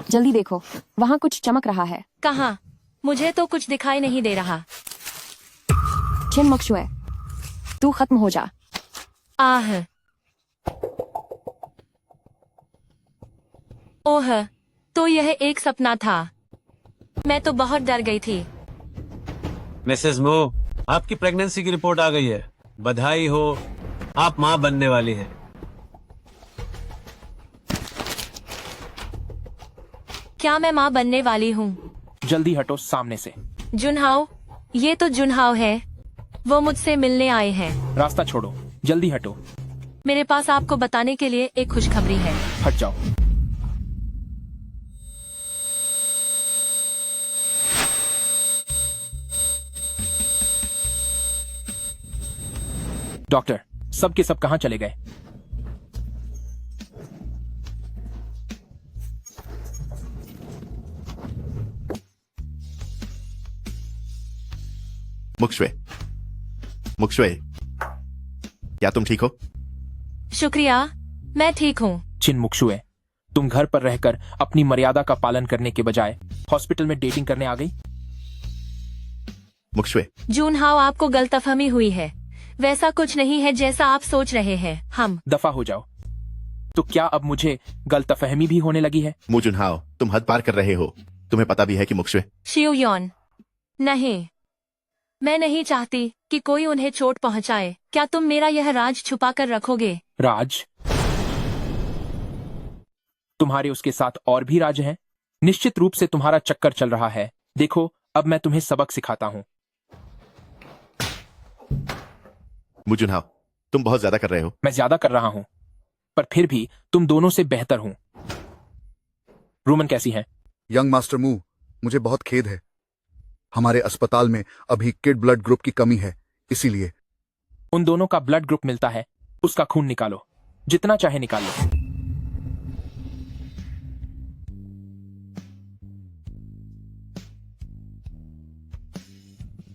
जल्दी देखो, वहाँ कुछ चमक रहा है। कहाँ? मुझे तो कुछ दिखाई नहीं दे रहा। चिन मक्शुए, तू खत्म हो जा। आह। ओह, तो यह एक सपना था। मैं तो बहुत डर गई थी। मिसेस मू, आपकी प्रेगनेंसी की रिपोर्ट आ गई है। बधाई हो, आप माँ बनने वाली हैं। क्या मैं माँ बनने वाली हूँ? जल्दी हटो सामने से। जुनहाओ, ये तो जुनहाओ है। वो मुझसे मिलने आए हैं। रास्ता छोड़ो, जल्दी हटो। मेरे पास आपको बताने के लिए एक खुशखबरी है। हट जाओ। डॉक्टर, सब के सब कहाँ चले गए? मुक्शवे, मुक्शवे, क्या तुम ठीक हो? शुक्रिया, मैं ठीक हूँ। चिन मुक्शुए, तुम घर पर रहकर अपनी मर्यादा का पालन करने के बजाय हॉस्पिटल में डेटिंग करने आ गई। मुक्शवे, जुनहाओ, आपको गलतफहमी हुई है। वैसा कुछ नहीं है जैसा आप सोच रहे हैं। हम दफा हो जाओ। तो क्या अब मुझे गलतफहमी भी होने लगी है? मू जुनहाओ, तुम हद पार कर रहे हो। तुम्हें पता भी है कि मुक्शवे। शियोन, नहीं, मैं नहीं चाहती कि कोई उन्हें चोट पहुंचाए। क्या तुम मेरा यह राज छुपा कर रखोगे? राज? तुम्हारे उसके साथ और भी राज हैं? निश्चित रूप से तुम्हारा चक्कर चल रहा है। देखो, अब मैं तुम्हें सबक सिखाता हूँ। मू जुनहाओ, तुम बहुत ज्यादा कर रहे हो। मैं ज्यादा कर रहा हूँ, पर फिर भी तुम दोनों से बेहतर हूँ। रूमन कैसी है? यंग मास्टर मू, मुझे बहुत खेद है। हमारे अस्पताल में अभी किड ब्लड ग्रुप की कमी है, इसीलिए। उन दोनों का ब्लड ग्रुप मिलता है, उसका खून निकालो, जितना चाहे निकालो।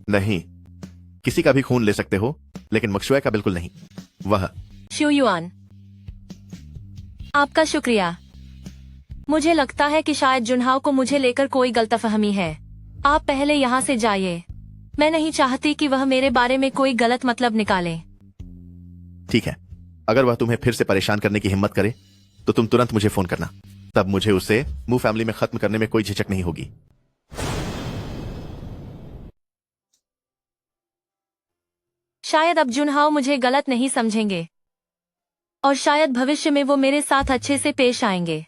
नहीं, किसी का भी खून ले सकते हो, लेकिन मुक्शवे का बिल्कुल नहीं। वह शियुआन, आपका शुक्रिया। मुझे लगता है कि शायद जुनहाओ को मुझे लेकर कोई गलतफहमी है। आप पहले यहाँ से जाइए। मैं नहीं चाहती कि वह मेरे बारे में कोई गलत मतलब निकाले। ठीक है, अगर वह तुम्हें फिर से परेशान करने की हिम्मत करे तो तुम तुरंत मुझे फोन करना। तब मुझे उसे मू फैमिली में खत्म करने में कोई झिझक नहीं होगी। शायद अब जुनहाओ मुझे गलत नहीं समझेंगे और शायद भविष्य में वो मेरे साथ अच्छे से पेश आएंगे।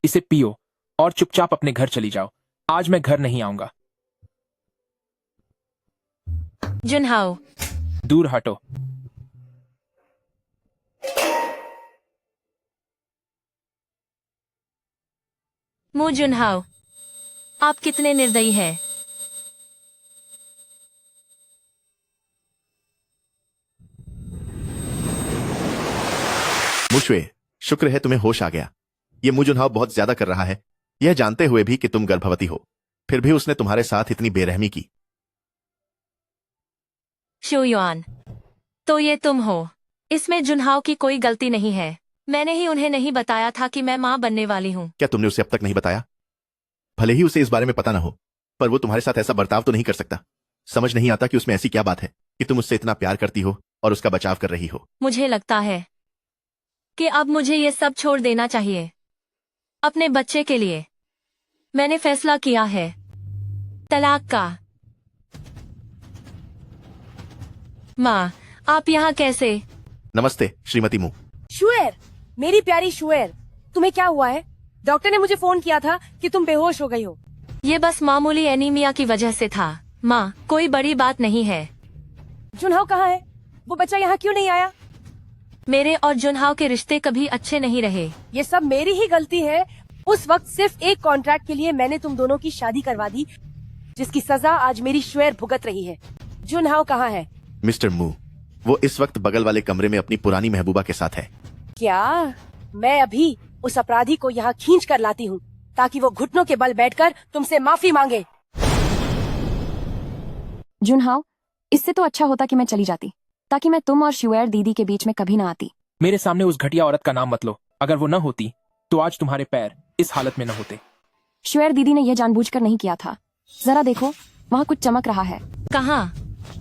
इसे पियो और चुपचाप अपने घर चली जाओ। आज मैं घर नहीं आऊंगा। जुनहाओ, दूर हटो। मू जुनहाओ, आप कितने निर्दयी हैं। मुक्शवे, शुक्र है तुम्हें होश आ गया। ये मू जुनहाओ बहुत ज्यादा कर रहा है, यह जानते हुए भी कि तुम गर्भवती हो। फिर भी उसने तुम्हारे साथ इतनी बेरहमी की। शियुआन, तो ये तुम हो। इसमें जुनहाओ की कोई गलती नहीं है। मैंने ही उन्हें नहीं बताया था कि मैं माँ बनने वाली हूँ। क्या तुमने उसे अब तक नहीं बताया? भले ही उसे इस बारे में पता ना हो, पर वो तुम्हारे साथ ऐसा बर्ताव तो नहीं कर सकता। समझ नहीं आता कि उसमें ऐसी क्या बात है कि तुम उससे इतना प्यार करती हो और उसका बचाव कर रही हो। मुझे लगता है कि अब मुझे ये सब छोड़ देना चाहिए। अपने बच्चे के लिए मैंने फैसला किया है, तलाक का। माँ, आप यहाँ कैसे? नमस्ते श्रीमती मू। शुएर, मेरी प्यारी शुएर, तुम्हें क्या हुआ है? डॉक्टर ने मुझे फोन किया था कि तुम बेहोश हो गई हो। ये बस मामूली एनीमिया की वजह से था माँ, कोई बड़ी बात नहीं है। जुनहाओ कहाँ है? वो बच्चा यहाँ क्यों नहीं आया? मेरे और जुनहाओ के रिश्ते कभी अच्छे नहीं रहे। ये सब मेरी ही गलती है। उस वक्त सिर्फ एक कॉन्ट्रैक्ट के लिए मैंने तुम दोनों की शादी करवा दी, जिसकी सजा आज मेरी शुएर भुगत रही है। जुनहाओ कहाँ है? मिस्टर मू, वो इस वक्त बगल वाले कमरे में अपनी पुरानी महबूबा के साथ है। क्या? मैं अभी उस अपराधी को यहाँ खींच कर लाती हूँ ताकि वो घुटनों के बल बैठकर तुमसे माफी मांगे। जुनहाओ, इससे तो अच्छा होता कि मैं चली जाती, ताकि मैं तुम और शुएर दीदी के बीच में कभी ना आती। मेरे सामने उस घटिया औरत का नाम मत लो। अगर वो न होती तो आज तुम्हारे पैर इस हालत में न होते। श्वेर दीदी ने यह जानबूझकर नहीं किया था। जरा देखो, वहाँ कुछ चमक रहा है। कहाँ?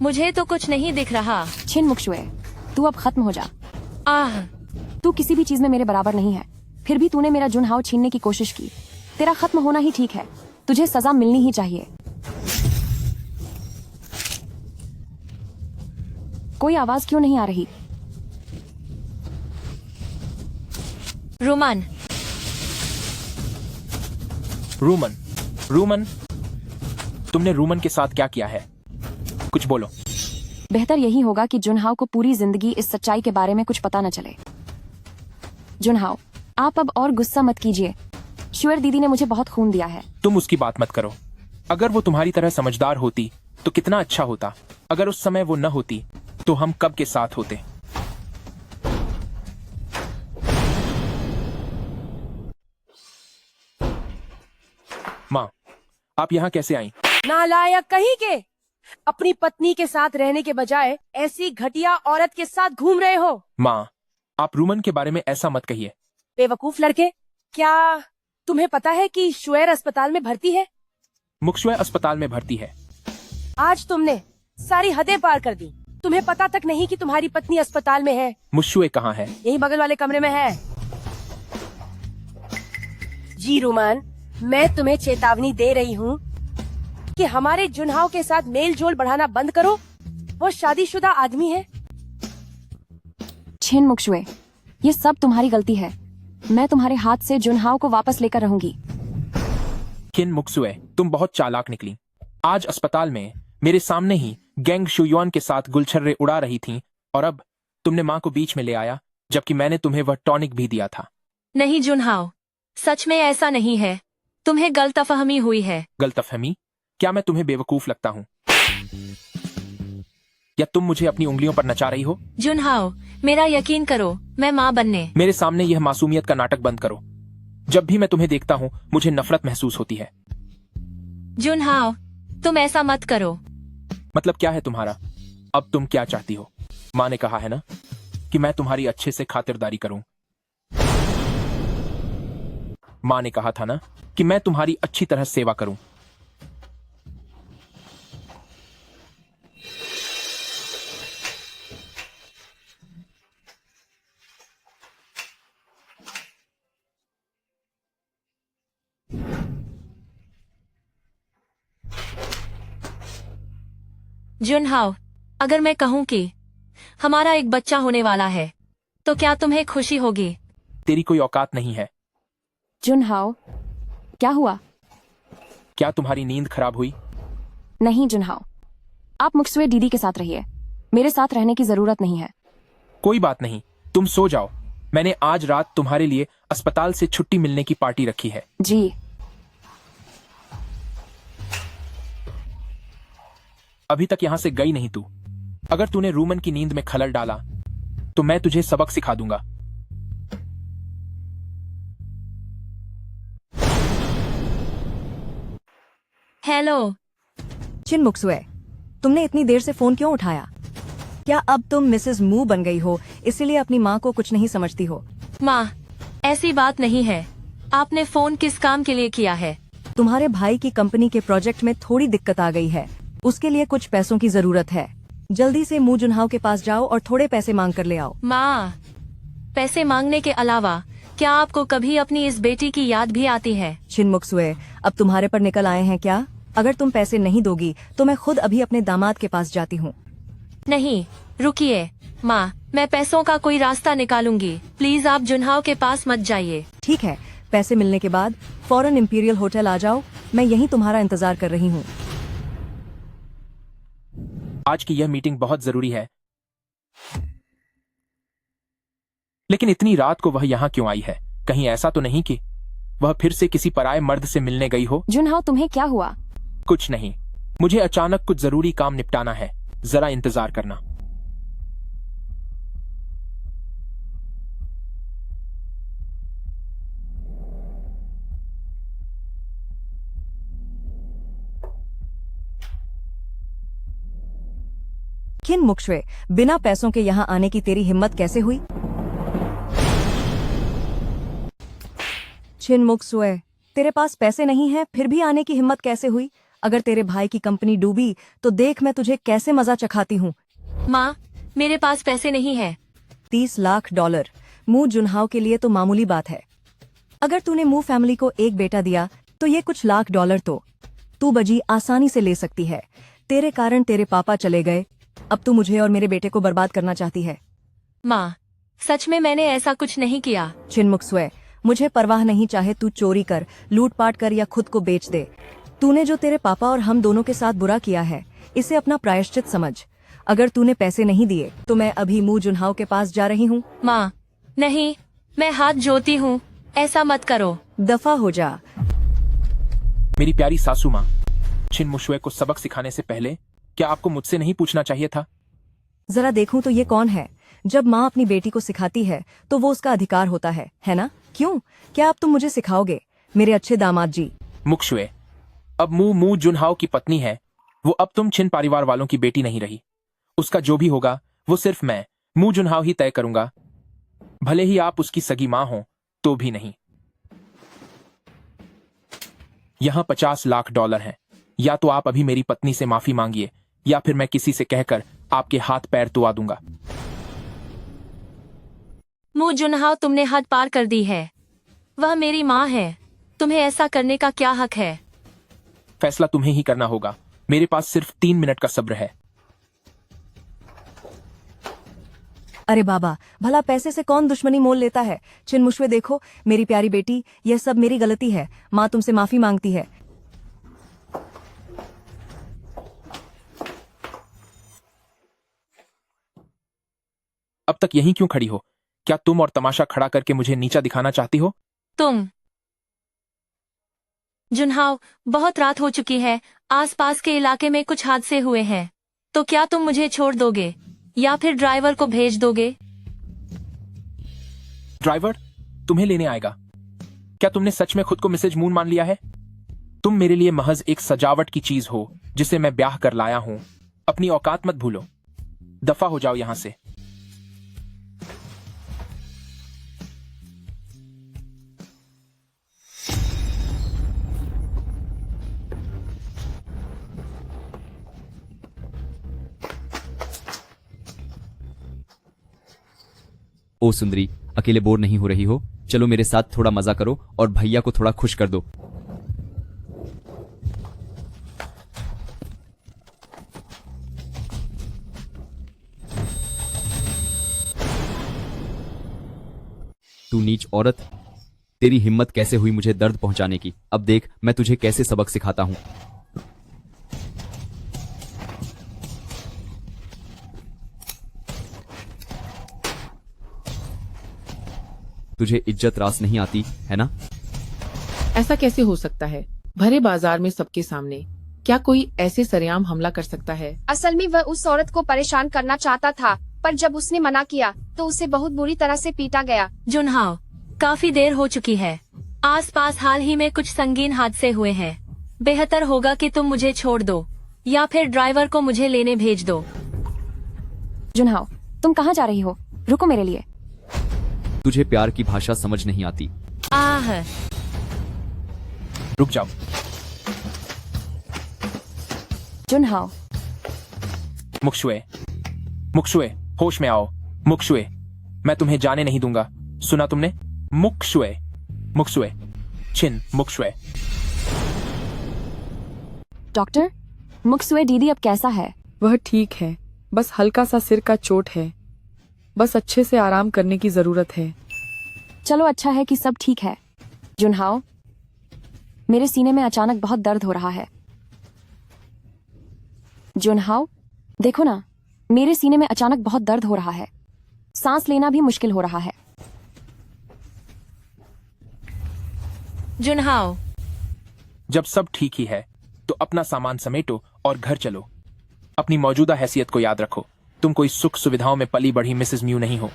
मुझे तो कुछ नहीं दिख रहा। छिन शुए, तू अब खत्म हो जा। आह, तू किसी भी चीज में मेरे बराबर नहीं है, फिर भी तूने मेरा जुनहाओ छीनने की कोशिश की। तेरा खत्म होना ही ठीक है, तुझे सजा मिलनी ही चाहिए। कोई आवाज क्यों नहीं आ रही? रोमन, रूमन, रूमन, तुमने रूमन के साथ क्या किया है? कुछ बोलो। बेहतर यही होगा कि जुनहाओ को पूरी जिंदगी इस सच्चाई के बारे में कुछ पता न चले। जुनहाओ, आप अब और गुस्सा मत कीजिए। श्वेर दीदी ने मुझे बहुत खून दिया है। तुम उसकी बात मत करो। अगर वो तुम्हारी तरह समझदार होती तो कितना अच्छा होता। अगर उस समय वो न होती तो हम कब के साथ होते। माँ, आप यहाँ कैसे आई? नालायक कहीं के, अपनी पत्नी के साथ रहने के बजाय ऐसी घटिया औरत के साथ घूम रहे हो। माँ, आप रूमन के बारे में ऐसा मत कहिए। बेवकूफ लड़के, क्या तुम्हें पता है कि श्वेर अस्पताल में भर्ती है? मुक्शुए अस्पताल में भर्ती है। आज तुमने सारी हदें पार कर दी। तुम्हें पता तक नहीं कि तुम्हारी पत्नी अस्पताल में है। मुक्शुए कहाँ है? यही बगल वाले कमरे में है। जी रोमान, मैं तुम्हें चेतावनी दे रही हूँ कि हमारे जुनहाओ के साथ मेल जोल बढ़ाना बंद करो। वो शादीशुदा आदमी है। छिन मुक्शुए, ये सब तुम्हारी गलती है। मैं तुम्हारे हाथ से जुनहाओ को वापस लेकर रहूंगी। किन मुक्सुए, तुम बहुत चालाक निकली। आज अस्पताल में मेरे सामने ही गैंग शुयुआन के साथ गुलछर्रे उड़ा रही थीं, और अब तुमने माँ को बीच में ले आया, जबकि मैंने तुम्हें वह टॉनिक भी दिया था। नहीं जुनहाओ, सच में ऐसा नहीं है। तुम्हें गलतफहमी हुई है। गलतफहमी? क्या मैं तुम्हें बेवकूफ लगता हूँ? या तुम मुझे अपनी उंगलियों पर नचा रही हो? जुनहाओ, मेरा यकीन करो, मैं माँ बनने। मेरे सामने यह मासूमियत का नाटक बंद करो। जब भी मैं तुम्हें देखता हूँ मुझे नफरत महसूस होती है। जुनहाओ, तुम ऐसा मत करो। मतलब क्या है तुम्हारा? अब तुम क्या चाहती हो? माँ ने कहा है ना कि मैं तुम्हारी अच्छे से खातिरदारी करूं। माँ ने कहा था ना कि मैं तुम्हारी अच्छी तरह सेवा करूं। जुनहाओ, अगर मैं कहूँ कि हमारा एक बच्चा होने वाला है, तो क्या तुम्हें खुशी होगी? तेरी कोई औकात नहीं है। जुनहाओ, क्या हुआ? क्या तुम्हारी नींद खराब हुई? नहीं जुनहाओ, आप मुक्सुए दीदी के साथ रहिए। मेरे साथ रहने की जरूरत नहीं है। कोई बात नहीं, तुम सो जाओ। मैंने आज रात तुम्हारे लिए अस्पताल से छुट्टी मिलने की पार्टी रखी है। जी। अभी तक यहां से गई नहीं तू। अगर तूने रूमन की नींद में खलल डाला तो मैं तुझे सबक सिखा दूंगा। हेलो चिन मुक्सुए, तुमने इतनी देर से फोन क्यों उठाया? क्या अब तुम मिसेस मू बन गई हो, इसीलिए अपनी माँ को कुछ नहीं समझती हो? माँ, ऐसी बात नहीं है। आपने फोन किस काम के लिए किया है? तुम्हारे भाई की कंपनी के प्रोजेक्ट में थोड़ी दिक्कत आ गई है, उसके लिए कुछ पैसों की जरूरत है। जल्दी से मू जुनहाओ के पास जाओ और थोड़े पैसे मांग कर ले आओ। माँ, पैसे मांगने के अलावा क्या आपको कभी अपनी इस बेटी की याद भी आती है? चिन मुक्सुए, अब तुम्हारे पर निकल आए हैं क्या? अगर तुम पैसे नहीं दोगी तो मैं खुद अभी अपने दामाद के पास जाती हूँ। नहीं, रुकिए माँ, मैं पैसों का कोई रास्ता निकालूंगी। प्लीज आप जुनहाओ के पास मत जाइए। ठीक है, पैसे मिलने के बाद फौरन इंपीरियल होटल आ जाओ, मैं यहीं तुम्हारा इंतजार कर रही हूँ। आज की यह मीटिंग बहुत जरूरी है। लेकिन इतनी रात को वह यहाँ क्यों आई है? कहीं ऐसा तो नहीं कि वह फिर से किसी पराये मर्द से मिलने गई हो? जुनहाओ, तुम्हें क्या हुआ? कुछ नहीं, मुझे अचानक कुछ जरूरी काम निपटाना है। जरा इंतजार करना। किन मुक्शुए, बिना पैसों के यहाँ आने की तेरी हिम्मत कैसे हुई? छिन मुक्सुए, तेरे पास पैसे नहीं है फिर भी आने की हिम्मत कैसे हुई? अगर तेरे भाई की कंपनी डूबी तो देख मैं तुझे कैसे मजा चखाती हूँ। माँ, मेरे पास पैसे नहीं है। 30 लाख डॉलर मू जुनहाओ के लिए तो मामूली बात है। अगर तूने मू फैमिली को एक बेटा दिया तो ये कुछ लाख डॉलर तो तू बजी आसानी से ले सकती है। तेरे कारण तेरे पापा चले गए, अब तू मुझे और मेरे बेटे को बर्बाद करना चाहती है। माँ, सच में मैंने ऐसा कुछ नहीं किया। छिनमुक्सुए, मुझे परवाह नहीं, चाहे तू चोरी कर, लूटपाट कर या खुद को बेच दे। तूने जो तेरे पापा और हम दोनों के साथ बुरा किया है, इसे अपना प्रायश्चित समझ। अगर तूने पैसे नहीं दिए तो मैं अभी मू जुनहाओ के पास जा रही हूँ। माँ, नहीं, मैं हाथ जोड़ती हूँ, ऐसा मत करो। दफा हो जा। मेरी प्यारी सासू माँ, छिन मुशुए को सबक सिखाने से पहले क्या आपको मुझसे नहीं पूछना चाहिए था? जरा देखूं तो ये कौन है? जब माँ अपनी बेटी को सिखाती है तो वो उसका अधिकार होता है ना? क्यों? क्या अब तुम मुझे सिखाओगे, मेरे अच्छे दामाद जी? मुक्शुए, अब मू जुनहाओ की पत्नी है वो, अब तुम छिन परिवार वालों की बेटी नहीं रही। उसका जो भी होगा वो सिर्फ मैं मू जुनहाओ ही तय करूंगा, भले ही आप उसकी सगी मां हो तो भी नहीं। यहां 50 लाख डॉलर हैं, या तो आप अभी मेरी पत्नी से माफी मांगिए या फिर मैं किसी से कहकर आपके हाथ पैर तुआ दूंगा। मू जुनहाओ, तुमने हद पार कर दी है। वह मेरी माँ है, तुम्हें ऐसा करने का क्या हक है? फैसला तुम्हें ही करना होगा, मेरे पास सिर्फ 3 मिनट का सब्र है। अरे बाबा, भला पैसे से कौन दुश्मनी मोल लेता है? छिनमुशुए देखो, मेरी प्यारी बेटी, यह सब मेरी गलती है। माँ तुमसे माफी मांगती है। अब तक यहीं क्यों खड़ी हो? क्या तुम और तमाशा खड़ा करके मुझे नीचा दिखाना चाहती हो? तुम जुनहाओ, बहुत रात हो चुकी है, आसपास के इलाके में कुछ हादसे हुए हैं, तो क्या तुम मुझे छोड़ दोगे या फिर ड्राइवर को भेज दोगे? ड्राइवर तुम्हें लेने आएगा? क्या तुमने सच में खुद को मिसेज मून मान लिया है? तुम मेरे लिए महज एक सजावट की चीज हो जिसे मैं ब्याह कर लाया हूं। अपनी औकात मत भूलो, दफा हो जाओ यहां से। ओ सुंदरी, अकेले बोर नहीं हो रही हो? चलो मेरे साथ थोड़ा मजा करो और भैया को थोड़ा खुश कर दो। तू नीच औरत, तेरी हिम्मत कैसे हुई मुझे दर्द पहुंचाने की? अब देख मैं तुझे कैसे सबक सिखाता हूं। तुझे इज्जत रास नहीं आती है ना? ऐसा कैसे हो सकता है? भरे बाजार में सबके सामने क्या कोई ऐसे सरेआम हमला कर सकता है? असल में वह उस औरत को परेशान करना चाहता था, पर जब उसने मना किया तो उसे बहुत बुरी तरह से पीटा गया। जुनहाओ, काफी देर हो चुकी है, आसपास हाल ही में कुछ संगीन हादसे हुए हैं। बेहतर होगा कि तुम मुझे छोड़ दो या फिर ड्राइवर को मुझे लेने भेज दो। जुनहाओ, तुम कहाँ जा रही हो? रुको मेरे लिए। तुझे प्यार की भाषा समझ नहीं आती। आह, रुक जाओ। जुनहाओ, मुक्शुए, मुक्शुए, होश में आओ। मुक्शुए, मैं तुम्हें जाने नहीं दूंगा, सुना तुमने? मुक्शुए, मुक्शुए, छिन मुक्शुए। डॉक्टर, मुक्सुए दीदी अब कैसा है? वह ठीक है, बस हल्का सा सिर का चोट है, बस अच्छे से आराम करने की जरूरत है। चलो अच्छा है कि सब ठीक है। जुनहाओ, मेरे सीने में अचानक बहुत दर्द हो रहा है। जुनहाओ, देखो ना, मेरे सीने में अचानक बहुत दर्द हो रहा है, सांस लेना भी मुश्किल हो रहा है। जुनहाओ, जब सब ठीक ही है तो अपना सामान समेटो और घर चलो। अपनी मौजूदा हैसियत को याद रखो, तुम कोई सुख सुविधाओं में पली बढ़ी मिसेस म्यू नहीं हो।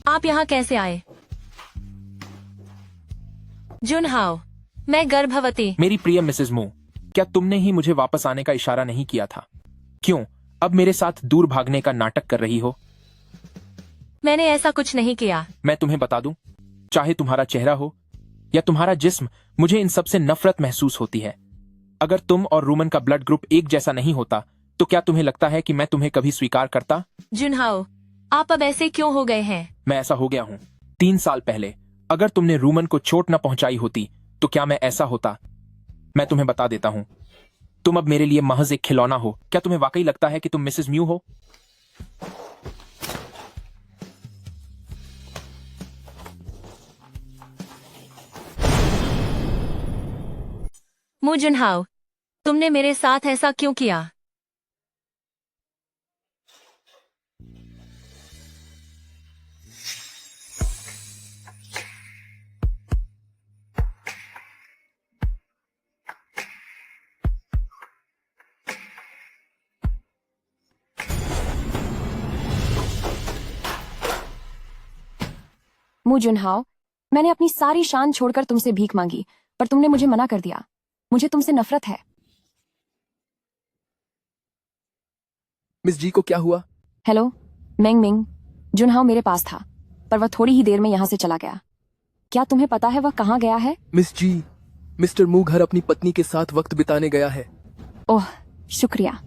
आप यहाँ कैसे आए? जुनहाओ, मैं गर्भवती। मेरी प्रिय मिसेस मू, क्या तुमने ही मुझे वापस आने का इशारा नहीं किया था? क्यों अब मेरे साथ दूर भागने का नाटक कर रही हो? मैंने ऐसा कुछ नहीं किया। मैं तुम्हें बता दूं, चाहे तुम्हारा चेहरा हो या तुम्हारा जिस्म, मुझे इन सब से नफरत महसूस होती है। अगर तुम और रूमन का ब्लड ग्रुप एक जैसा नहीं होता तो क्या तुम्हें लगता है कि मैं तुम्हें कभी स्वीकार करता? जुनहाओ, आप अब ऐसे क्यों हो गए हैं? मैं ऐसा हो गया हूँ। 3 साल पहले अगर तुमने रूमन को चोट न पहुंचाई होती तो क्या मैं ऐसा होता? मैं तुम्हें बता देता हूँ, तुम अब मेरे लिए महज एक खिलौना हो। क्या तुम्हें वाकई लगता है कि तुम मिसेस म्यू हो? मू जुनहाओ, तुमने मेरे साथ ऐसा क्यों किया? मू जुनहाओ, मैंने अपनी सारी शान छोड़कर तुमसे भीख मांगी, पर तुमने मुझे मना कर दिया। मुझे तुमसे नफरत है। मिस जी को क्या हुआ? हेलो मेंग मिंग, जुनहाओ मेरे पास था, पर वह थोड़ी ही देर में यहाँ से चला गया। क्या तुम्हें पता है वह कहाँ गया है? मिस जी, मिस्टर मू घर अपनी पत्नी के साथ वक्त बिताने गया है। ओह शुक्रिया।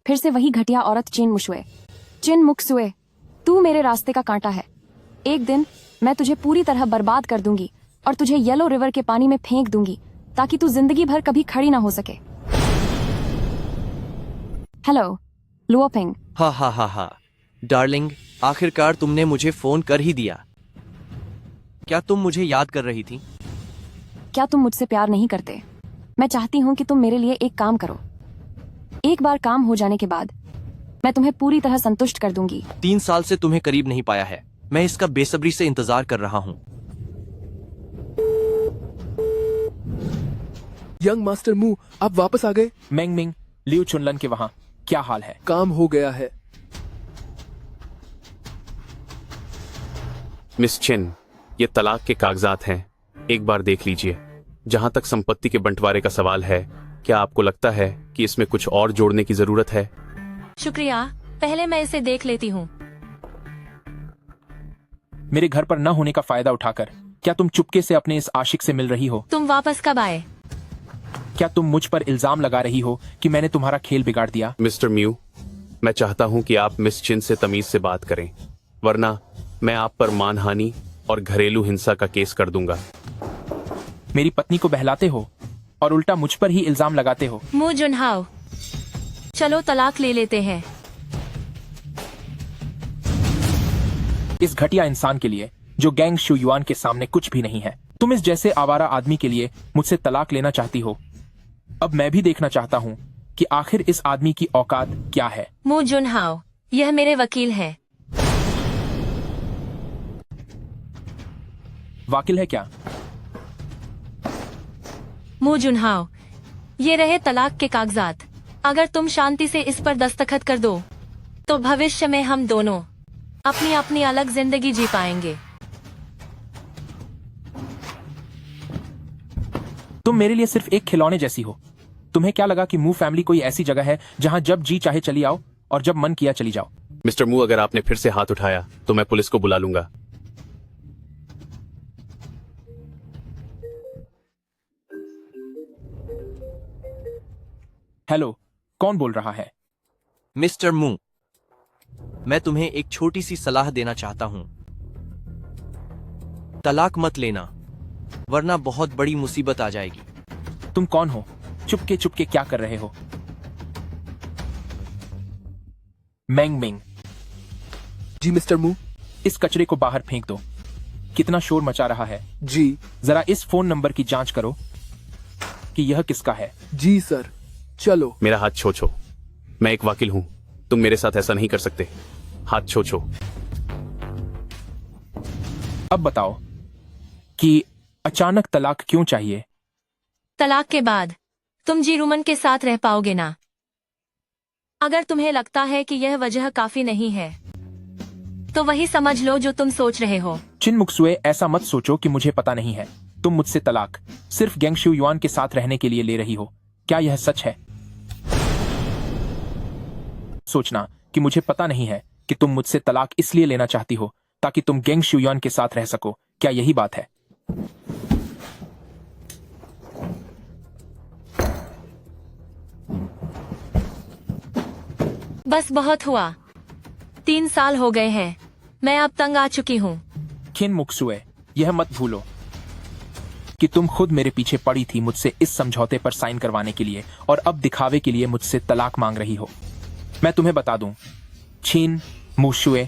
फिर से वही घटिया औरत चिन मुशुए। चिन मुक्सुए, तू मेरे रास्ते का कांटा है। एक दिन मैं तुझे पूरी तरह बर्बाद कर दूंगी और तुझे येलो रिवर के पानी में फेंक दूंगी ताकि तू जिंदगी भर कभी खड़ी ना हो सके। हेलो लुओपिंग। हा हा हा हा, डार्लिंग, आखिरकार तुमने मुझे फोन कर ही दिया। क्या तुम मुझे याद कर रही थी? क्या तुम मुझसे प्यार नहीं करते? मैं चाहती हूँ कि तुम मेरे लिए एक काम करो। एक बार काम हो जाने के बाद मैं तुम्हें पूरी तरह संतुष्ट कर दूंगी। 3 साल से तुम्हें करीब नहीं पाया है। मैं इसका बेसब्री से इंतजार कर रहा हूँ। यंग मास्टर मू, आप वापस आ गए? मेंग मिंग, लियो चुनलन के वहां क्या हाल है? काम हो गया है। मिस चिन, ये तलाक के कागजात हैं, एक बार देख लीजिए। जहां तक संपत्ति के बंटवारे का सवाल है, क्या आपको लगता है कि इसमें कुछ और जोड़ने की जरूरत है? शुक्रिया, पहले मैं इसे देख लेती हूँ। मेरे घर पर न होने का फायदा उठाकर क्या तुम चुपके से अपने इस आशिक से मिल रही हो? तुम वापस कब आए? क्या तुम मुझ पर इल्जाम लगा रही हो कि मैंने तुम्हारा खेल बिगाड़ दिया? मिस्टर म्यू, मैं चाहता हूं कि आप मिस चिन से तमीज से बात करें, वरना मैं आप पर मानहानि और घरेलू हिंसा का केस कर दूंगा। मेरी पत्नी को बहलाते हो और उल्टा मुझ पर ही इल्जाम लगाते हो। मू जुनहाओ, चलो तलाक ले लेते हैं। इस घटिया इंसान के लिए जो गैंग शुयुआन के सामने कुछ भी नहीं है, तुम इस जैसे आवारा आदमी के लिए मुझसे तलाक लेना चाहती हो। अब मैं भी देखना चाहता हूँ कि आखिर इस आदमी की औकात क्या है। मू जुनहाओ, यह मेरे वकील है। वकील है क्या? मू जुनहाओ, ये रहे तलाक के कागजात। अगर तुम शांति से इस पर दस्तखत कर दो तो भविष्य में हम दोनों अपनी अपनी अलग जिंदगी जी पाएंगे। तुम मेरे लिए सिर्फ एक खिलौने जैसी हो। तुम्हें क्या लगा कि मू फैमिली कोई ऐसी जगह है जहां जब जी चाहे चली आओ और जब मन किया चली जाओ? मिस्टर मू, अगर आपने फिर से हाथ उठाया तो मैं पुलिस को बुला लूंगा। हेलो, कौन बोल रहा है? मिस्टर मू, मैं तुम्हें एक छोटी सी सलाह देना चाहता हूं। तलाक मत लेना, वरना बहुत बड़ी मुसीबत आ जाएगी। तुम कौन हो? चुपके चुपके क्या कर रहे हो? मेंग मिंग। जी मिस्टर मू। इस कचरे को बाहर फेंक दो। कितना शोर मचा रहा है। जी। जरा इस फोन नंबर की जांच करो कि यह किसका है। जी सर। चलो। मेरा हाथ छो छो। मैं एक वकील हूं, तुम मेरे साथ ऐसा नहीं कर सकते। हाथ छो छो। अब बताओ कि अचानक तलाक क्यों चाहिए? तलाक के बाद तुम जी रूमन के साथ रह पाओगे ना? अगर तुम्हें लगता है कि यह वजह काफी नहीं है तो वही समझ लो जो तुम सोच रहे हो। चिन मुक्सुए, ऐसा मत सोचो कि मुझे पता नहीं है। तुम मुझसे तलाक सिर्फ गेंग शुयुआन के साथ रहने के लिए ले रही हो। क्या यह सच है? सोचना कि मुझे पता नहीं है कि तुम मुझसे तलाक इसलिए लेना चाहती हो ताकि तुम गेंग शुयुआन के साथ रह सको। क्या यही बात है? बस बहुत हुआ। 3 साल हो गए हैं। मैं अब तंग आ चुकी हूँ। किन मुक्सुए, यह मत भूलो कि तुम खुद मेरे पीछे पड़ी थी मुझसे इस समझौते पर साइन करवाने के लिए, और अब दिखावे के लिए मुझसे तलाक मांग रही हो। मैं तुम्हें बता दूं, छीन मुशुए,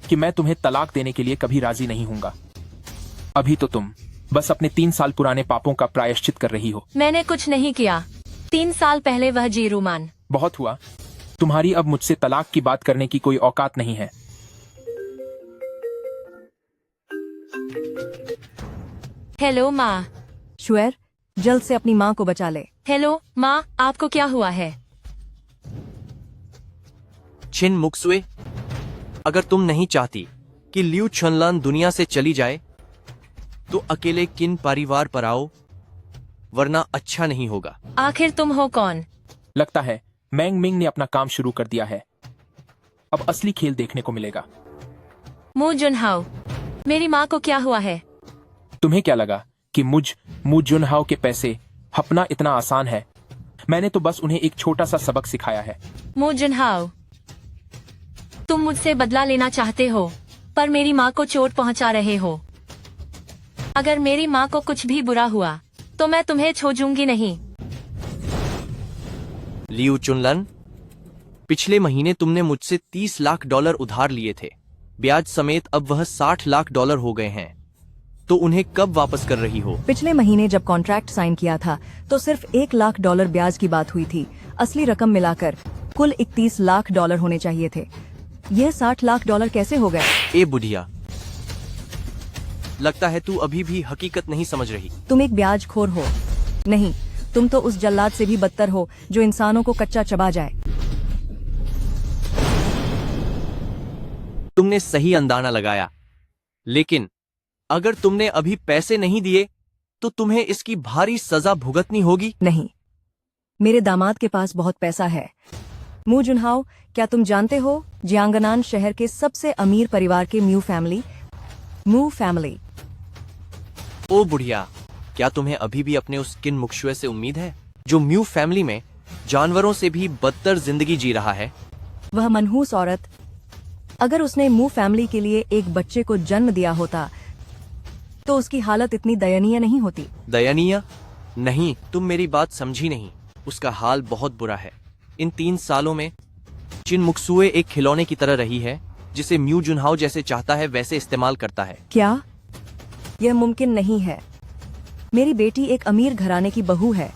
कि मैं तुम्हें तलाक देने के लिए कभी राजी नहीं हूंगा। अभी तो तुम बस अपने 3 साल पुराने पापों का प्रायश्चित कर रही हो। मैंने कुछ नहीं किया। 3 साल पहले वह जीरुमान। बहुत हुआ। तुम्हारी अब मुझसे तलाक की बात करने की कोई औकात नहीं है। हेलो माँ। शुएर, जल्द से अपनी माँ को बचा ले। हेलो माँ, आपको क्या हुआ है? छिन मुक्सुए, अगर तुम नहीं चाहती कि लियू चुनलन दुनिया से चली जाए तो अकेले किन परिवार पर आओ, वरना अच्छा नहीं होगा। आखिर तुम हो कौन? लगता है मैंग मिंग ने अपना काम शुरू कर दिया है। अब असली खेल देखने को मिलेगा। मू जुनहाओ, मेरी माँ को क्या हुआ है? तुम्हें क्या लगा कि मू जुनहाओ के पैसे हपना इतना आसान है? मैंने तो बस उन्हें एक छोटा सा सबक सिखाया है। मू जुनहाओ, तुम मुझसे बदला लेना चाहते हो, पर मेरी माँ को चोट पहुँचा रहे हो। अगर मेरी माँ को कुछ भी बुरा हुआ तो मैं तुम्हें छोड़ूंगी नहीं। लियू चुनलन, पिछले महीने तुमने मुझसे $30 लाख उधार लिए थे। ब्याज समेत अब वह $60 लाख हो गए हैं। तो उन्हें कब वापस कर रही हो? पिछले महीने जब कॉन्ट्रैक्ट साइन किया था तो सिर्फ $1 लाख ब्याज की बात हुई थी। असली रकम मिलाकर कुल $31 लाख होने चाहिए थे। यह $60 लाख कैसे हो गए? ए बुढ़िया, लगता है तू अभी भी हकीकत नहीं समझ रही। तुम एक ब्याजखोर हो। नहीं, तुम तो उस जल्लाद से भी बदतर हो जो इंसानों को कच्चा चबा जाए। तुमने सही अंदाजा लगाया, लेकिन अगर तुमने अभी पैसे नहीं दिए तो तुम्हें इसकी भारी सजा भुगतनी होगी। नहीं, मेरे दामाद के पास बहुत पैसा है। मू जुनहाओ, क्या तुम जानते हो जियांगनान शहर के सबसे अमीर परिवार के मू फैमिली। ओ बुढ़िया, क्या तुम्हें अभी भी अपने उस किन मुक्सुए से उम्मीद है जो म्यू फैमिली में जानवरों से भी बदतर जिंदगी जी रहा है? वह मनहूस औरत, अगर उसने मू फैमिली के लिए एक बच्चे को जन्म दिया होता तो उसकी हालत इतनी दयनीय नहीं होती। दयनीय नहीं, तुम मेरी बात समझी नहीं। उसका हाल बहुत बुरा है। इन 3 सालों में चिन मुक्सुए एक खिलौने की तरह रही है जिसे म्यू जुनहाओ जैसे चाहता है वैसे इस्तेमाल करता है। क्या यह मुमकिन नहीं है? मेरी बेटी एक अमीर घराने की बहू है।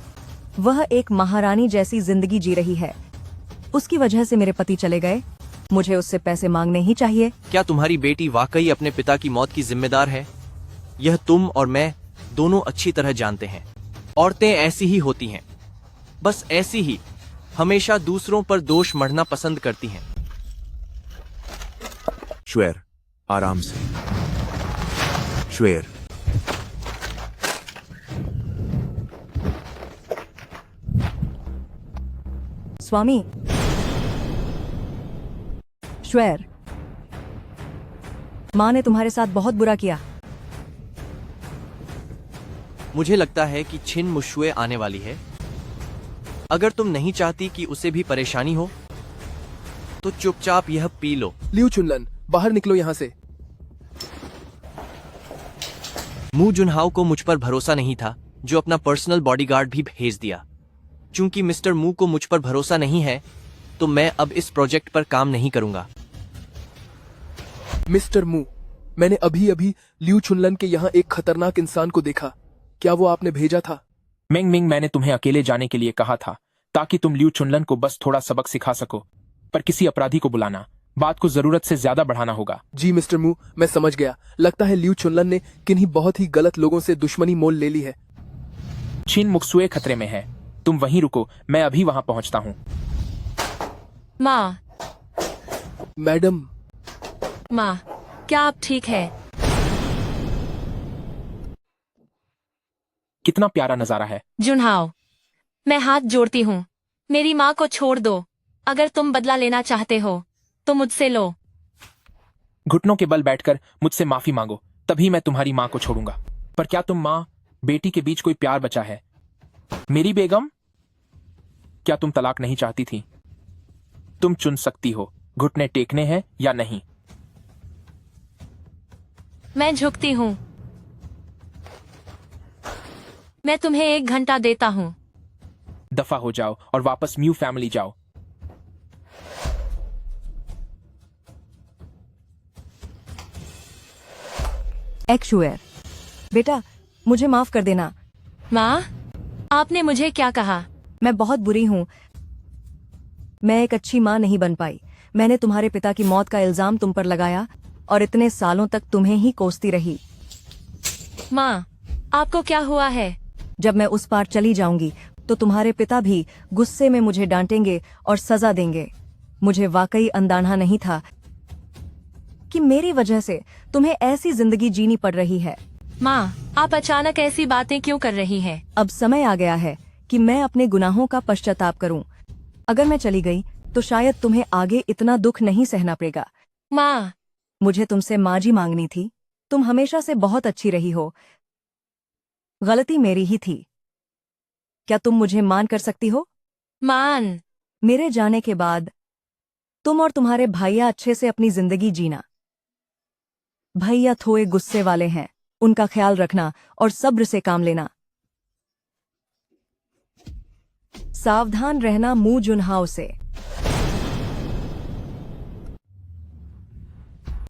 वह एक महारानी जैसी जिंदगी जी रही है। उसकी वजह से मेरे पति चले गए। मुझे उससे पैसे मांगने ही चाहिए। क्या तुम्हारी बेटी वाकई अपने पिता की मौत की जिम्मेदार है? यह तुम और मैं दोनों अच्छी तरह जानते हैं। औरतें ऐसी ही होती हैं, बस ऐसी ही हमेशा दूसरों पर दोष मढ़ना पसंद करती हैं। शुएर, आराम से। शुएर, स्वामी। शुएर, माँ ने तुम्हारे साथ बहुत बुरा किया। मुझे लगता है कि छिन मुशुए आने वाली है। अगर तुम नहीं चाहती कि उसे भी परेशानी हो तो चुपचाप यह पी लो। लियू चुनलन, बाहर निकलो यहाँ से। मू जुनहाओ को मुझ पर भरोसा नहीं था, जो अपना पर्सनल बॉडीगार्ड भी भेज दिया। चूंकि मिस्टर मू को मुझ पर भरोसा नहीं है तो मैं अब इस प्रोजेक्ट पर काम नहीं करूंगा। मिस्टर मू, मैंने अभी लियू चुनलन के यहाँ एक खतरनाक इंसान को देखा। क्या वो आपने भेजा था? मेंग मिंग, मैंने तुम्हें अकेले जाने के लिए कहा था ताकि तुम लियू चुनलन को बस थोड़ा सबक सिखा सको, पर किसी अपराधी को बुलाना बात को जरूरत से ज्यादा बढ़ाना होगा। जी मिस्टर मू, मैं समझ गया। लगता है लियू चुनलन ने किन्हीं बहुत ही गलत लोगों से दुश्मनी मोल ले ली है। चिन मुक्सुए खतरे में है। तुम वहीं रुको, मैं अभी वहां पहुंचता हूँ। माँ। मैडम, माँ, क्या आप ठीक है? कितना प्यारा नजारा है। जुनहाओ, मैं हाथ जोड़ती हूँ, मेरी माँ को छोड़ दो। अगर तुम बदला लेना चाहते हो तो मुझसे लो। घुटनों के बल बैठकर मुझसे माफी मांगो, तभी मैं तुम्हारी माँ को छोड़ूंगा। पर क्या तुम माँ बेटी के बीच कोई प्यार बचा है? मेरी बेगम, क्या तुम तलाक नहीं चाहती थी? तुम चुन सकती हो, घुटने टेकने हैं या नहीं। मैं झुकती हूँ। मैं तुम्हें 1 घंटा देता हूँ। दफा हो जाओ और वापस म्यू फैमिली जाओ। एक्शुएर, बेटा मुझे माफ कर देना। माँ, आपने मुझे क्या कहा? मैं बहुत बुरी हूँ। मैं एक अच्छी माँ नहीं बन पाई। मैंने तुम्हारे पिता की मौत का इल्जाम तुम पर लगाया और इतने सालों तक तुम्हें ही कोसती रही। माँ, आपको क्या हुआ है? जब मैं उस पार चली जाऊंगी तो तुम्हारे पिता भी गुस्से में मुझे डांटेंगे और सजा देंगे। मुझे वाकई अंदाना नहीं था कि मेरी वजह से तुम्हें ऐसी जिंदगी जीनी पड़ रही है। माँ, आप अचानक ऐसी बातें क्यों कर रही हैं? अब समय आ गया है कि मैं अपने गुनाहों का पश्चाताप करूं। अगर मैं चली गई तो शायद तुम्हें आगे इतना दुख नहीं सहना पड़ेगा। माँ, मुझे तुमसे माजी मांगनी थी। तुम हमेशा से बहुत अच्छी रही हो। गलती मेरी ही थी। क्या तुम मुझे मान कर सकती हो? मान। मेरे जाने के बाद तुम और तुम्हारे भैया अच्छे से अपनी जिंदगी जीना। भैया थोड़े गुस्से वाले हैं, उनका ख्याल रखना और सब्र से काम लेना। सावधान रहना मू जुनहाओ से।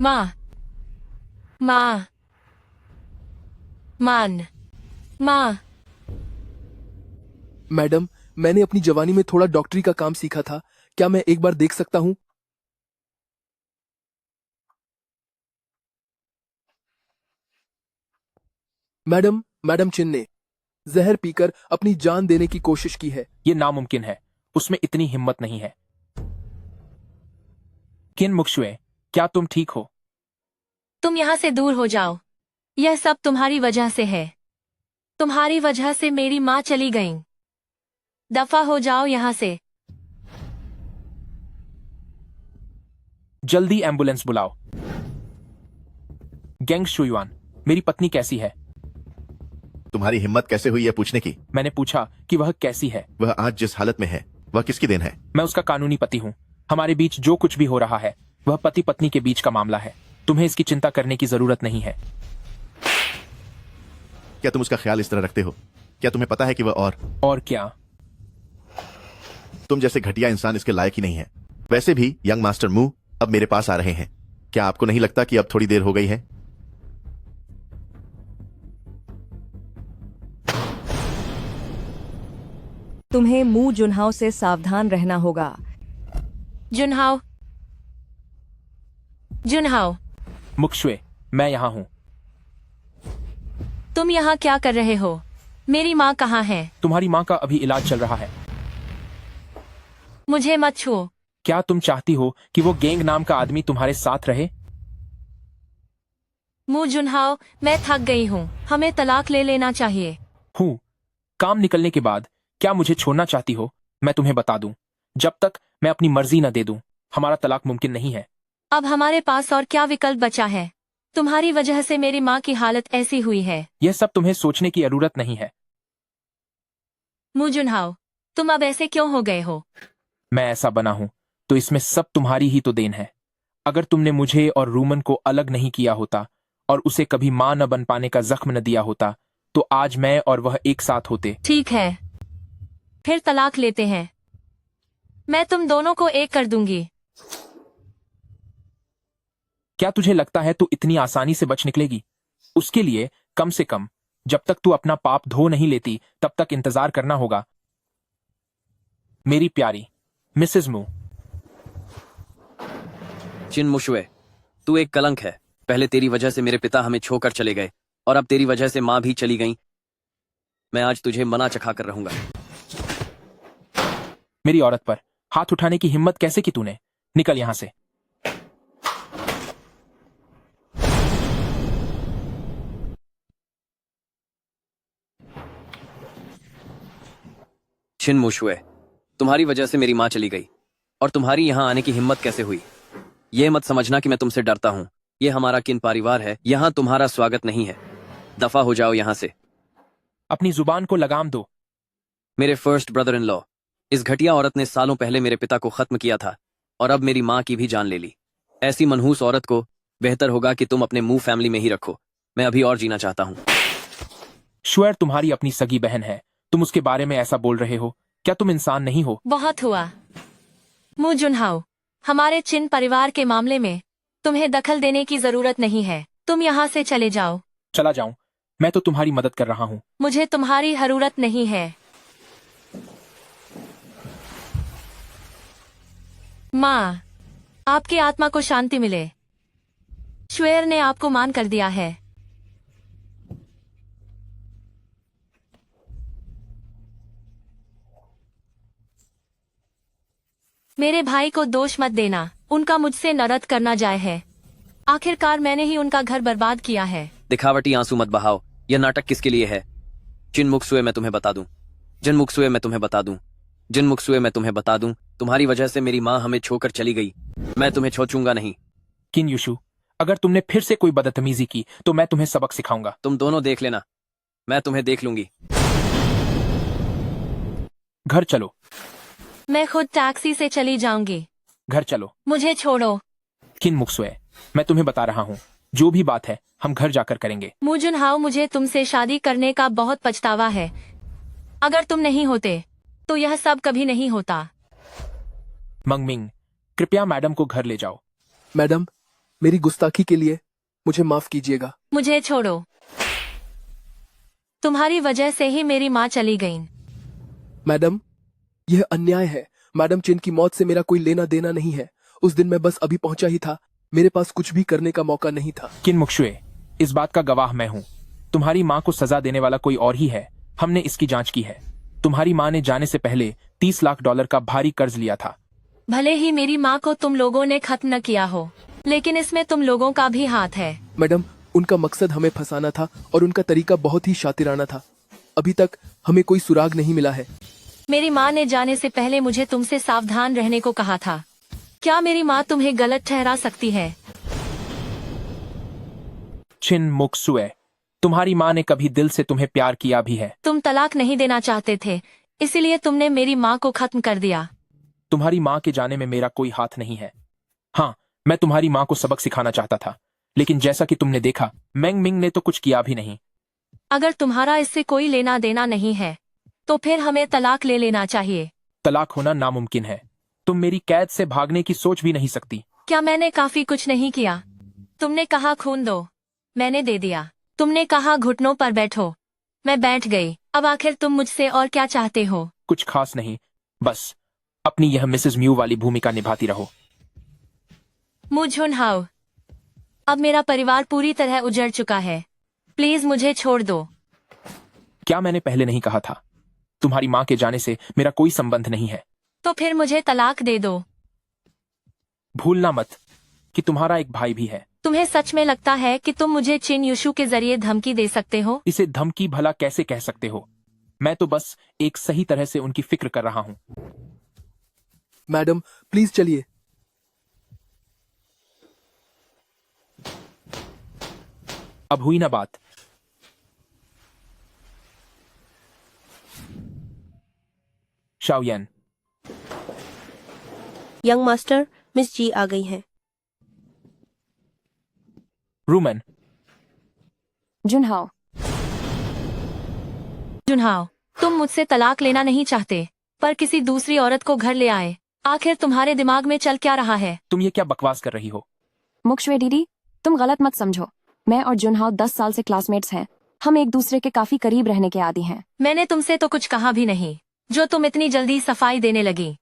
माँ, माँ, मान, माँ। मैडम, मैंने अपनी जवानी में थोड़ा डॉक्टरी का काम सीखा था। क्या मैं एक बार देख सकता हूँ? मैडम चिन ने जहर पीकर अपनी जान देने की कोशिश की है। ये नामुमकिन है, उसमें इतनी हिम्मत नहीं है। किन मुक्शुए, क्या तुम ठीक हो? तुम यहाँ से दूर हो जाओ। यह सब तुम्हारी वजह से है। तुम्हारी वजह से मेरी माँ चली गई। दफा हो जाओ यहाँ से। जल्दी एम्बुलेंस बुलाओ। गेंग शुयुआन, मेरी पत्नी कैसी है? तुम्हारी हिम्मत कैसे हुई यह पूछने की? मैंने पूछा कि वह कैसी है। वह आज जिस हालत में है वह किसकी देन है? मैं उसका कानूनी पति हूँ। हमारे बीच जो कुछ भी हो रहा है वह पति पत्नी के बीच का मामला है। तुम्हें इसकी चिंता करने की जरूरत नहीं है। क्या तुम उसका ख्याल इस तरह रखते हो? क्या तुम्हें पता है कि वह और क्या? तुम जैसे घटिया इंसान इसके लायक ही नहीं है। वैसे भी यंग मास्टर मू अब मेरे पास आ रहे हैं। क्या आपको नहीं लगता कि अब थोड़ी देर हो गई है? तुम्हें मू जुनहाओ से सावधान रहना होगा। जुनहाओ, जुनहाओ, मुक्शुए, मैं यहाँ हूँ। तुम यहाँ क्या कर रहे हो? मेरी माँ कहाँ है? तुम्हारी माँ का अभी इलाज चल रहा है। मुझे मत छुओ। क्या तुम चाहती हो कि वो गेंग नाम का आदमी तुम्हारे साथ रहे? मू जुनहाओ, मैं थक गई हूँ। हमें तलाक ले लेना चाहिए। हूँ। काम निकलने के बाद क्या मुझे छोड़ना चाहती हो? मैं तुम्हें बता दूं, जब तक मैं अपनी मर्जी न दे दूं, हमारा तलाक मुमकिन नहीं है। अब हमारे पास और क्या विकल्प बचा है? तुम्हारी वजह से मेरी माँ की हालत ऐसी हुई है। यह सब तुम्हें सोचने की जरूरत नहीं है। मू जुनहाओ, तुम अब ऐसे क्यों हो गए हो? मैं ऐसा बना हूं तो इसमें सब तुम्हारी ही तो देन है। अगर तुमने मुझे और रूमन को अलग नहीं किया होता और उसे कभी मां न बन पाने का जख्म न दिया होता तो आज मैं और वह एक साथ होते। ठीक है, फिर तलाक लेते हैं। मैं तुम दोनों को एक कर दूंगी। क्या तुझे लगता है तू इतनी आसानी से बच निकलेगी? उसके लिए कम से कम जब तक तू अपना पाप धो नहीं लेती तब तक इंतजार करना होगा। मेरी प्यारी मिसेस मू। चिन मुशुए, तू एक कलंक है। पहले तेरी वजह से मेरे पिता हमें छोड़कर चले गए और अब तेरी वजह से माँ भी चली गई। मैं आज तुझे मना चखा कर रहूंगा। मेरी औरत पर हाथ उठाने की हिम्मत कैसे की तूने? निकल यहां से। छिन मुशुए, तुम्हारी वजह से मेरी माँ चली गई और तुम्हारी यहाँ आने की हिम्मत कैसे हुई? ये मत समझना कि मैं तुमसे डरता हूँ। ये हमारा किन परिवार है, यहाँ तुम्हारा स्वागत नहीं है। दफा हो जाओ यहाँ से। अपनी जुबान को लगाम दो। मेरे फर्स्ट ब्रदर इन लॉ, इस घटिया औरत ने सालों पहले मेरे पिता को खत्म किया था और अब मेरी माँ की भी जान ले ली। ऐसी मनहूस औरत को बेहतर होगा कि तुम अपने मुंह फैमिली में ही रखो। मैं अभी और जीना चाहता हूँ। श्वेर तुम्हारी अपनी सगी बहन है, तुम उसके बारे में ऐसा बोल रहे हो? क्या तुम इंसान नहीं हो? बहुत हुआ। मु जुनहाओ, हमारे चिन परिवार के मामले में तुम्हें दखल देने की जरूरत नहीं है। तुम यहाँ से चले जाओ। चला जाऊं? मैं तो तुम्हारी मदद कर रहा हूँ। मुझे तुम्हारी जरूरत नहीं है। माँ, आपकी आत्मा को शांति मिले। श्वेर ने आपको मान कर दिया है। मेरे भाई को दोष मत देना, उनका मुझसे नफरत करना जाय है। आखिरकार मैंने ही उनका घर बर्बाद किया है। दिखावटी आंसू मत बहाओ। यह नाटक किसके लिए है? जिन मुक्सुए मैं तुम्हें बता दूं, जिन मुक्सुए मैं तुम्हें बता दूं, जिन मुक्सुए मैं तुम्हें बता दूं, तुम्हारी वजह से मेरी माँ हमें छोड़कर चली गई। मैं तुम्हें छोड़ूंगा नहीं। किन युशु, अगर तुमने फिर से कोई बदतमीजी की तो मैं तुम्हें सबक सिखाऊंगा। तुम दोनों देख लेना, मैं तुम्हें देख लूंगी। घर चलो। मैं खुद टैक्सी से चली जाऊंगी। घर चलो। मुझे छोड़ो। किन मुक्सुए, मैं तुम्हें बता रहा हूँ, जो भी बात है हम घर जाकर करेंगे। मु जुनहाओ, मुझे तुमसे शादी करने का बहुत पछतावा है। अगर तुम नहीं होते तो यह सब कभी नहीं होता। मंगमिंग, कृपया मैडम को घर ले जाओ। मैडम, मेरी गुस्ताखी के लिए मुझे माफ कीजिएगा। मुझे छोड़ो। तुम्हारी वजह से ही मेरी माँ चली गई। मैडम, यह अन्याय है। मैडम चिन की मौत से मेरा कोई लेना देना नहीं है। उस दिन मैं बस अभी पहुंचा ही था, मेरे पास कुछ भी करने का मौका नहीं था। किन मुक्सुए, इस बात का गवाह मैं हूँ। तुम्हारी माँ को सजा देने वाला कोई और ही है। हमने इसकी जांच की है। तुम्हारी माँ ने जाने से पहले $30 लाख का भारी कर्ज लिया था। भले ही मेरी माँ को तुम लोगों ने खत्म न किया हो, लेकिन इसमें तुम लोगों का भी हाथ है। मैडम, उनका मकसद हमें फंसाना था और उनका तरीका बहुत ही शातिराना था। अभी तक हमें कोई सुराग नहीं मिला है। मेरी माँ ने जाने से पहले मुझे तुमसे सावधान रहने को कहा था। क्या मेरी माँ तुम्हें गलत ठहरा सकती है? चिन मुक्सुए, तुम्हारी माँ ने कभी दिल से तुम्हें प्यार किया भी है। तुम तलाक नहीं देना चाहते थे, इसीलिए तुमने मेरी माँ को खत्म कर दिया। तुम्हारी माँ के जाने में मेरा कोई हाथ नहीं है। हाँ, मैं तुम्हारी माँ को सबक सिखाना चाहता था, लेकिन जैसा कि तुमने देखा, मेंग मिंग ने तो कुछ किया भी नहीं। अगर तुम्हारा इससे कोई लेना देना नहीं है, तो फिर हमें तलाक ले लेना चाहिए। तलाक होना नामुमकिन है। तुम मेरी कैद से भागने की सोच भी नहीं सकती। क्या मैंने काफी कुछ नहीं किया? तुमने कहा खून दो, मैंने दे दिया। तुमने कहा घुटनों पर बैठो, मैं बैठ गई। अब आखिर तुम मुझसे और क्या चाहते हो? कुछ खास नहीं, बस अपनी यह मिसेस म्यू वाली भूमिका निभाती रहो। मु जुनहाओ, अब मेरा परिवार पूरी तरह उजड़ चुका है। प्लीज मुझे छोड़ दो। क्या मैंने पहले नहीं कहा था? तुम्हारी माँ के जाने से मेरा कोई संबंध नहीं है। तो फिर मुझे तलाक दे दो। भूलना मत कि तुम्हारा एक भाई भी है। तुम्हें सच में लगता है कि तुम मुझे चिन युशु के जरिए धमकी दे सकते हो? इसे धमकी भला कैसे कह सकते हो? मैं तो बस एक सही तरह से उनकी फिक्र कर रहा हूँ। मैडम, प्लीज चलिए। अब हुई ना बात। शाओयन। यंग मास्टर, मिस जी आ गई हैं। रूमन। जुनहाओ। जुनहाओ, तुम मुझसे तलाक लेना नहीं चाहते, पर किसी दूसरी औरत को घर ले आए। आखिर तुम्हारे दिमाग में चल क्या रहा है? तुम ये क्या बकवास कर रही हो? मुक्शुए दीदी, तुम गलत मत समझो। मैं और जुनहाओ 10 साल से क्लासमेट्स हैं। हम एक दूसरे के काफी करीब रहने के आदी हैं। मैंने तुमसे तो कुछ कहा भी नहीं, जो तुम इतनी जल्दी सफाई देने लगी।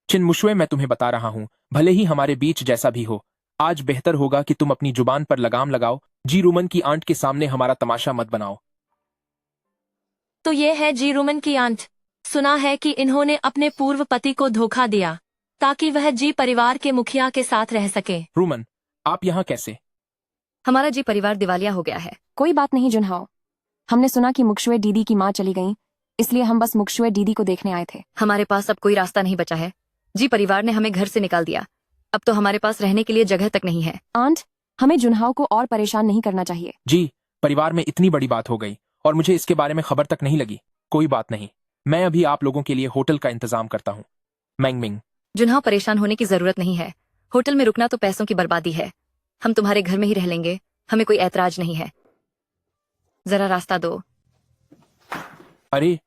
चिन मुशुए, मैं तुम्हें बता रहा हूँ, भले ही हमारे बीच जैसा भी हो, आज बेहतर होगा कि तुम अपनी जुबान पर लगाम लगाओ। जी रूमन की आंट के सामने हमारा तमाशा मत बनाओ। तो ये है जी रूमन की आंट। सुना है कि इन्होंने अपने पूर्व पति को धोखा दिया ताकि वह जी परिवार के मुखिया के साथ रह सके। रूमन, आप यहाँ कैसे? हमारा जी परिवार दिवालिया हो गया है। कोई बात नहीं जुनहाओ, हमने सुना कि मुक्शुए दीदी की माँ चली गई, इसलिए हम बस मुक्षुए दीदी को देखने आए थे। हमारे पास अब कोई रास्ता नहीं बचा है जी। परिवार ने हमें घर से निकाल दिया। अब तो हमारे पास रहने के लिए जगह तक नहीं है। आंट, हमें जुनहाओ को और परेशान नहीं करना चाहिए। जी, परिवार में इतनी बड़ी बात हो गई और मुझे इसके बारे में खबर तक नहीं लगी। कोई बात नहीं, मैं अभी आप लोगों के लिए होटल का इंतजाम करता हूँ। मैंगमिंग, जुनहाओ, परेशान होने की जरूरत नहीं है। होटल में रुकना तो पैसों की बर्बादी है। हम तुम्हारे घर में ही रह लेंगे, हमें कोई ऐतराज नहीं है। जरा रास्ता दो। अरे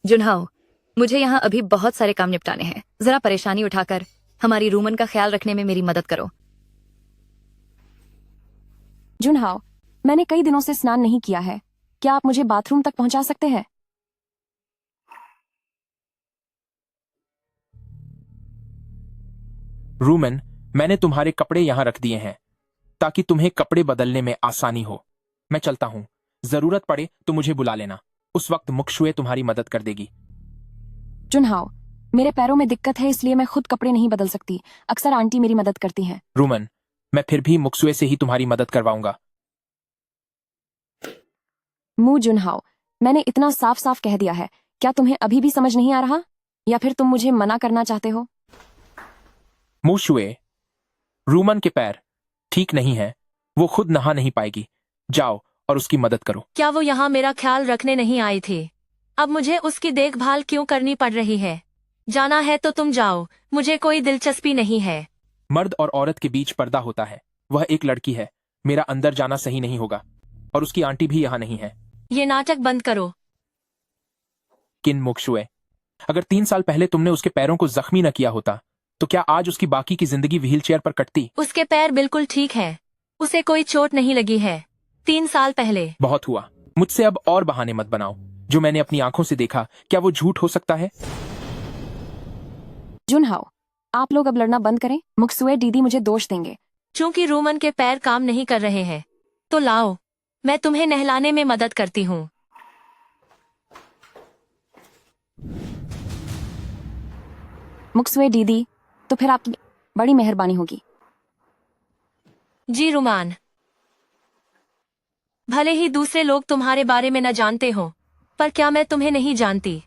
जुनहाओ, मुझे यहाँ अभी बहुत सारे काम निपटाने हैं। जरा परेशानी उठाकर हमारी रूमन का ख्याल रखने में मेरी मदद करो। जुनहाओ, मैंने कई दिनों से स्नान नहीं किया है। क्या आप मुझे बाथरूम तक पहुंचा सकते हैं? रूमन, मैंने तुम्हारे कपड़े यहाँ रख दिए हैं ताकि तुम्हें कपड़े बदलने में आसानी हो। मैं चलता हूँ, जरूरत पड़े तो मुझे बुला लेना। उस वक्त मुक्षुए तुम्हारी मदद कर देगी। जुनहाओ, मेरे पैरों में दिक्कत है इसलिए मैं खुद कपड़े नहीं बदल सकती। अक्सर आंटी मेरी मदद करती हैं। रूमन, मैं फिर भी मुक्षुए से ही तुम्हारी मदद करवाऊंगा। मु जुनहाओ, मैंने इतना साफ साफ कह दिया है, क्या तुम्हें अभी भी समझ नहीं आ रहा? या फिर तुम मुझे मना करना चाहते हो? मुक्षुए, रूमन के पैर ठीक नहीं है, वो खुद नहा नहीं पाएगी। जाओ और उसकी मदद करो। क्या वो यहाँ मेरा ख्याल रखने नहीं आई थी? अब मुझे उसकी देखभाल क्यों करनी पड़ रही है? जाना है तो तुम जाओ, मुझे कोई दिलचस्पी नहीं है। मर्द और औरत के बीच पर्दा होता है। वह एक लड़की है, मेरा अंदर जाना सही नहीं होगा। और उसकी आंटी भी यहाँ नहीं है। ये नाटक बंद करो। किन मुक्षुए, अगर 3 साल पहले तुमने उसके पैरों को जख्मी न किया होता तो क्या आज उसकी बाकी की जिंदगी व्हील चेयर पर कटती? उसके पैर बिल्कुल ठीक है, उसे कोई चोट नहीं लगी है। 3 साल पहले। बहुत हुआ, मुझसे अब और बहाने मत बनाओ। जो मैंने अपनी आंखों से देखा, क्या वो झूठ हो सकता है? जुनहाओ, आप लोग अब लड़ना बंद करें। मुक्षुए दीदी मुझे दोष देंगे। चूंकि रूमन के पैर काम नहीं कर रहे हैं, तो लाओ, मैं तुम्हें नहलाने में मदद करती हूँ। मुक्षुए दीदी, तो फिर आपकी बड़ी मेहरबानी होगी। जी रुमान, भले ही दूसरे लोग तुम्हारे बारे में न जानते हो, पर क्या मैं तुम्हें नहीं जानती?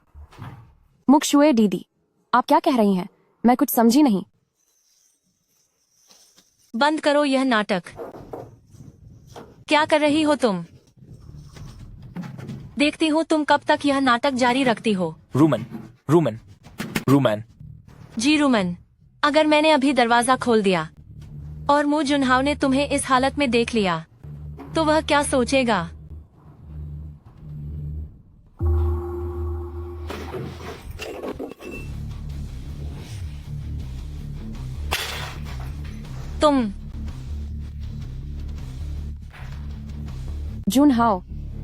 मुक्षुए दीदी, आप क्या कह रही हैं? मैं कुछ समझी नहीं। बंद करो यह नाटक। क्या कर रही हो तुम? देखती हूँ तुम कब तक यह नाटक जारी रखती हो। रूमन, रूमन, रूमन। जी रूमन, अगर मैंने अभी दरवाजा खोल दिया और मु जुनहाओ ने तुम्हें इस हालत में देख लिया, तो वह क्या सोचेगा? तुम जुनहाओ,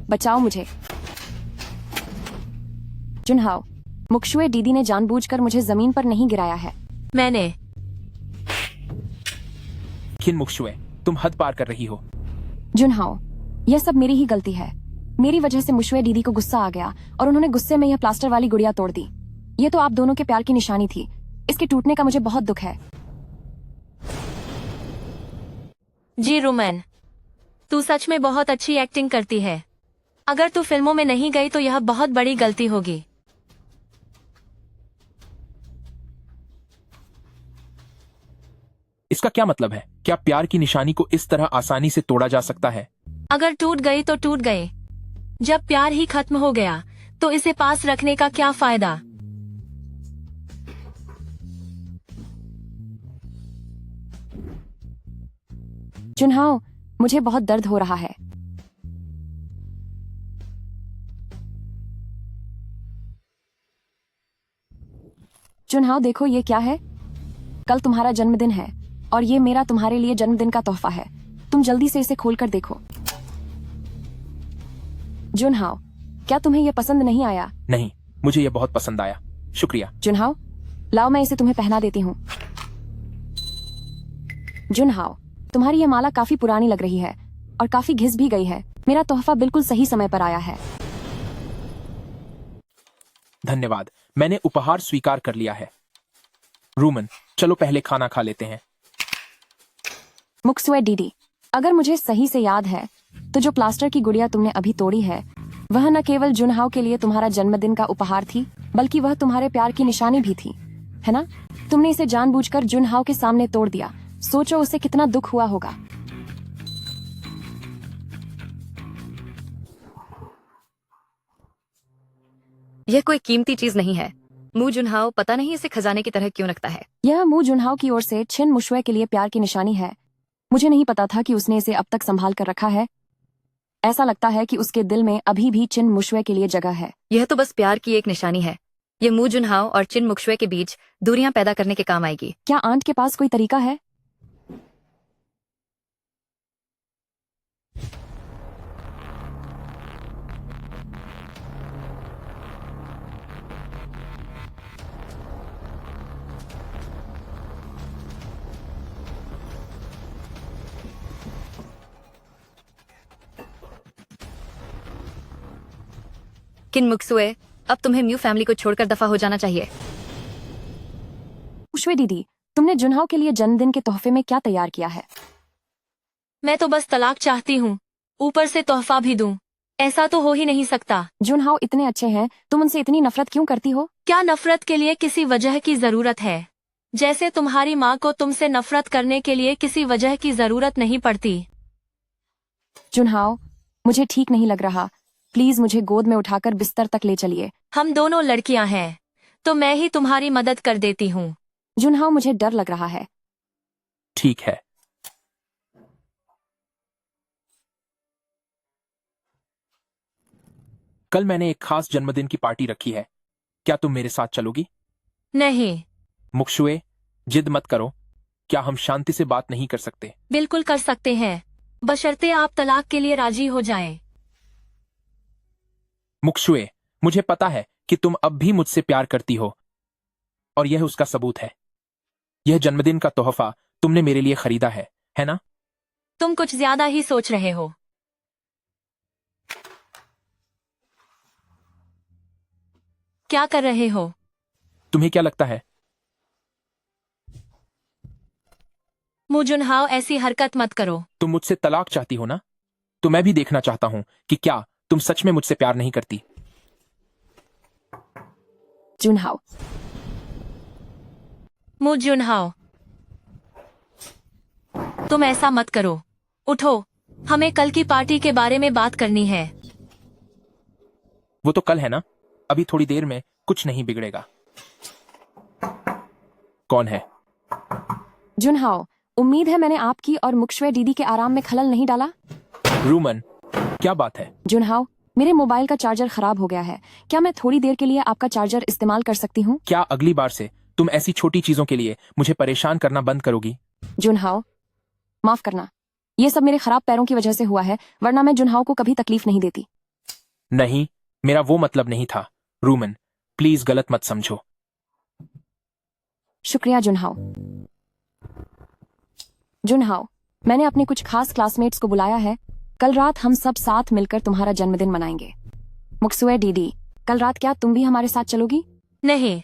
बचाओ मुझे। जुनहाओ, मुक्षुए दीदी ने जानबूझकर मुझे जमीन पर नहीं गिराया है। मैंने। किन मुक्षुए, तुम हद पार कर रही हो। जुनहाओ, यह सब मेरी ही गलती है। मेरी वजह से मुक्षुए दीदी को गुस्सा आ गया और उन्होंने गुस्से में यह प्लास्टर वाली गुड़िया तोड़ दी। ये तो आप दोनों के प्यार की निशानी थी। इसके टूटने का मुझे बहुत दुख है। जी रूमन, तू सच में बहुत अच्छी एक्टिंग करती है। अगर तू फिल्मों में नहीं गई तो यह बहुत बड़ी गलती होगी। इसका क्या मतलब है? क्या प्यार की निशानी को इस तरह आसानी से तोड़ा जा सकता है? अगर टूट गई तो टूट गई। जब प्यार ही खत्म हो गया तो इसे पास रखने का क्या फायदा? जुनहाओ, मुझे बहुत दर्द हो रहा है। जुनहाओ, देखो ये क्या है? कल तुम्हारा जन्मदिन है और ये मेरा तुम्हारे लिए जन्मदिन का तोहफा है। तुम जल्दी से इसे खोलकर देखो। जुनहाओ, क्या तुम्हें यह पसंद नहीं आया? नहीं, मुझे यह बहुत पसंद आया। शुक्रिया। जुनहाओ, लाओ मैं इसे तुम्हें पहना देती हूँ। जुनहाओ, तुम्हारी यह माला काफी पुरानी लग रही है और काफी घिस भी गई है। मेरा तोहफा बिल्कुल सही समय पर आया है। धन्यवाद। मैंने उपहार स्वीकार कर लिया है। रूमन, चलो पहले खाना खा लेते हैं। मुक्सुए डीडी, अगर मुझे सही से याद है तो जो प्लास्टर की गुड़िया तुमने अभी तोड़ी है वह न केवल जुनहाओ के लिए तुम्हारा जन्मदिन का उपहार थी, बल्कि वह तुम्हारे प्यार की निशानी भी थी, है ना? तुमने इसे जानबूझकर जुनहाओ के सामने तोड़ दिया। सोचो उसे कितना दुख हुआ होगा। यह कोई कीमती चीज नहीं है। मू जुनहाओ पता नहीं इसे खजाने की तरह क्यों रखता है। यह मू जुनहाओ की ओर से छिन मुशुए के लिए प्यार की निशानी है। मुझे नहीं पता था कि उसने इसे अब तक संभाल कर रखा है। ऐसा लगता है कि उसके दिल में अभी भी चिन मुशुए के लिए जगह है। यह तो बस प्यार की एक निशानी है। यह मू जुनहाओ और चिन मुक्शुए के बीच दूरियां पैदा करने के काम आएगी। क्या आंट के पास कोई तरीका है? किन मुक्सुए, अब तुम्हें म्यू फैमिली को छोड़कर दफा हो जाना चाहिए। मुशुए दीदी, तुमने जुनहाओ के लिए जन्मदिन के तोहफे में क्या तैयार किया है? मैं तो बस तलाक चाहती हूँ, ऊपर से तोहफा भी दूं। ऐसा तो हो ही नहीं सकता। जुनहाओ इतने अच्छे हैं, तुम उनसे इतनी नफरत क्यों करती हो? क्या नफरत के लिए किसी वजह की जरूरत है? जैसे तुम्हारी माँ को तुमसे नफरत करने के लिए किसी वजह की जरूरत नहीं पड़ती। जुनहाओ, मुझे ठीक नहीं लग रहा। प्लीज मुझे गोद में उठाकर बिस्तर तक ले चलिए। हम दोनों लड़कियां हैं, तो मैं ही तुम्हारी मदद कर देती हूँ। जुनहाओ, मुझे डर लग रहा है। ठीक है। कल मैंने एक खास जन्मदिन की पार्टी रखी है। क्या तुम मेरे साथ चलोगी? नहीं। मुक्शुए, जिद मत करो। क्या हम शांति से बात नहीं कर सकते? बिल्कुल कर सकते हैं, बशर्ते आप तलाक के लिए राजी हो जाएं। मुक्शुए, मुझे पता है कि तुम अब भी मुझसे प्यार करती हो, और यह उसका सबूत है। यह जन्मदिन का तोहफा तुमने मेरे लिए खरीदा है ना? तुम कुछ ज्यादा ही सोच रहे हो। क्या कर रहे हो? तुम्हें क्या लगता है? मू जुनहाओ, ऐसी हरकत मत करो। तुम मुझसे तलाक चाहती हो ना? तो मैं भी देखना चाहता हूं कि क्या तुम सच में मुझसे प्यार नहीं करती। जुनहाओ, मू जुनहाओ, तुम ऐसा मत करो। उठो, हमें कल की पार्टी के बारे में बात करनी है। वो तो कल है ना, अभी थोड़ी देर में कुछ नहीं बिगड़ेगा। कौन है? जुनहाओ, उम्मीद है मैंने आपकी और मुक्शुए दीदी के आराम में खलल नहीं डाला। रूमन, क्या बात है? जुनहाओ, मेरे मोबाइल का चार्जर खराब हो गया है। क्या मैं थोड़ी देर के लिए आपका चार्जर इस्तेमाल कर सकती हूँ? क्या अगली बार से तुम ऐसी छोटी चीजों के लिए मुझे परेशान करना बंद करोगी? जुनहाओ, माफ करना, ये सब मेरे खराब पैरों की वजह से हुआ है, वरना मैं जुनहाओ को कभी तकलीफ नहीं देती। नहीं, मेरा वो मतलब नहीं था। रूमन, प्लीज गलत मत समझो। शुक्रिया जुनहाओ। जुनहाओ, मैंने अपने कुछ खास क्लासमेट्स को बुलाया है। कल रात हम सब साथ मिलकर तुम्हारा जन्मदिन मनाएंगे। मुक्सुए दीदी, कल रात क्या तुम भी हमारे साथ चलोगी? नहीं,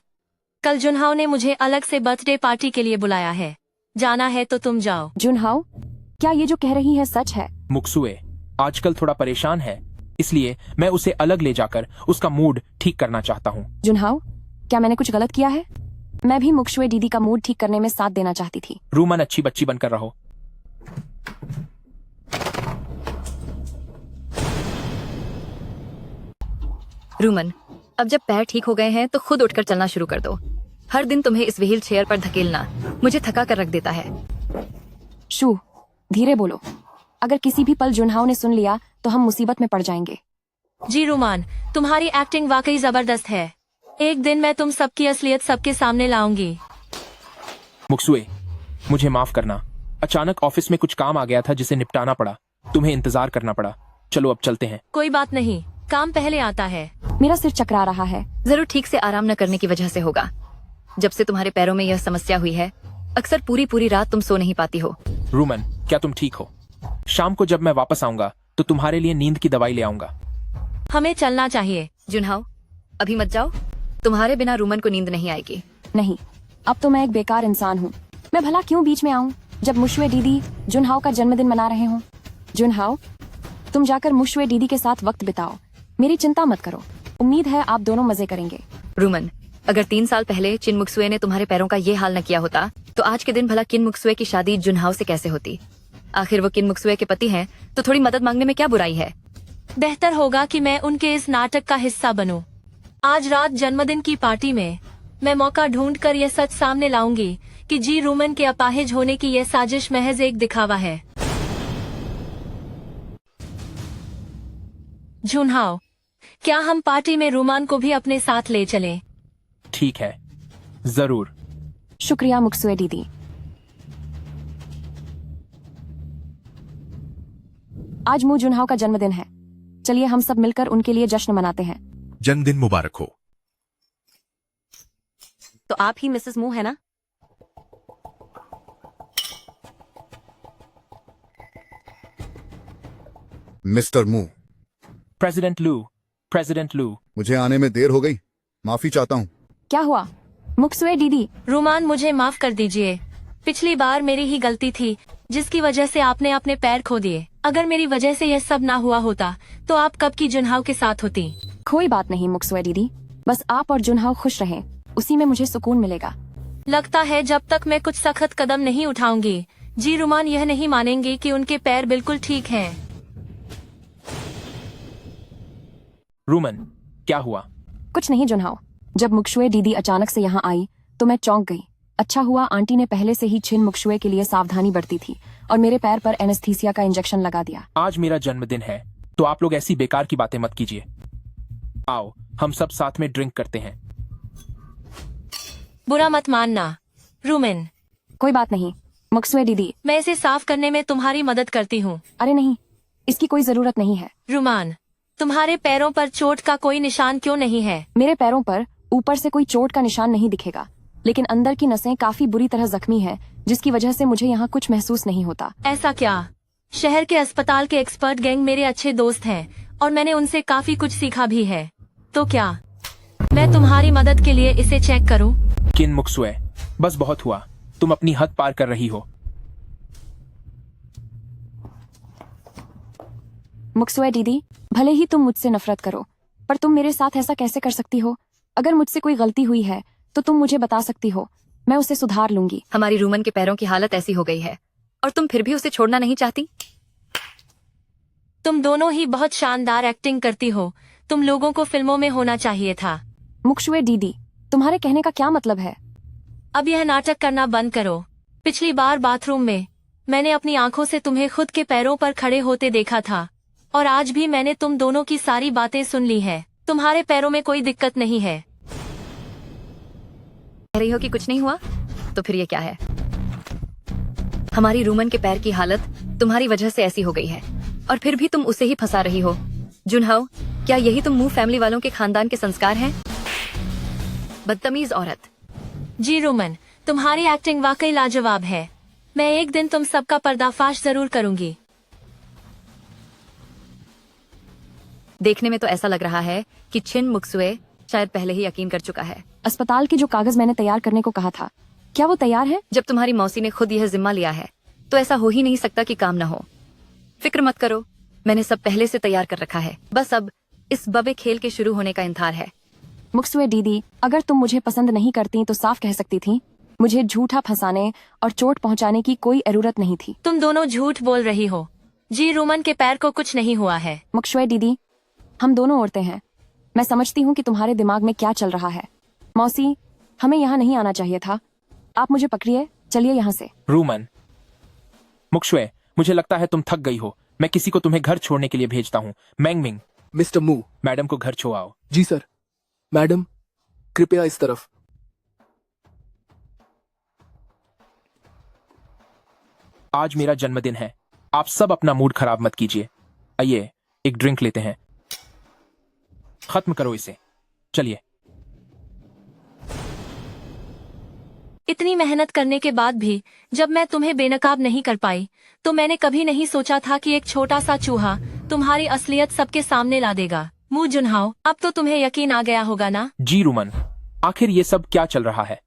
कल जुनहाओ ने मुझे अलग से बर्थडे पार्टी के लिए बुलाया है। जाना है तो तुम जाओ। जुनहाओ, क्या ये जो कह रही है सच है? मुक्सुए आजकल थोड़ा परेशान है, इसलिए मैं उसे अलग ले जाकर उसका मूड ठीक करना चाहता हूँ। जुनहाओ, क्या मैंने कुछ गलत किया है? मैं भी मुक्शुए दीदी का मूड ठीक करने में साथ देना चाहती थी। रूमन, अच्छी बच्ची बनकर रहो। रूमन, अब जब पैर ठीक हो गए हैं तो खुद उठकर चलना शुरू कर दो। हर दिन तुम्हें इस व्हील चेयर पर धकेलना मुझे थका कर रख देता है। शू, धीरे बोलो। अगर किसी भी पल जुनहाओ ने सुन लिया तो हम मुसीबत में पड़ जाएंगे। जी रूमान, तुम्हारी एक्टिंग वाकई जबरदस्त है। एक दिन मैं तुम सबकी असलियत सबके सामने लाऊंगी। मुक्सुए, मुझे माफ करना। अचानक ऑफिस में कुछ काम आ गया था जिसे निपटाना पड़ा। तुम्हें इंतजार करना पड़ा। चलो अब चलते हैं। कोई बात नहीं, काम पहले आता है। मेरा सिर चकरा रहा है। जरूर ठीक से आराम न करने की वजह से होगा। जब से तुम्हारे पैरों में यह समस्या हुई है, अक्सर पूरी पूरी रात तुम सो नहीं पाती हो। रूमन, क्या तुम ठीक हो? शाम को जब मैं वापस आऊंगा तो तुम्हारे लिए नींद की दवाई ले आऊंगा। हमें चलना चाहिए। जुनहाओ, अभी मत जाओ। तुम्हारे बिना रूमन को नींद नहीं आएगी। नहीं, अब तो मैं एक बेकार इंसान हूँ। मैं भला क्यों बीच में आऊँ जब मुशवे दीदी जुनहाओ का जन्मदिन मना रहे हों। जुनहाओ, तुम जाकर मुशवे दीदी के साथ वक्त बिताओ। मेरी चिंता मत करो। उम्मीद है आप दोनों मजे करेंगे। रूमन, अगर 3 साल पहले चिन मुक्सुए ने तुम्हारे पैरों का ये हाल न किया होता तो आज के दिन भला किन मुक्सुए की शादी जुनहाओ से कैसे होती। आखिर वो किन मुक्सुए के पति हैं, तो थोड़ी मदद मांगने में क्या बुराई है। बेहतर होगा कि मैं उनके इस नाटक का हिस्सा बनूं। आज रात जन्मदिन की पार्टी में मैं मौका ढूंढकर यह सच सामने लाऊंगी कि जी रूमन के अपाहिज होने की यह साजिश महज एक दिखावा है। जुनहाओ, क्या हम पार्टी में रूमान को भी अपने साथ ले चलें? ठीक है, जरूर। शुक्रिया मुक्सुए दीदी। आज मू जुनहाओ का जन्मदिन है। चलिए हम सब मिलकर उनके लिए जश्न मनाते हैं। जन्मदिन मुबारक हो। तो आप ही मिसेस मू है ना? मिस्टर मू, प्रेसिडेंट लू, मुझे आने में देर हो गई, माफी चाहता हूँ। क्या हुआ मुक्सुए दीदी? रूमान, मुझे माफ कर दीजिए। पिछली बार मेरी ही गलती थी जिसकी वजह से आपने अपने पैर खो दिए। अगर मेरी वजह से यह सब ना हुआ होता तो आप कब की जुनहाओ के साथ होती। कोई बात नहीं मुक्सुए दीदी, बस आप और जुनहाओ खुश रहें, उसी में मुझे सुकून मिलेगा। लगता है जब तक मैं कुछ सख्त कदम नहीं उठाऊंगी जी रूमान यह नहीं मानेंगे कि उनके पैर बिल्कुल ठीक हैं। रूमन, क्या हुआ? कुछ नहीं जुनहाओ, जब मुक्सुए दीदी अचानक से यहाँ आई तो मैं चौंक गई। अच्छा हुआ आंटी ने पहले से ही छिन मुक्सुए के लिए सावधानी बरती थी और मेरे पैर पर एनेस्थीसिया का इंजेक्शन लगा दिया। आज मेरा जन्मदिन है तो आप लोग ऐसी बेकार की बातें मत कीजिए। आओ हम सब साथ में ड्रिंक करते हैं। बुरा मत मानना रूमन। कोई बात नहीं मुक्सुए दीदी, मैं इसे साफ करने में तुम्हारी मदद करती हूँ। अरे नहीं, इसकी कोई जरूरत नहीं है। रूमान, तुम्हारे पैरों पर चोट का कोई निशान क्यों नहीं है? मेरे पैरों पर ऊपर से कोई चोट का निशान नहीं दिखेगा, लेकिन अंदर की नसें काफी बुरी तरह जख्मी है, जिसकी वजह से मुझे यहाँ कुछ महसूस नहीं होता। ऐसा क्या? शहर के अस्पताल के एक्सपर्ट गैंग मेरे अच्छे दोस्त हैं और मैंने उनसे काफी कुछ सीखा भी है। तो क्या मैं तुम्हारी मदद के लिए इसे चेक करूं? किन मुक्सुए, बस बहुत हुआ, तुम अपनी हद पार कर रही हो। मुक्सुए दीदी, भले ही तुम मुझसे नफरत करो, पर तुम मेरे साथ ऐसा कैसे कर सकती हो? अगर मुझसे कोई गलती हुई है तो तुम मुझे बता सकती हो, मैं उसे सुधार लूंगी। हमारी रूमन के पैरों की हालत ऐसी हो गई है और तुम फिर भी उसे छोड़ना नहीं चाहती। तुम दोनों ही बहुत शानदार एक्टिंग करती हो। तुम लोगों को फिल्मों में होना चाहिए था। मुक्सुए दीदी, तुम्हारे कहने का क्या मतलब है? अब यह नाटक करना बंद करो। पिछली बार बाथरूम में मैंने अपनी आंखों से तुम्हें खुद के पैरों पर खड़े होते देखा था और आज भी मैंने तुम दोनों की सारी बातें सुन ली है। तुम्हारे पैरों में कोई दिक्कत नहीं है। कह रही हो कि कुछ नहीं हुआ, तो फिर ये क्या है? हमारी रूमन के पैर की हालत तुम्हारी वजह से ऐसी हो गई है और फिर भी तुम उसे ही फंसा रही हो। जुनहाओ, क्या यही तुम मू फैमिली वालों के खानदान के संस्कार हैं? बदतमीज औरत। जी रूमन, तुम्हारी एक्टिंग वाकई लाजवाब है। मैं एक दिन तुम सबका पर्दाफाश जरूर करूंगी। देखने में तो ऐसा लग रहा है कि छिन मुक्सुए शायद पहले ही यकीन कर चुका है। अस्पताल के जो कागज मैंने तैयार करने को कहा था, क्या वो तैयार है? जब तुम्हारी मौसी ने खुद यह जिम्मा लिया है तो ऐसा हो ही नहीं सकता कि काम न हो। फिक्र मत करो, मैंने सब पहले से तैयार कर रखा है। बस अब इस बबे खेल के शुरू होने का इंतजार है। मुक्सुए दीदी, अगर तुम मुझे पसंद नहीं करती तो साफ कह सकती थी। मुझे झूठा फंसाने और चोट पहुंचाने की कोई जरूरत नहीं थी। तुम दोनों झूठ बोल रही हो। जी रूमन के पैर को कुछ नहीं हुआ है। मुक्सुए दीदी, हम दोनों औरतें हैं। मैं समझती हूँ कि तुम्हारे दिमाग में क्या चल रहा है। मौसी, हमें यहाँ नहीं आना चाहिए था। आप मुझे पकड़िए, चलिए यहाँ से। रूमन, मुक्सुए, मुझे लगता है तुम थक गई हो। मैं किसी को तुम्हें घर छोड़ने के लिए भेजता हूँ। मैंगमिंग, मिस्टर मू, मैडम को घर छोड़ाओ। जी सर। मैडम, कृपया इस तरफ। आज मेरा जन्मदिन है, आप सब अपना मूड खराब मत कीजिए। आइए एक ड्रिंक लेते हैं। खत्म करो इसे, चलिए। इतनी मेहनत करने के बाद भी जब मैं तुम्हें बेनकाब नहीं कर पाई तो मैंने कभी नहीं सोचा था कि एक छोटा सा चूहा तुम्हारी असलियत सबके सामने ला देगा। मुंह जुनहाओ, अब तो तुम्हें यकीन आ गया होगा ना? जी रूमन, आखिर ये सब क्या चल रहा है?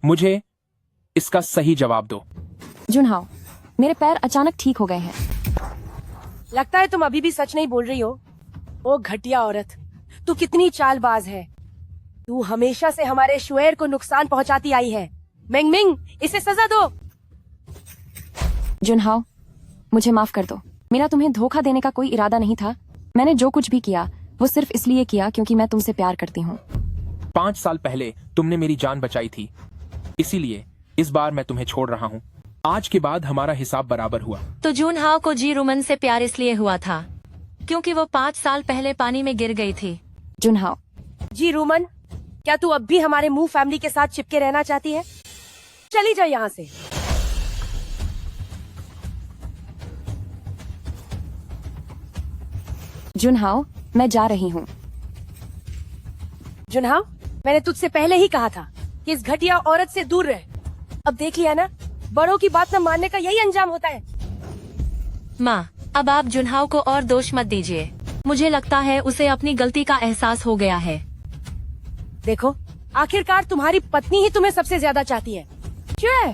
मुझे इसका सही जवाब दो। जुनहाओ, मेरे पैर अचानक ठीक हो गए हैं। लगता है तुम अभी भी सच नहीं बोल रही हो। ओ घटिया औरत, तू कितनी चालबाज है। तू हमेशा से हमारे शुएर को नुकसान पहुंचाती आई है। मिंग मिंग, इसे सजा दो। जुनहाओ, मुझे माफ कर दो। मेरा तुम्हें धोखा देने का कोई इरादा नहीं था। मैंने जो कुछ भी किया वो सिर्फ इसलिए किया क्योंकि मैं तुमसे प्यार करती हूँ। 5 साल पहले तुमने मेरी जान बचाई थी, इसीलिए इस बार मैं तुम्हें छोड़ रहा हूँ। आज के बाद हमारा हिसाब बराबर हुआ। तो जुनहाओ को जी रुमन से प्यार इसलिए हुआ था क्योंकि वो 5 साल पहले पानी में गिर गई थी। जुनहाओ, जी रूमन, क्या तू अब भी हमारे मूव फैमिली के साथ चिपके रहना चाहती है? चली जा यहाँ से। जुनहाओ, मैं जा रही हूँ। जुनहाओ, मैंने तुझसे पहले ही कहा था कि इस घटिया औरत से दूर रह। अब देख लिया ना, बड़ों की बात न मानने का यही अंजाम होता है। माँ, अब आप जुनहाओ को और दोष मत दीजिए। मुझे लगता है उसे अपनी गलती का एहसास हो गया है। देखो, आखिरकार तुम्हारी पत्नी ही तुम्हें सबसे ज्यादा चाहती है। क्यों?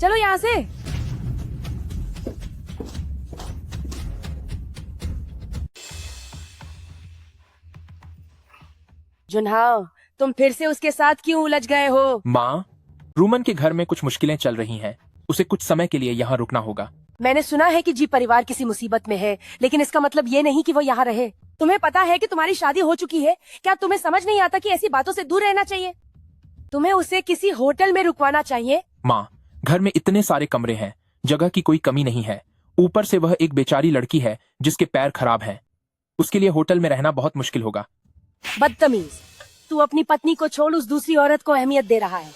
चलो यहाँ से। जुनहाओ, तुम फिर से उसके साथ क्यों उलझ गए हो? माँ, रूमन के घर में कुछ मुश्किलें चल रही हैं। उसे कुछ समय के लिए यहाँ रुकना होगा। मैंने सुना है कि जी परिवार किसी मुसीबत में है, लेकिन इसका मतलब ये नहीं कि वो यहाँ रहे। तुम्हें पता है कि तुम्हारी शादी हो चुकी है। क्या तुम्हें समझ नहीं आता कि ऐसी बातों से दूर रहना चाहिए? तुम्हें उसे किसी होटल में रुकवाना चाहिए। माँ, घर में इतने सारे कमरे हैं, जगह की कोई कमी नहीं है। ऊपर से वह एक बेचारी लड़की है जिसके पैर खराब हैं। उसके लिए होटल में रहना बहुत मुश्किल होगा। बदतमीज, तू अपनी पत्नी को छोड़ उस दूसरी औरत को अहमियत दे रहा है।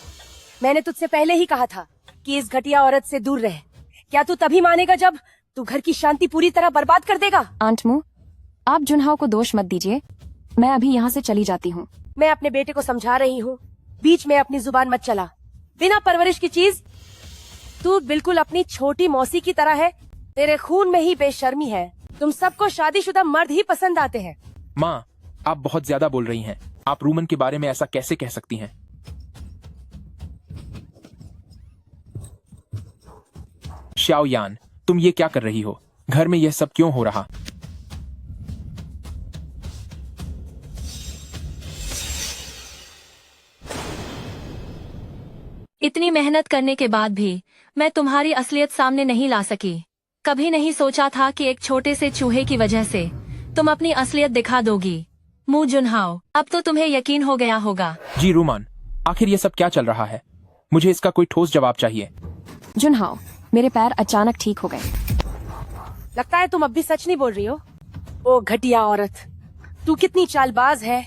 मैंने तुझसे पहले ही कहा था कि इस घटिया औरत से दूर रह। क्या तू तभी मानेगा जब तू घर की शांति पूरी तरह बर्बाद कर देगा? आंट मू, आप जुनहाओ को दोष मत दीजिए। मैं अभी यहाँ से चली जाती हूँ। मैं अपने बेटे को समझा रही हूँ, बीच में अपनी जुबान मत चला। बिना परवरिश की चीज, तू बिल्कुल अपनी छोटी मौसी की तरह है। तेरे खून में ही बेशर्मी है। तुम सबको शादीशुदा मर्द ही पसंद आते हैं। माँ, आप बहुत ज्यादा बोल रही हैं। आप रूमन के बारे में ऐसा कैसे कह सकती हैं? शाओयान, तुम ये क्या कर रही हो? घर में यह सब क्यों हो रहा? इतनी मेहनत करने के बाद भी मैं तुम्हारी असलियत सामने नहीं ला सकी। कभी नहीं सोचा था कि एक छोटे से चूहे की वजह से तुम अपनी असलियत दिखा दोगी। मू जुनहाओ, अब तो तुम्हें यकीन हो गया होगा। जी रूमान, आखिर ये सब क्या चल रहा है? मुझे इसका कोई ठोस जवाब चाहिए। जुनहाओ, मेरे पैर अचानक ठीक हो गए। लगता है तुम अब भी सच नहीं बोल रही हो। ओ घटिया औरत, तू कितनी चालबाज है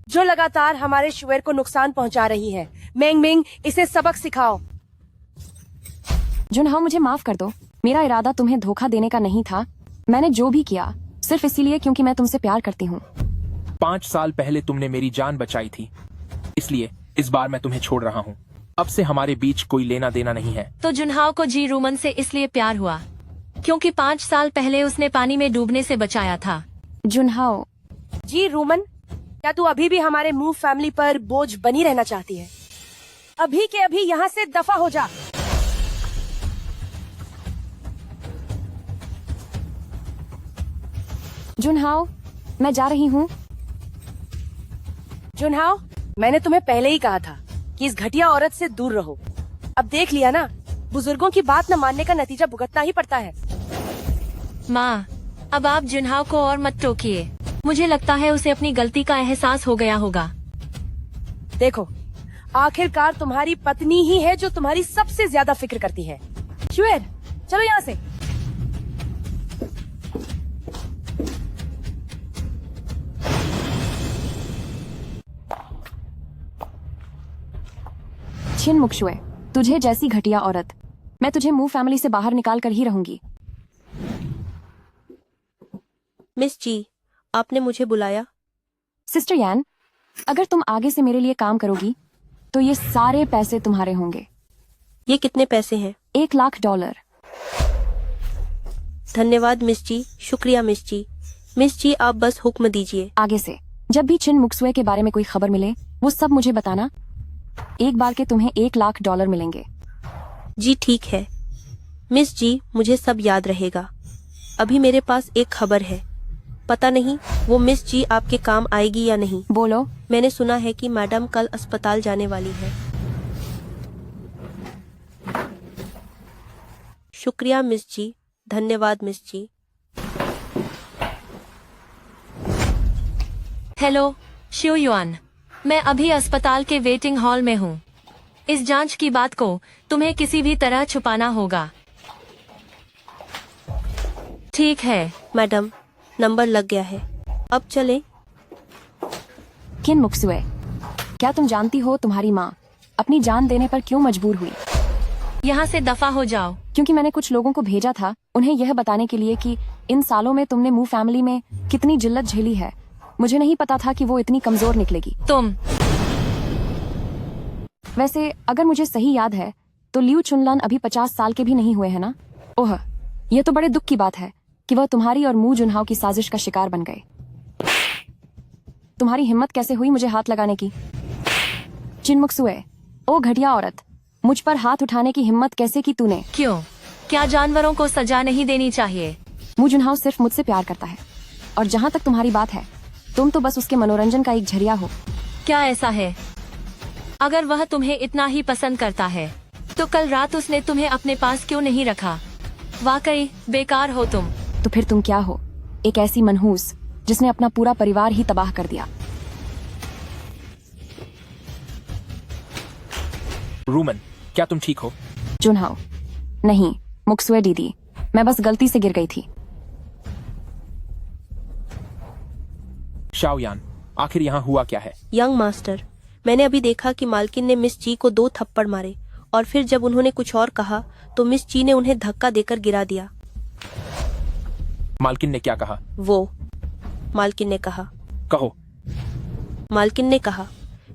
जो लगातार हमारे शुएर को नुकसान पहुंचा रही है। मेंग मिंग, इसे सबक सिखाओ। जुनहाओ, मुझे माफ कर दो। मेरा इरादा तुम्हें धोखा देने का नहीं था। मैंने जो भी किया सिर्फ इसीलिए क्योंकि मैं तुमसे प्यार करती हूँ। 5 साल पहले तुमने मेरी जान बचाई थी, इसलिए इस बार मैं तुम्हें छोड़ रहा हूँ। अब से हमारे बीच कोई लेना देना नहीं है। तो जुनहाओ को जी रूमन से इसलिए प्यार हुआ क्योंकि 5 साल पहले उसने पानी में डूबने से बचाया था। जुनहाओ, जी रूमन, क्या तू अभी भी हमारे मूव फैमिली पर बोझ बनी रहना चाहती है? अभी के अभी यहाँ से दफा हो जा। जुनहाओ, मैं जा रही हूँ। जुनहाओ, मैंने तुम्हें पहले ही कहा था कि इस घटिया औरत से दूर रहो। अब देख लिया ना, बुजुर्गों की बात न मानने का नतीजा भुगतना ही पड़ता है। माँ, अब आप जुनहाओ को और मत टोकिए। मुझे लगता है उसे अपनी गलती का एहसास हो गया होगा। देखो, आखिरकार तुम्हारी पत्नी ही है जो तुम्हारी सबसे ज्यादा फिक्र करती है। शुएर, चलो यहाँ से। छिन मुक्शुए, तुझे जैसी घटिया औरत, मैं तुझे मूव फैमिली से बाहर निकाल कर ही रहूंगी। मिस जी, आपने मुझे बुलाया? सिस्टर यान, अगर तुम आगे से मेरे लिए काम करोगी तो ये सारे पैसे तुम्हारे होंगे। ये कितने पैसे हैं? $1,00,000। धन्यवाद मिस जी, शुक्रिया मिस जी। मिस जी, आप बस हुक्म दीजिए। आगे से जब भी छिन मुक्सुए के बारे में कोई खबर मिले वो सब मुझे बताना। एक बार के तुम्हें $1,00,000 मिलेंगे। जी ठीक है मिस जी, मुझे सब याद रहेगा। अभी मेरे पास एक खबर है, पता नहीं वो मिस जी आपके काम आएगी या नहीं। बोलो। मैंने सुना है कि मैडम कल अस्पताल जाने वाली है। शुक्रिया मिस जी, धन्यवाद मिस जी। हेलो शिव युआन, मैं अभी अस्पताल के वेटिंग हॉल में हूँ। इस जांच की बात को तुम्हें किसी भी तरह छुपाना होगा, ठीक है? मैडम नंबर लग गया है, अब चलें। किन मुक्सुए, क्या तुम जानती हो तुम्हारी माँ अपनी जान देने पर क्यों मजबूर हुई? यहाँ से दफा हो जाओ। क्योंकि मैंने कुछ लोगों को भेजा था उन्हें यह बताने के लिए कि इन सालों में तुमने मू फैमिली में कितनी जिल्लत झेली है। मुझे नहीं पता था कि वो इतनी कमजोर निकलेगी। तुम वैसे अगर मुझे सही याद है तो लियू चुनलन अभी 50 साल के भी नहीं हुए हैं ना? ओह, ये तो बड़े दुख की बात है कि वह तुम्हारी और मू जुनहाओ की साजिश का शिकार बन गए। तुम्हारी हिम्मत कैसे हुई मुझे हाथ लगाने की? चिनमुक्सुए, ओ घटिया औरत, मुझ पर हाथ उठाने की हिम्मत कैसे की तूने? क्यों? क्या जानवरों को सजा नहीं देनी चाहिए? मू जुनहाओ सिर्फ मुझसे प्यार करता है, और जहाँ तक तुम्हारी बात है तुम तो बस उसके मनोरंजन का एक झरिया हो। क्या ऐसा है? अगर वह तुम्हें इतना ही पसंद करता है तो कल रात उसने तुम्हें अपने पास क्यों नहीं रखा? वाकई बेकार हो तुम। तो फिर तुम क्या हो? एक ऐसी मनहूस जिसने अपना पूरा परिवार ही तबाह कर दिया। रूमन, क्या तुम ठीक हो? जुनहाओ, नहीं मुक्सुए दीदी, मैं बस गलती से गिर गई थी। शाओयान, आखिर यहाँ हुआ क्या है? यंग मास्टर, मैंने अभी देखा कि मालकिन ने मिस जी को 2 थप्पड़ मारे और फिर जब उन्होंने कुछ और कहा तो मिस जी ने उन्हें धक्का देकर गिरा दिया। मालकिन ने क्या कहा? मालकिन ने कहा। कहो। मालकिन ने कहा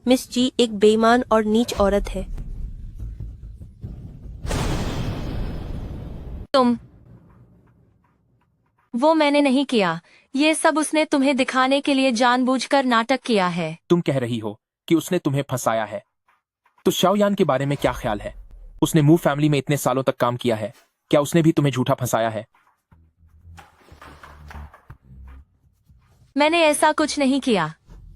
मिस जी एक बेईमान और नीच औरत है। वो मैंने नहीं किया, ये सब उसने तुम्हें दिखाने के लिए जानबूझकर नाटक किया है। तुम कह रही हो कि उसने तुम्हें फंसाया है, तो शाओयान के बारे में क्या ख्याल है? उसने मू फैमिली में इतने सालों तक काम किया है, क्या उसने भी तुम्हें झूठा फंसाया है? मैंने ऐसा कुछ नहीं किया।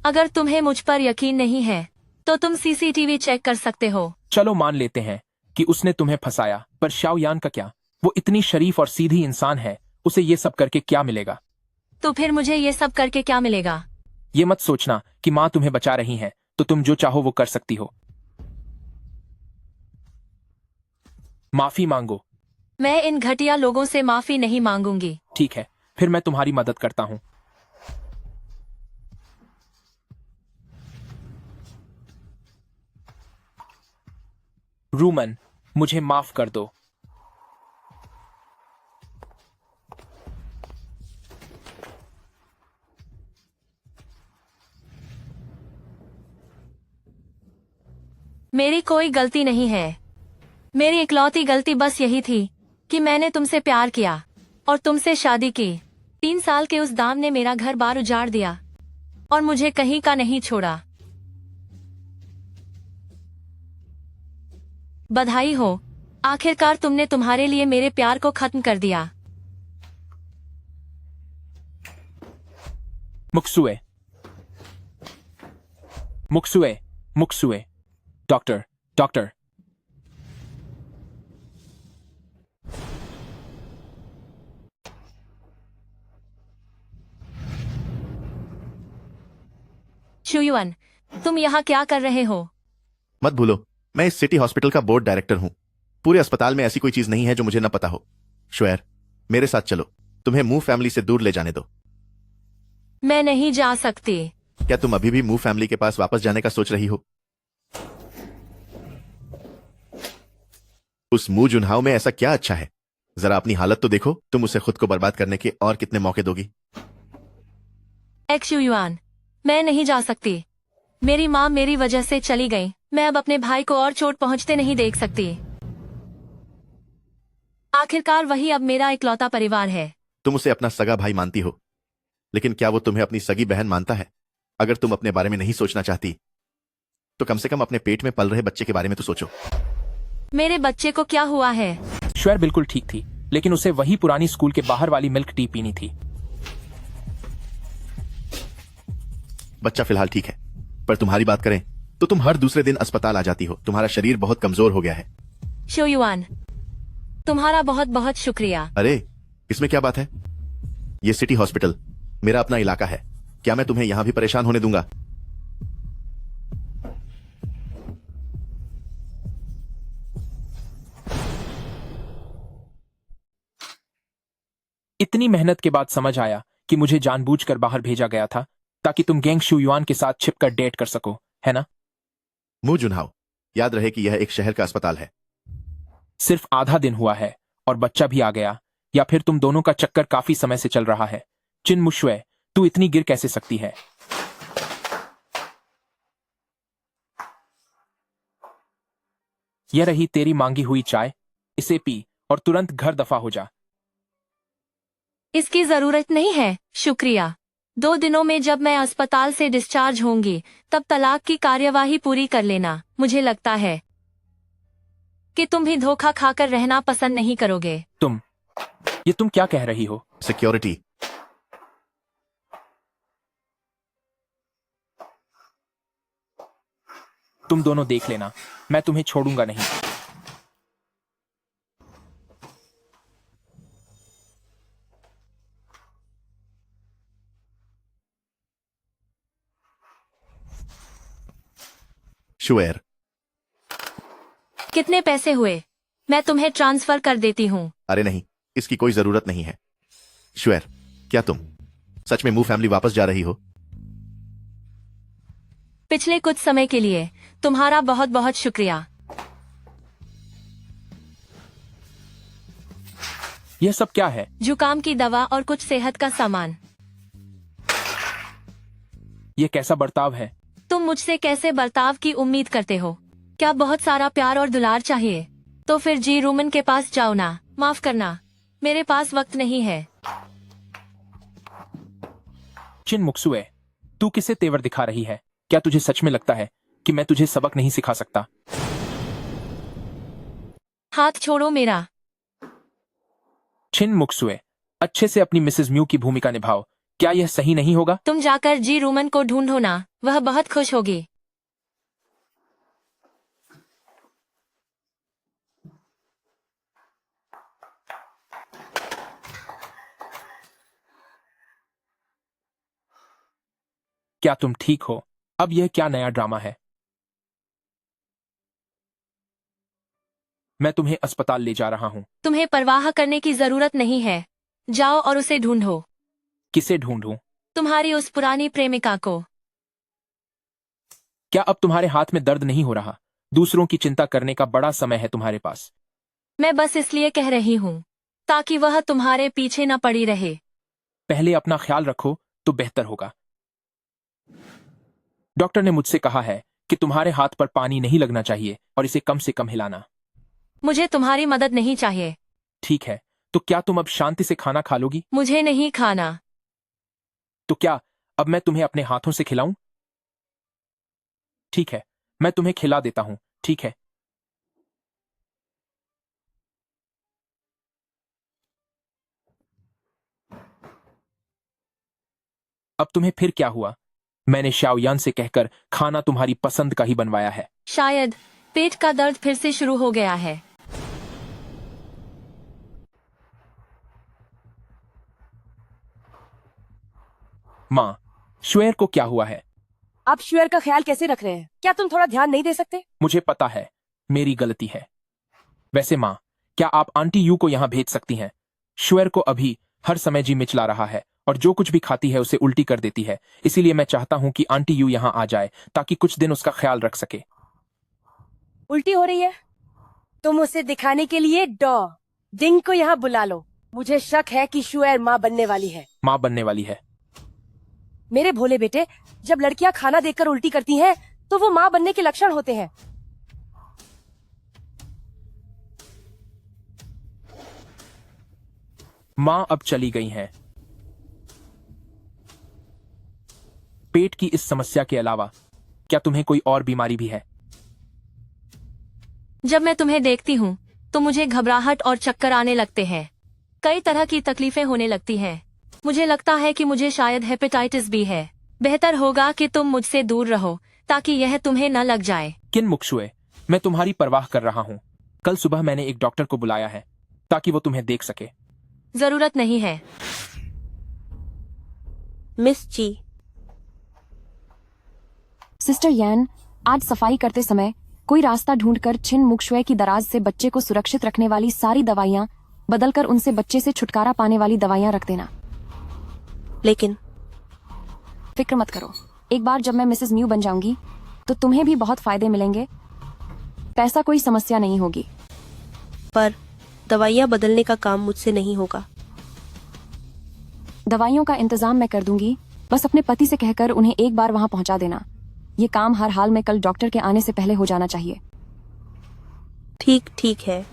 अगर तुम्हें मुझ पर यकीन नहीं है तो तुम सीसीटीवी चेक कर सकते हो। चलो मान लेते हैं कि उसने तुम्हें फंसाया, पर शाओयान का क्या? वो इतनी शरीफ और सीधी इंसान है, उसे ये सब करके क्या मिलेगा? तो फिर मुझे ये सब करके क्या मिलेगा? ये मत सोचना कि माँ तुम्हें बचा रही है तो तुम जो चाहो वो कर सकती हो। माफी मांगो। मैं इन घटिया लोगों से माफी नहीं मांगूंगी। ठीक है, फिर मैं तुम्हारी मदद करता हूँ। रूमन, मुझे माफ कर दो। मेरी कोई गलती नहीं है। मेरी इकलौती गलती बस यही थी कि मैंने तुमसे प्यार किया और तुमसे शादी की। 3 साल के उस दाम ने मेरा घर बार उजाड़ दिया और मुझे कहीं का नहीं छोड़ा। बधाई हो, आखिरकार तुमने तुम्हारे लिए मेरे प्यार को खत्म कर दिया। मुक्सुए, मुक्सुए, मुक्सुए। Doctor, doctor. शुयुअन, तुम यहाँ क्या कर रहे हो? मत भूलो, मैं इस सिटी हॉस्पिटल का बोर्ड डायरेक्टर हूँ। पूरे अस्पताल में ऐसी कोई चीज नहीं है जो मुझे न पता हो। शुएर, मेरे साथ चलो, तुम्हें मू फैमिली से दूर ले जाने दो। मैं नहीं जा सकती। क्या तुम अभी भी मू फैमिली के पास वापस जाने का सोच रही हो? उस मू जुनहाओ में ऐसा क्या अच्छा है? जरा अपनी हालत तो देखो। तुम उसे खुद को बर्बाद करने के और कितने मौके दोगी? शुयुआन, मैं नहीं जा सकती। मेरी माँ मेरी वजह से चली गई। मैं अब अपने भाई को और चोट पहुंचते नहीं देख सकती। आखिरकार वही अब मेरा इकलौता परिवार है। तुम उसे अपना सगा भाई मानती हो, लेकिन क्या वो तुम्हें अपनी सगी बहन मानता है? अगर तुम अपने बारे में नहीं सोचना चाहती तो कम से कम अपने पेट में पल रहे बच्चे के बारे में तो सोचो। मेरे बच्चे को क्या हुआ है? श्वेर बिल्कुल ठीक थी, लेकिन उसे वही पुरानी स्कूल के बाहर वाली मिल्क टी पीनी थी। बच्चा फिलहाल ठीक है, पर तुम्हारी बात करें तो तुम हर दूसरे दिन अस्पताल आ जाती हो। तुम्हारा शरीर बहुत कमजोर हो गया है। शोयुआन, तुम्हारा बहुत बहुत शुक्रिया। अरे इसमें क्या बात है? ये सिटी हॉस्पिटल मेरा अपना इलाका है। क्या मैं तुम्हें यहां भी परेशान होने दूंगा? इतनी मेहनत के बाद समझ आया कि मुझे जानबूझकर बाहर भेजा गया था ताकि तुम गैंग शुयुआन के साथ छिपकर डेट कर सको, है ना? मू जुनहाओ, याद रहे कि यह एक शहर का अस्पताल है। सिर्फ आधा दिन हुआ है और बच्चा भी आ गया, या फिर तुम दोनों का चक्कर काफी समय से चल रहा है। चिन मुशुए, तू इतनी गिर कैसे सकती है? यह रही तेरी मांगी हुई चाय, इसे पी और तुरंत घर दफा हो जा। इसकी जरूरत नहीं है, शुक्रिया। 2 दिनों में जब मैं अस्पताल से डिस्चार्ज होंगी तब तलाक की कार्यवाही पूरी कर लेना। मुझे लगता है कि तुम भी धोखा खाकर रहना पसंद नहीं करोगे। तुम क्या कह रही हो? सिक्योरिटी। तुम दोनों देख लेना, मैं तुम्हें छोड़ूंगा नहीं। शुएर, कितने पैसे हुए? मैं तुम्हें ट्रांसफर कर देती हूँ। अरे नहीं, इसकी कोई जरूरत नहीं है। शुएर, क्या तुम सच में मू फैमिली वापस जा रही हो? पिछले कुछ समय के लिए तुम्हारा बहुत बहुत शुक्रिया। यह सब क्या है? जुकाम की दवा और कुछ सेहत का सामान। यह कैसा बर्ताव है? तुम मुझसे कैसे बर्ताव की उम्मीद करते हो? क्या बहुत सारा प्यार और दुलार चाहिए? तो फिर जी रूमन के पास जाओ ना। माफ करना, मेरे पास वक्त नहीं है। चिन मुक्सुए, तू किसे तेवर दिखा रही है? क्या तुझे सच में लगता है कि मैं तुझे सबक नहीं सिखा सकता? हाथ छोड़ो मेरा। चिन मुक्सुए, अच्छे से अपनी मिसेज म्यू की भूमिका निभाओ। क्या यह सही नहीं होगा? तुम जाकर जी रूमन को ढूंढो ना, वह बहुत खुश होगी। क्या तुम ठीक हो? अब यह क्या नया ड्रामा है? मैं तुम्हें अस्पताल ले जा रहा हूं। तुम्हें परवाह करने की जरूरत नहीं है। जाओ और उसे ढूंढो। किसे ढूंढूं? तुम्हारी उस पुरानी प्रेमिका को। क्या अब तुम्हारे हाथ में दर्द नहीं हो रहा? दूसरों की चिंता करने का बड़ा समय है तुम्हारे पास। मैं बस इसलिए कह रही हूँ ताकि वह तुम्हारे पीछे न पड़ी रहे। पहले अपना ख्याल रखो तो बेहतर होगा। डॉक्टर ने मुझसे कहा है कि तुम्हारे हाथ पर पानी नहीं लगना चाहिए और इसे कम से कम हिलाना। मुझे तुम्हारी मदद नहीं चाहिए। ठीक है, तो क्या तुम अब शांति से खाना खा लोगी? मुझे नहीं खाना। तो क्या अब मैं तुम्हें अपने हाथों से खिलाऊं? ठीक है, मैं तुम्हें खिला देता हूं, ठीक है? अब तुम्हें फिर क्या हुआ? मैंने शाओयान से कहकर खाना तुम्हारी पसंद का ही बनवाया है। शायद पेट का दर्द फिर से शुरू हो गया है। माँ, शुएर को क्या हुआ है? आप शुएर का ख्याल कैसे रख रहे हैं? क्या तुम थोड़ा ध्यान नहीं दे सकते? मुझे पता है, मेरी गलती है। वैसे माँ, क्या आप आंटी यू को यहाँ भेज सकती हैं? शुएर को अभी हर समय जी मिचला रहा है और जो कुछ भी खाती है उसे उल्टी कर देती है। इसीलिए मैं चाहता हूँ कि आंटी यू यहाँ आ जाए ताकि कुछ दिन उसका ख्याल रख सके। उल्टी हो रही है? तुम उसे दिखाने के लिए डिंग को यहाँ बुला लो। मुझे शक है कि शुएर माँ बनने वाली है। माँ बनने वाली है? मेरे भोले बेटे, जब लड़कियां खाना देखकर उल्टी करती हैं, तो वो माँ बनने के लक्षण होते हैं। माँ अब चली गई हैं। पेट की इस समस्या के अलावा क्या तुम्हें कोई और बीमारी भी है? जब मैं तुम्हें देखती हूँ तो मुझे घबराहट और चक्कर आने लगते हैं। कई तरह की तकलीफें होने लगती हैं। मुझे लगता है कि मुझे शायद हेपेटाइटिस बी है। बेहतर होगा कि तुम मुझसे दूर रहो ताकि यह तुम्हें न लग जाए। किन मुक्सुए, मैं तुम्हारी परवाह कर रहा हूँ। कल सुबह मैंने एक डॉक्टर को बुलाया है ताकि वो तुम्हें देख सके। जरूरत नहीं है। मिस जी, सिस्टर यैन, आज सफाई करते समय कोई रास्ता ढूंढकर छिन मुक्शुए की दराज से बच्चे को सुरक्षित रखने वाली सारी दवाइयाँ बदलकर उनसे बच्चे से छुटकारा पाने वाली दवाइयाँ रख देना। लेकिन फिक्र मत करो, एक बार जब मैं मिसेस म्यू बन जाऊंगी तो तुम्हें भी बहुत फायदे मिलेंगे। पैसा कोई समस्या नहीं होगी। पर दवाइयाँ बदलने का काम मुझसे नहीं होगा। दवाइयों का इंतजाम मैं कर दूंगी, बस अपने पति से कहकर उन्हें एक बार वहां पहुंचा देना। ये काम हर हाल में कल डॉक्टर के आने से पहले हो जाना चाहिए। ठीक है।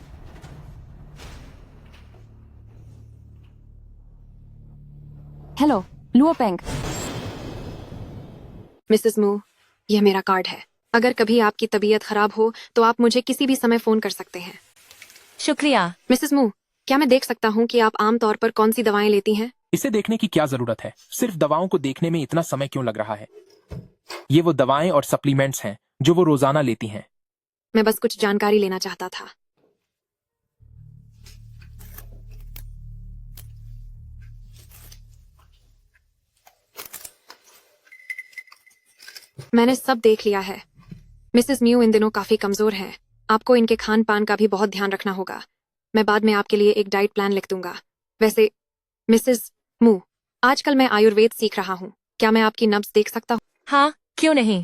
हेलो लुओपेंग। मिसेस मू, यह मेरा कार्ड है। अगर कभी आपकी तबीयत खराब हो तो आप मुझे किसी भी समय फोन कर सकते हैं। शुक्रिया। मिसेस मू, क्या मैं देख सकता हूँ कि आप आमतौर पर कौन सी दवाएं लेती हैं? इसे देखने की क्या जरूरत है? सिर्फ दवाओं को देखने में इतना समय क्यों लग रहा है? ये वो दवाएं और सप्लीमेंट्स हैं जो वो रोजाना लेती हैं। मैं बस कुछ जानकारी लेना चाहता था। मैंने सब देख लिया है। मिसेस म्यू इन दिनों काफी कमजोर हैं। आपको इनके खान पान का भी बहुत ध्यान रखना होगा। मैं बाद में आपके लिए एक डाइट प्लान लिख दूंगा। वैसे मिसेस मू, आजकल मैं आयुर्वेद सीख रहा हूँ। क्या मैं आपकी नब्ज देख सकता हूँ? हाँ, क्यों नहीं।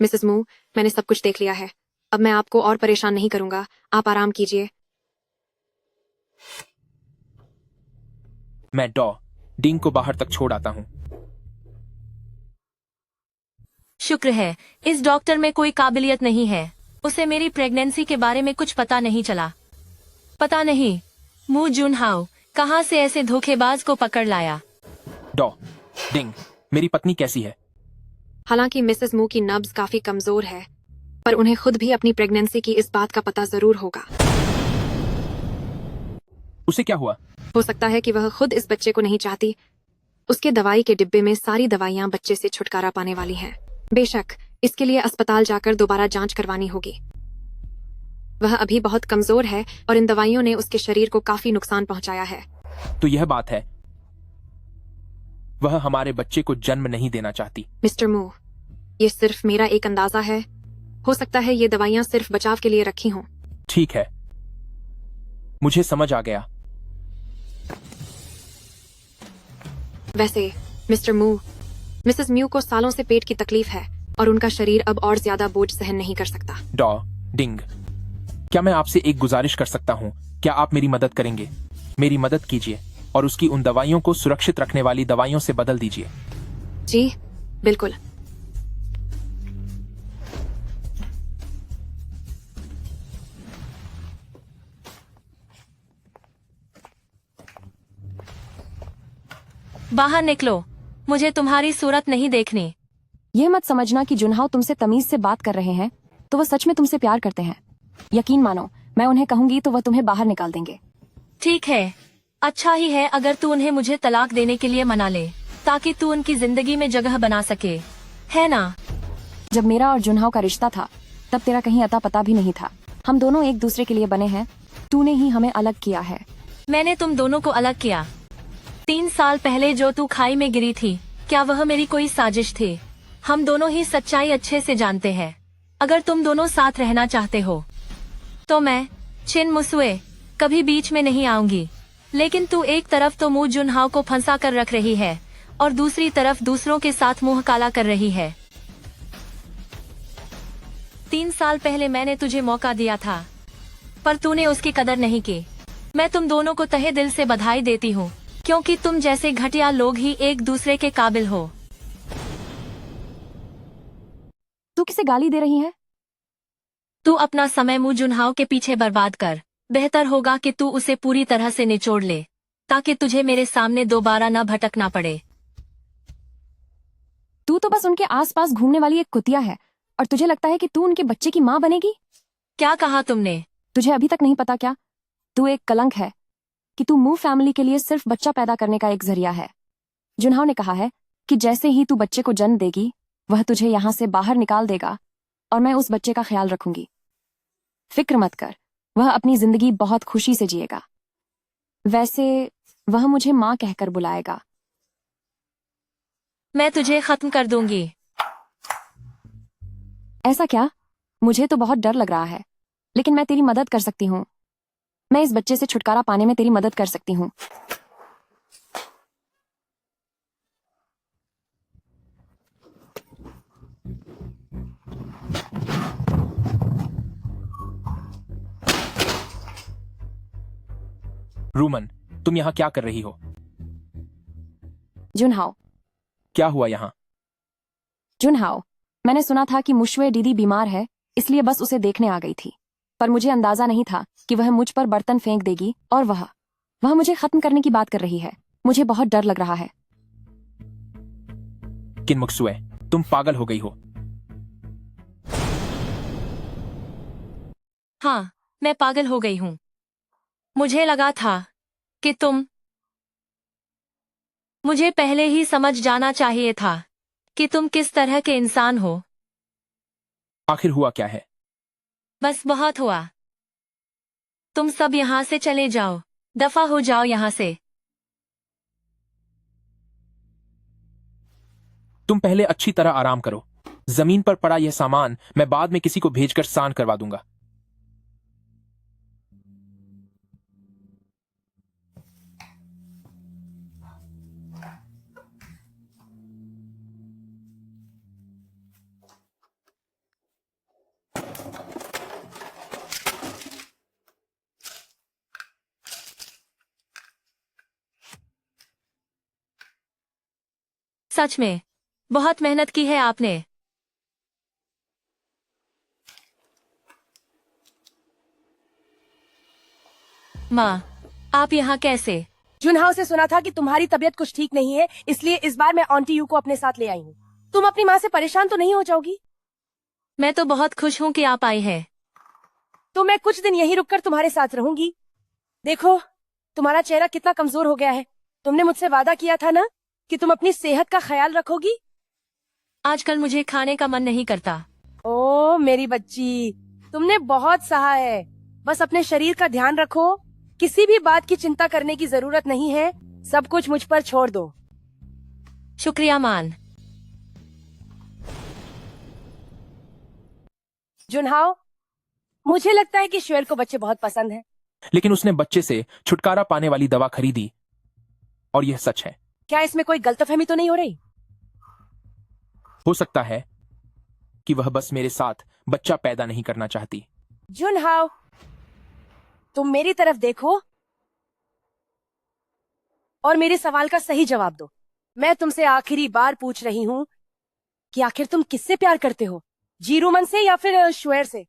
मिसेस मू, मैंने सब कुछ देख लिया है। अब मैं आपको और परेशान नहीं करूंगा। आप आराम कीजिए। मैं डिंग को बाहर तक छोड़ आता हूँ। शुक्र है, इस डॉक्टर में कोई काबिलियत नहीं है। उसे मेरी प्रेगनेंसी के बारे में कुछ पता नहीं चला। पता नहीं मू जुनहाओ कहाँ से ऐसे धोखेबाज को पकड़ लाया। डिंग, मेरी पत्नी कैसी है? हालांकि मिसेस मू की नब्ज काफी कमजोर है, पर उन्हें खुद भी अपनी प्रेगनेंसी की इस बात का पता जरूर होगा। उसे क्या हुआ? हो सकता है कि वह खुद इस बच्चे को नहीं चाहती। उसके दवाई के डिब्बे में सारी दवाइयां बच्चे से छुटकारा पाने वाली हैं। बेशक इसके लिए अस्पताल जाकर दोबारा जांच करवानी होगी। वह अभी बहुत कमजोर है और इन दवाइयों ने उसके शरीर को काफी नुकसान पहुंचाया है। तो यह बात है, वह हमारे बच्चे को जन्म नहीं देना चाहती। मिस्टर मू, ये सिर्फ मेरा एक अंदाजा है। हो सकता है ये दवाइयां सिर्फ बचाव के लिए रखी हों। ठीक है, मुझे समझ आ गया। वैसे मिस्टर मू, मिसेस म्यू को सालों से पेट की तकलीफ है और उनका शरीर अब और ज्यादा बोझ सहन नहीं कर सकता। डिंग, क्या मैं आपसे एक गुजारिश कर सकता हूँ? क्या आप मेरी मदद करेंगे? मेरी मदद कीजिए और उसकी उन दवाइयों को सुरक्षित रखने वाली दवाइयों से बदल दीजिए। जी बिल्कुल। बाहर निकलो, मुझे तुम्हारी सूरत नहीं देखनी। यह मत समझना कि जुनहाओ तुमसे तमीज से बात कर रहे हैं तो वह सच में तुमसे प्यार करते हैं। यकीन मानो, मैं उन्हें कहूंगी तो वह तुम्हें बाहर निकाल देंगे। ठीक है, अच्छा ही है अगर तू उन्हें मुझे तलाक देने के लिए मना ले, ताकि तू उनकी जिंदगी में जगह बना सके, है ना? जब मेरा और जुनहाओ का रिश्ता था तब तेरा कहीं अता पता भी नहीं था। हम दोनों एक दूसरे के लिए बने हैं। तूने ही हमें अलग किया है। मैंने तुम दोनों को अलग किया। 3 साल पहले जो तू खाई में गिरी थी, क्या वह मेरी कोई साजिश थी? हम दोनों ही सच्चाई अच्छे से जानते हैं। अगर तुम दोनों साथ रहना चाहते हो तो मैं छिन मुसुए कभी बीच में नहीं आऊंगी। लेकिन तू एक तरफ तो मू जुनहाओ को फंसा कर रख रही है और दूसरी तरफ दूसरों के साथ मुंह काला कर रही है। 3 साल पहले मैंने तुझे मौका दिया था, पर तूने उसकी कदर नहीं की। मैं तुम दोनों को तहे दिल से बधाई देती हूँ, क्योंकि तुम जैसे घटिया लोग ही एक दूसरे के काबिल हो। तू किसे गाली दे रही है? तू अपना समय मू जुनहाओ के पीछे बर्बाद कर। बेहतर होगा कि तू उसे पूरी तरह से निचोड़ ले, ताकि तुझे मेरे सामने दोबारा न भटकना पड़े। तू तो बस उनके आसपास घूमने वाली एक कुतिया है, और तुझे लगता है कि तू उनके बच्चे की माँ बनेगी? क्या कहा तुमने? तुझे अभी तक नहीं पता क्या? तू एक कलंक है, कि तू मू फैमिली के लिए सिर्फ बच्चा पैदा करने का एक जरिया है। जुनहाव ने कहा है कि जैसे ही तू बच्चे को जन्म देगी, वह तुझे यहाँ से बाहर निकाल देगा और मैं उस बच्चे का ख्याल रखूंगी। फिक्र मत कर, वह अपनी जिंदगी बहुत खुशी से जिएगा। वैसे वह मुझे माँ कहकर बुलाएगा। मैं तुझे खत्म कर दूंगी। ऐसा क्या? मुझे तो बहुत डर लग रहा है, लेकिन मैं तेरी मदद कर सकती हूँ। मैं इस बच्चे से छुटकारा पाने में तेरी मदद कर सकती हूँ। रूमन, तुम यहाँ क्या कर रही हो? जुनहाव। क्या हुआ यहाँ? जुनहाव, मैंने सुना था कि मुशवे दीदी बीमार है, इसलिए बस उसे देखने आ गई थी। पर मुझे अंदाजा नहीं था कि वह मुझ पर बर्तन फेंक देगी, और वह मुझे खत्म करने की बात कर रही है। मुझे बहुत डर लग रहा है। किन मुक्सुए, तुम पागल हो गई हो। हाँ, मैं पागल हो गई हूँ। मुझे लगा था कि मुझे पहले ही समझ जाना चाहिए था कि तुम किस तरह के इंसान हो। आखिर हुआ क्या है? बस बहुत हुआ। तुम सब यहाँ से चले जाओ, दफा हो जाओ यहाँ से। तुम पहले अच्छी तरह आराम करो। जमीन पर पड़ा यह सामान मैं बाद में किसी को भेजकर सान करवा दूंगा। सच में बहुत मेहनत की है आपने। माँ, आप यहाँ कैसे? जुनहाव से सुना था कि तुम्हारी तबीयत कुछ ठीक नहीं है, इसलिए इस बार मैं आंटी यू को अपने साथ ले आई हूँ। तुम अपनी माँ से परेशान तो नहीं हो जाओगी? मैं तो बहुत खुश हूँ कि आप आई हैं। तो मैं कुछ दिन यहीं रुककर तुम्हारे साथ रहूंगी। देखो, तुम्हारा चेहरा कितना कमजोर हो गया है। तुमने मुझसे वादा किया था ना कि तुम अपनी सेहत का ख्याल रखोगी। आजकल मुझे खाने का मन नहीं करता। ओ मेरी बच्ची, तुमने बहुत सहा है। बस अपने शरीर का ध्यान रखो। किसी भी बात की चिंता करने की जरूरत नहीं है। सब कुछ मुझ पर छोड़ दो। शुक्रिया मान। जुनहाव, मुझे लगता है कि श्वेर को बच्चे बहुत पसंद हैं। लेकिन उसने बच्चे से छुटकारा पाने वाली दवा खरीदी, और यह सच है। क्या इसमें कोई गलतफहमी तो नहीं हो रही? हो सकता है कि वह बस मेरे साथ बच्चा पैदा नहीं करना चाहती। जुनहाव, तुम मेरी तरफ देखो और मेरे सवाल का सही जवाब दो। मैं तुमसे आखिरी बार पूछ रही हूँ कि आखिर तुम किससे प्यार करते हो, जीरूमन से या फिर श्वेर से?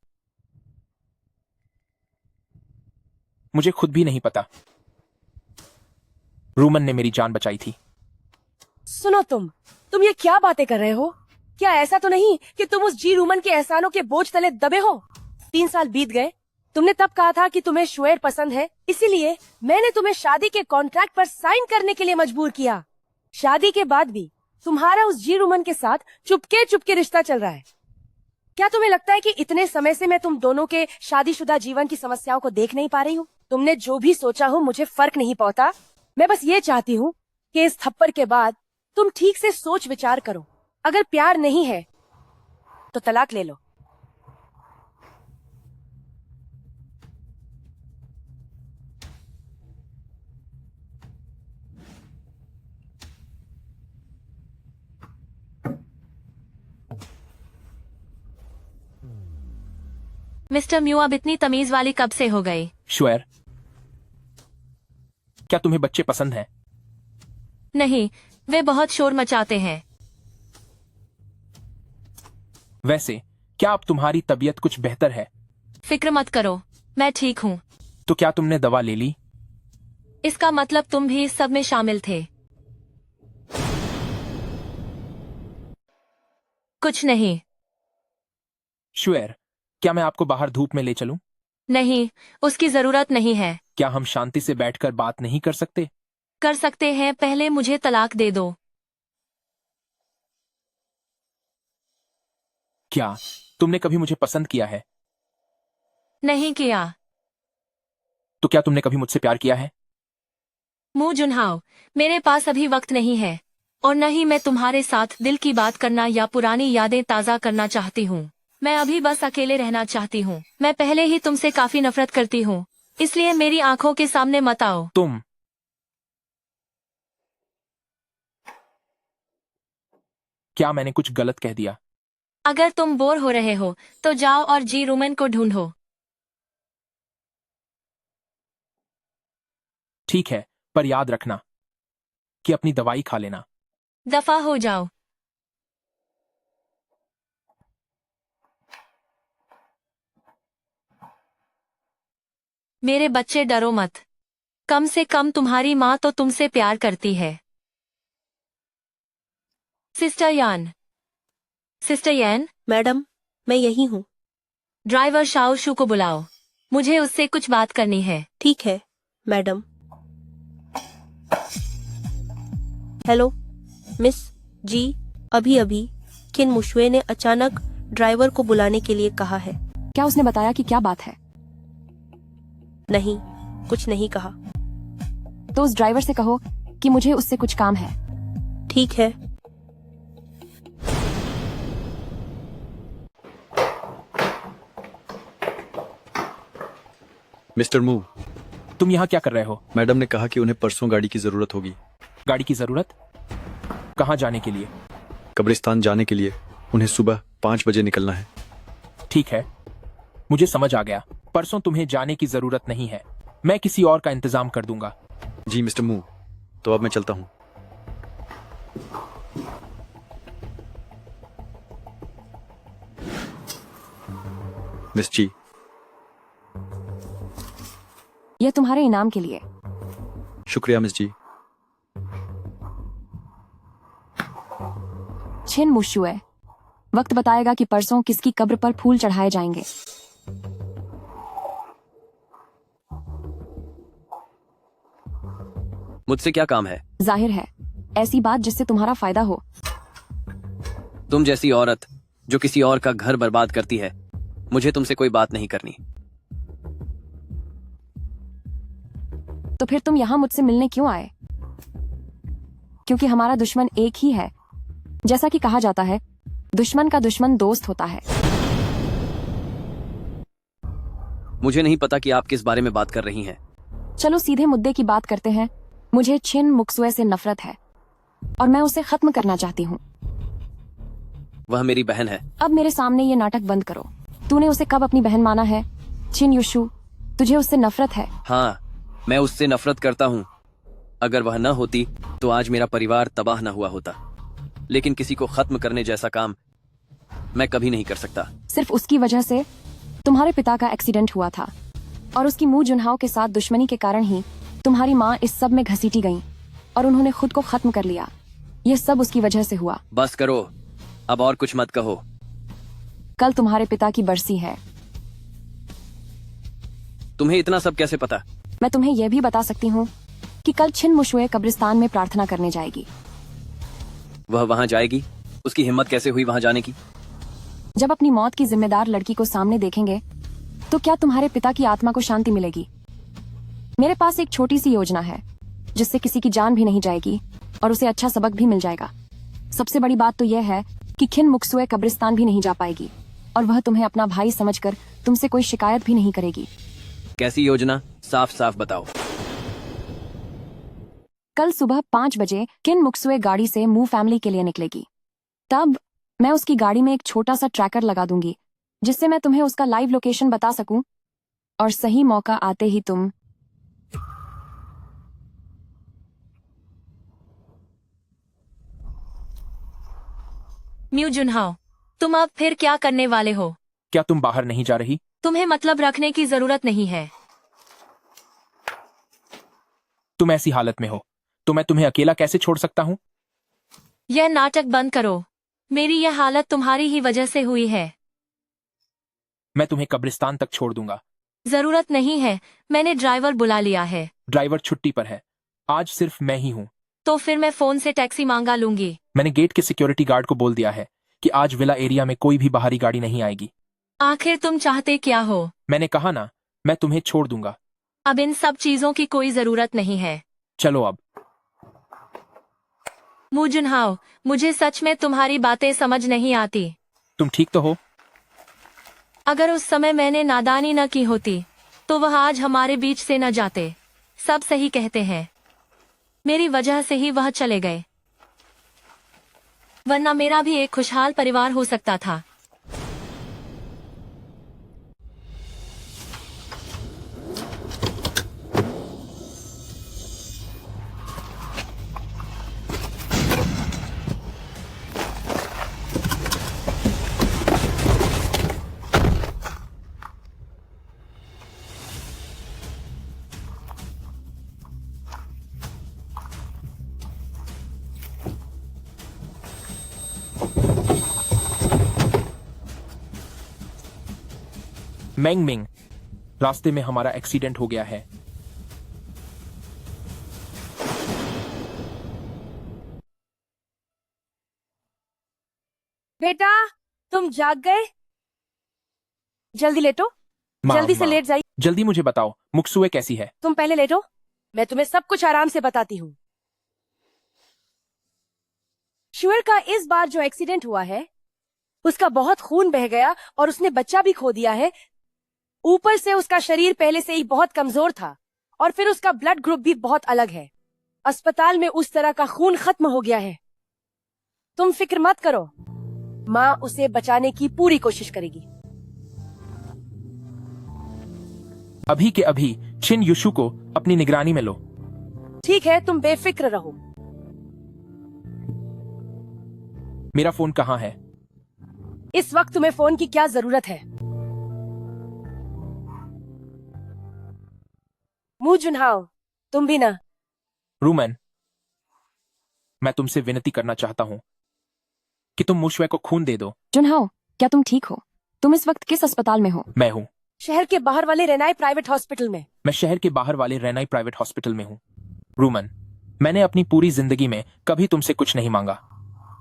मुझे खुद भी नहीं पता। रूमन ने मेरी जान बचाई थी। सुनो, तुम ये क्या बातें कर रहे हो? क्या ऐसा तो नहीं कि तुम उस जीरूमन के एहसानों के बोझ तले दबे हो? 3 साल बीत गए। तुमने तब कहा था कि तुम्हें श्वेर पसंद है, इसीलिए मैंने तुम्हें शादी के कॉन्ट्रैक्ट पर साइन करने के लिए मजबूर किया। शादी के बाद भी तुम्हारा उस जीरूमन के साथ चुपके चुपके रिश्ता चल रहा है। क्या तुम्हें लगता है कि इतने समय से मैं तुम दोनों के शादीशुदा जीवन की समस्याओं को देख नहीं पा रही हूँ? तुमने जो भी सोचा हो मुझे फर्क नहीं पड़ता। मैं बस ये चाहती हूँ कि इस थप्पड़ के बाद तुम ठीक से सोच विचार करो। अगर प्यार नहीं है तो तलाक ले लो। मिस्टर म्यू अब इतनी तमीज वाली कब से हो गई? श्वेर, क्या तुम्हें बच्चे पसंद हैं? नहीं, वे बहुत शोर मचाते हैं। वैसे क्या अब तुम्हारी तबीयत कुछ बेहतर है? फिक्र मत करो, मैं ठीक हूँ। तो क्या तुमने दवा ले ली? इसका मतलब तुम भी इस सब में शामिल थे? कुछ नहीं। श्वेर, क्या मैं आपको बाहर धूप में ले चलूं? नहीं, उसकी जरूरत नहीं है। क्या हम शांति से बैठकर बात नहीं कर सकते? कर सकते हैं, पहले मुझे तलाक दे दो। क्या तुमने कभी मुझे पसंद किया है? नहीं किया। तो क्या तुमने कभी मुझसे प्यार किया है? मू जुनहाओ, मेरे पास अभी वक्त नहीं है और न ही मैं तुम्हारे साथ दिल की बात करना या पुरानी यादें ताज़ा करना चाहती हूँ। मैं अभी बस अकेले रहना चाहती हूँ। मैं पहले ही तुमसे काफी नफरत करती हूँ, इसलिए मेरी आंखों के सामने मत आओ। तुम क्या मैंने कुछ गलत कह दिया? अगर तुम बोर हो रहे हो तो जाओ और जी रूमन को ढूंढो। ठीक है, पर याद रखना कि अपनी दवाई खा लेना। दफा हो जाओ। मेरे बच्चे, डरो मत। कम से कम तुम्हारी माँ तो तुमसे प्यार करती है। सिस्टर यान। सिस्टर यान। मैडम, मैं यही हूँ। ड्राइवर शाओशू को बुलाओ, मुझे उससे कुछ बात करनी है। ठीक है मैडम। हेलो मिस जी, अभी अभी किन मुशवे ने अचानक ड्राइवर को बुलाने के लिए कहा है। क्या उसने बताया कि क्या बात है? नहीं, कुछ नहीं कहा। तो उस ड्राइवर से कहो कि मुझे उससे कुछ काम है। ठीक है। मिस्टर मू, तुम यहाँ क्या कर रहे हो? मैडम ने कहा कि उन्हें परसों गाड़ी की जरूरत होगी। गाड़ी की जरूरत? कहाँ जाने के लिए? कब्रिस्तान जाने के लिए। उन्हें सुबह 5 बजे निकलना है। ठीक है, मुझे समझ आ गया। परसों तुम्हें जाने की जरूरत नहीं है, मैं किसी और का इंतजाम कर दूंगा। जी मिस्टर मू, तो अब मैं चलता हूँ। मिस जी, यह तुम्हारे इनाम के लिए। शुक्रिया मिस जी। छिन मुशुए, वक्त बताएगा कि परसों किसकी कब्र पर फूल चढ़ाए जाएंगे। मुझसे क्या काम है? जाहिर है, ऐसी बात जिससे तुम्हारा फायदा हो। तुम जैसी औरत जो किसी और का घर बर्बाद करती है, मुझे तुमसे कोई बात नहीं करनी। तो फिर तुम यहाँ मुझसे मिलने क्यों आए? क्योंकि हमारा दुश्मन एक ही है। जैसा कि कहा जाता है, दुश्मन का दुश्मन दोस्त होता है। मुझे नहीं पता कि आप किस बारे में बात कर रही हैं। चलो सीधे मुद्दे की बात करते हैं। मुझे छिन मुक्सुए से नफरत है और मैं उसे खत्म करना चाहती हूँ। वह मेरी बहन है। अब मेरे सामने ये नाटक बंद करो। तूने उसे कब अपनी बहन माना है? छिन युशु, तुझे उससे नफरत है। हाँ, मैं उससे नफरत करता हूँ। अगर वह न होती तो आज मेरा परिवार तबाह न हुआ होता। लेकिन किसी को खत्म करने जैसा काम मैं कभी नहीं कर सकता। सिर्फ उसकी वजह से तुम्हारे पिता का एक्सीडेंट हुआ था और उसकी मू जुनहाओ के साथ दुश्मनी के कारण ही तुम्हारी माँ इस सब में घसीटी गई और उन्होंने खुद को खत्म कर लिया। ये सब उसकी वजह से हुआ। बस करो, अब और कुछ मत कहो। कल तुम्हारे पिता की बरसी है। तुम्हें इतना सब कैसे पता? मैं तुम्हें यह भी बता सकती हूँ कि कल छिन मुशुए कब्रिस्तान में प्रार्थना करने जाएगी। वह वहां जाएगी? उसकी हिम्मत कैसे हुई वहां जाने की? जब अपनी मौत की जिम्मेदार लड़की को सामने देखेंगे तो क्या तुम्हारे पिता की आत्मा को शांति मिलेगी? मेरे पास एक छोटी सी योजना है जिससे किसी की जान भी नहीं जाएगी और उसे अच्छा सबक भी मिल जाएगा। सबसे बड़ी बात तो यह है कि खिन मुक्सुए कब्रिस्तान भी नहीं जा पाएगी और वह तुम्हें अपना भाई समझकर तुमसे कोई शिकायत भी नहीं करेगी। कैसी योजना? साफ साफ बताओ। कल सुबह 5 बजे किन मुक्सुए गाड़ी से मू फैमिली के लिए निकलेगी। तब मैं उसकी गाड़ी में एक छोटा सा ट्रैकर लगा दूंगी जिससे मैं तुम्हें उसका लाइव लोकेशन बता सकूं और सही मौका आते ही तुम म्यू जुनहाओ, तुम अब फिर क्या करने वाले हो? क्या तुम बाहर नहीं जा रही? तुम्हें मतलब रखने की जरूरत नहीं है। तुम ऐसी हालत में हो तो मैं तुम्हें अकेला कैसे छोड़ सकता हूँ? यह नाटक बंद करो। मेरी यह हालत तुम्हारी ही वजह से हुई है। मैं तुम्हें कब्रिस्तान तक छोड़ दूंगा। जरूरत नहीं है, मैंने ड्राइवर बुला लिया है। ड्राइवर छुट्टी पर है, आज सिर्फ मैं ही हूँ। तो फिर मैं फोन से टैक्सी मांगा लूंगी। मैंने गेट के सिक्योरिटी गार्ड को बोल दिया है कि आज विला एरिया में कोई भी बाहरी गाड़ी नहीं आएगी। आखिर तुम चाहते क्या हो? मैंने कहा ना, मैं तुम्हें छोड़ दूंगा। अब इन सब चीजों की कोई जरूरत नहीं है। चलो अब। मू जुनहाओ, मुझे सच में तुम्हारी बातें समझ नहीं आती। तुम ठीक तो हो? अगर उस समय मैंने नादानी न की होती तो वह आज हमारे बीच से न जाते। सब सही कहते हैं, मेरी वजह से ही वह चले गए, वरना मेरा भी एक खुशहाल परिवार हो सकता था। मैंग मिंग, रास्ते में हमारा एक्सीडेंट हो गया है। बेटा, तुम जाग गए? जल्दी लेटो, माँ, जल्दी से माँ, लेट जाइए। जल्दी मुझे बताओ, मुक्सुए कैसी है? तुम पहले लेटो, मैं तुम्हें सब कुछ आराम से बताती हूँ। शुअर का इस बार जो एक्सीडेंट हुआ है उसका बहुत खून बह गया और उसने बच्चा भी खो दिया है। ऊपर से उसका शरीर पहले से ही बहुत कमजोर था और फिर उसका ब्लड ग्रुप भी बहुत अलग है। अस्पताल में उस तरह का खून खत्म हो गया है। तुम फिक्र मत करो, माँ उसे बचाने की पूरी कोशिश करेगी। अभी के अभी छिन युशु को अपनी निगरानी में लो। ठीक है, तुम बेफिक्र रहो। मेरा फोन कहाँ है? इस वक्त तुम्हें फोन की क्या जरूरत है? मू जुनहाओ, तुम भी ना। रूमन, मैं तुमसे विनती करना चाहता हूँ कि तुम मुशवे को खून दे दो। जुनहाओ, क्या तुम ठीक हो? तुम इस वक्त किस अस्पताल में हो? मैं हूँ। शहर के बाहर वाले रेनाई प्राइवेट हॉस्पिटल में। मैं शहर के बाहर वाले रेनाई प्राइवेट हॉस्पिटल में हूँ। रूमन, मैंने अपनी पूरी जिंदगी में कभी तुमसे कुछ नहीं मांगा।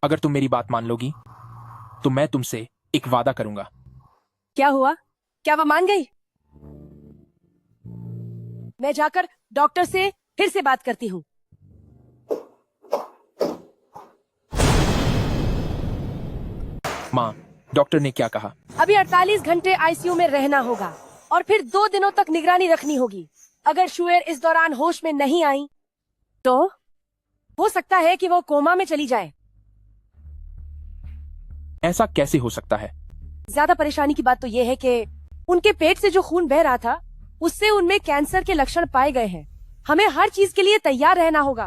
अगर तुम मेरी बात मान लोगी तो मैं तुमसे एक वादा करूंगा। क्या हुआ? क्या वो मान गई? मैं जाकर डॉक्टर से फिर से बात करती हूँ। माँ, डॉक्टर ने क्या कहा? अभी 48 घंटे आईसीयू में रहना होगा और फिर 2 दिनों तक निगरानी रखनी होगी। अगर शुएर इस दौरान होश में नहीं आई तो हो सकता है कि वो कोमा में चली जाए। ऐसा कैसे हो सकता है? ज्यादा परेशानी की बात तो ये है कि उनके पेट से जो खून बह रहा था उससे उनमें कैंसर के लक्षण पाए गए हैं। हमें हर चीज के लिए तैयार रहना होगा।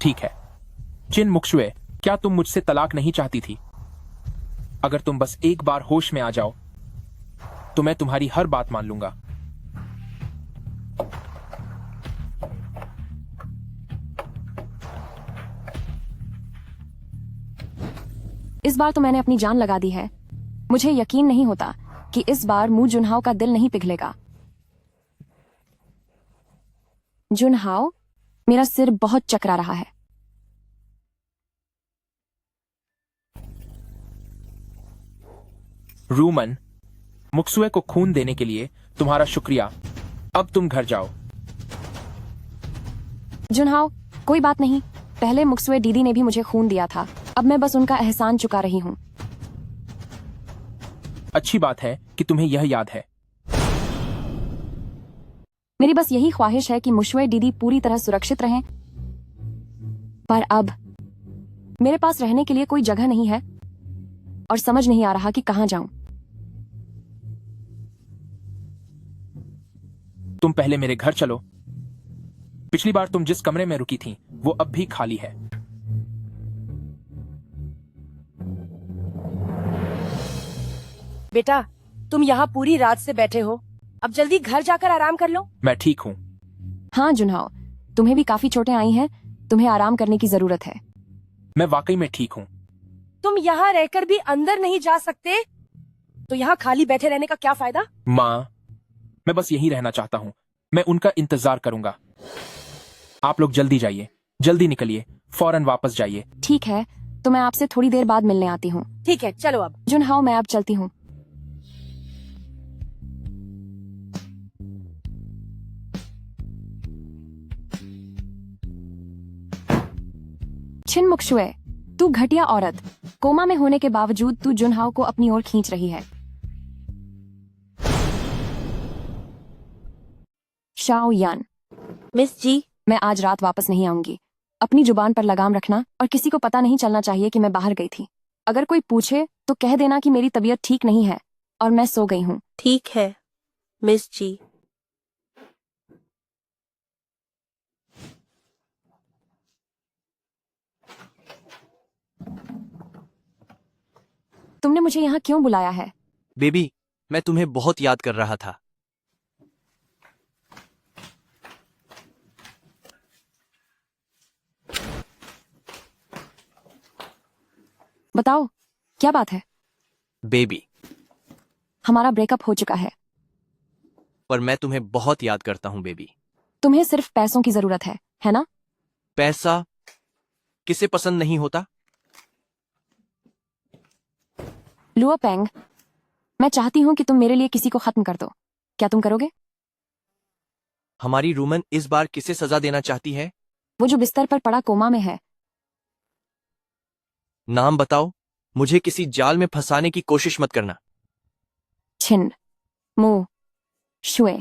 ठीक है। चिन मुक्सुए, क्या तुम मुझसे तलाक नहीं चाहती थी? अगर तुम बस एक बार होश में आ जाओ तो मैं तुम्हारी हर बात मान लूंगा। इस बार तो मैंने अपनी जान लगा दी है। मुझे यकीन नहीं होता कि इस बार मू जुनहाओ का दिल नहीं पिघलेगा। जुनहाओ, मेरा सिर बहुत चकरा रहा है। रूमन, मुक्सुए को खून देने के लिए तुम्हारा शुक्रिया। अब तुम घर जाओ। जुनहाओ, कोई बात नहीं। पहले मुक्सुए दीदी ने भी मुझे खून दिया था, अब मैं बस उनका एहसान चुका रही हूँ। अच्छी बात है कि तुम्हें यह याद है। मेरी बस यही ख्वाहिश है कि मुशवे दीदी पूरी तरह सुरक्षित रहें। पर अब मेरे पास रहने के लिए कोई जगह नहीं है और समझ नहीं आ रहा कि कहाँ जाऊं। तुम पहले मेरे घर चलो। पिछली बार तुम जिस कमरे में रुकी थी वो अब भी खाली है। बेटा, तुम यहाँ पूरी रात से बैठे हो। अब जल्दी घर जाकर आराम कर लो। मैं ठीक हूँ। हाँ जुनहाओ, तुम्हें भी काफी चोटें आई हैं, तुम्हें आराम करने की जरूरत है। मैं वाकई में ठीक हूँ। तुम यहाँ रहकर भी अंदर नहीं जा सकते, तो यहाँ खाली बैठे रहने का क्या फायदा? माँ, मैं बस यहीं रहना चाहता हूँ। मैं उनका इंतजार करूंगा। आप लोग जल्दी जाइए, जल्दी निकलिए, फौरन वापस जाइए। ठीक है, तो मैं आपसे थोड़ी देर बाद मिलने आती हूँ। ठीक है, चलो अब। जुनहाओ, मैं अब चलती हूँ। छिन मुक्शुए, तू घटिया औरत, कोमा में होने के बावजूद तू जुनहाओ को अपनी ओर खींच रही है। शाओ यान, मिस जी, मैं आज रात वापस नहीं आऊंगी। अपनी जुबान पर लगाम रखना और किसी को पता नहीं चलना चाहिए कि मैं बाहर गई थी। अगर कोई पूछे तो कह देना कि मेरी तबीयत ठीक नहीं है और मैं सो गई हूँ। ठीक है मिस जी। तुमने मुझे यहाँ क्यों बुलाया है? बेबी, मैं तुम्हें बहुत याद कर रहा था। बताओ, क्या बात है? बेबी, हमारा ब्रेकअप हो चुका है। पर मैं तुम्हें बहुत याद करता हूँ बेबी। तुम्हें सिर्फ पैसों की जरूरत है ना? पैसा किसे पसंद नहीं होता? लुओ पेंग, मैं चाहती हूँ कि तुम मेरे लिए किसी को खत्म कर दो। क्या तुम करोगे? हमारी रूमन इस बार किसे सजा देना चाहती है? वो जो बिस्तर पर पड़ा कोमा में है। नाम बताओ। मुझे किसी जाल में फंसाने की कोशिश मत करना। छिन मु शुए।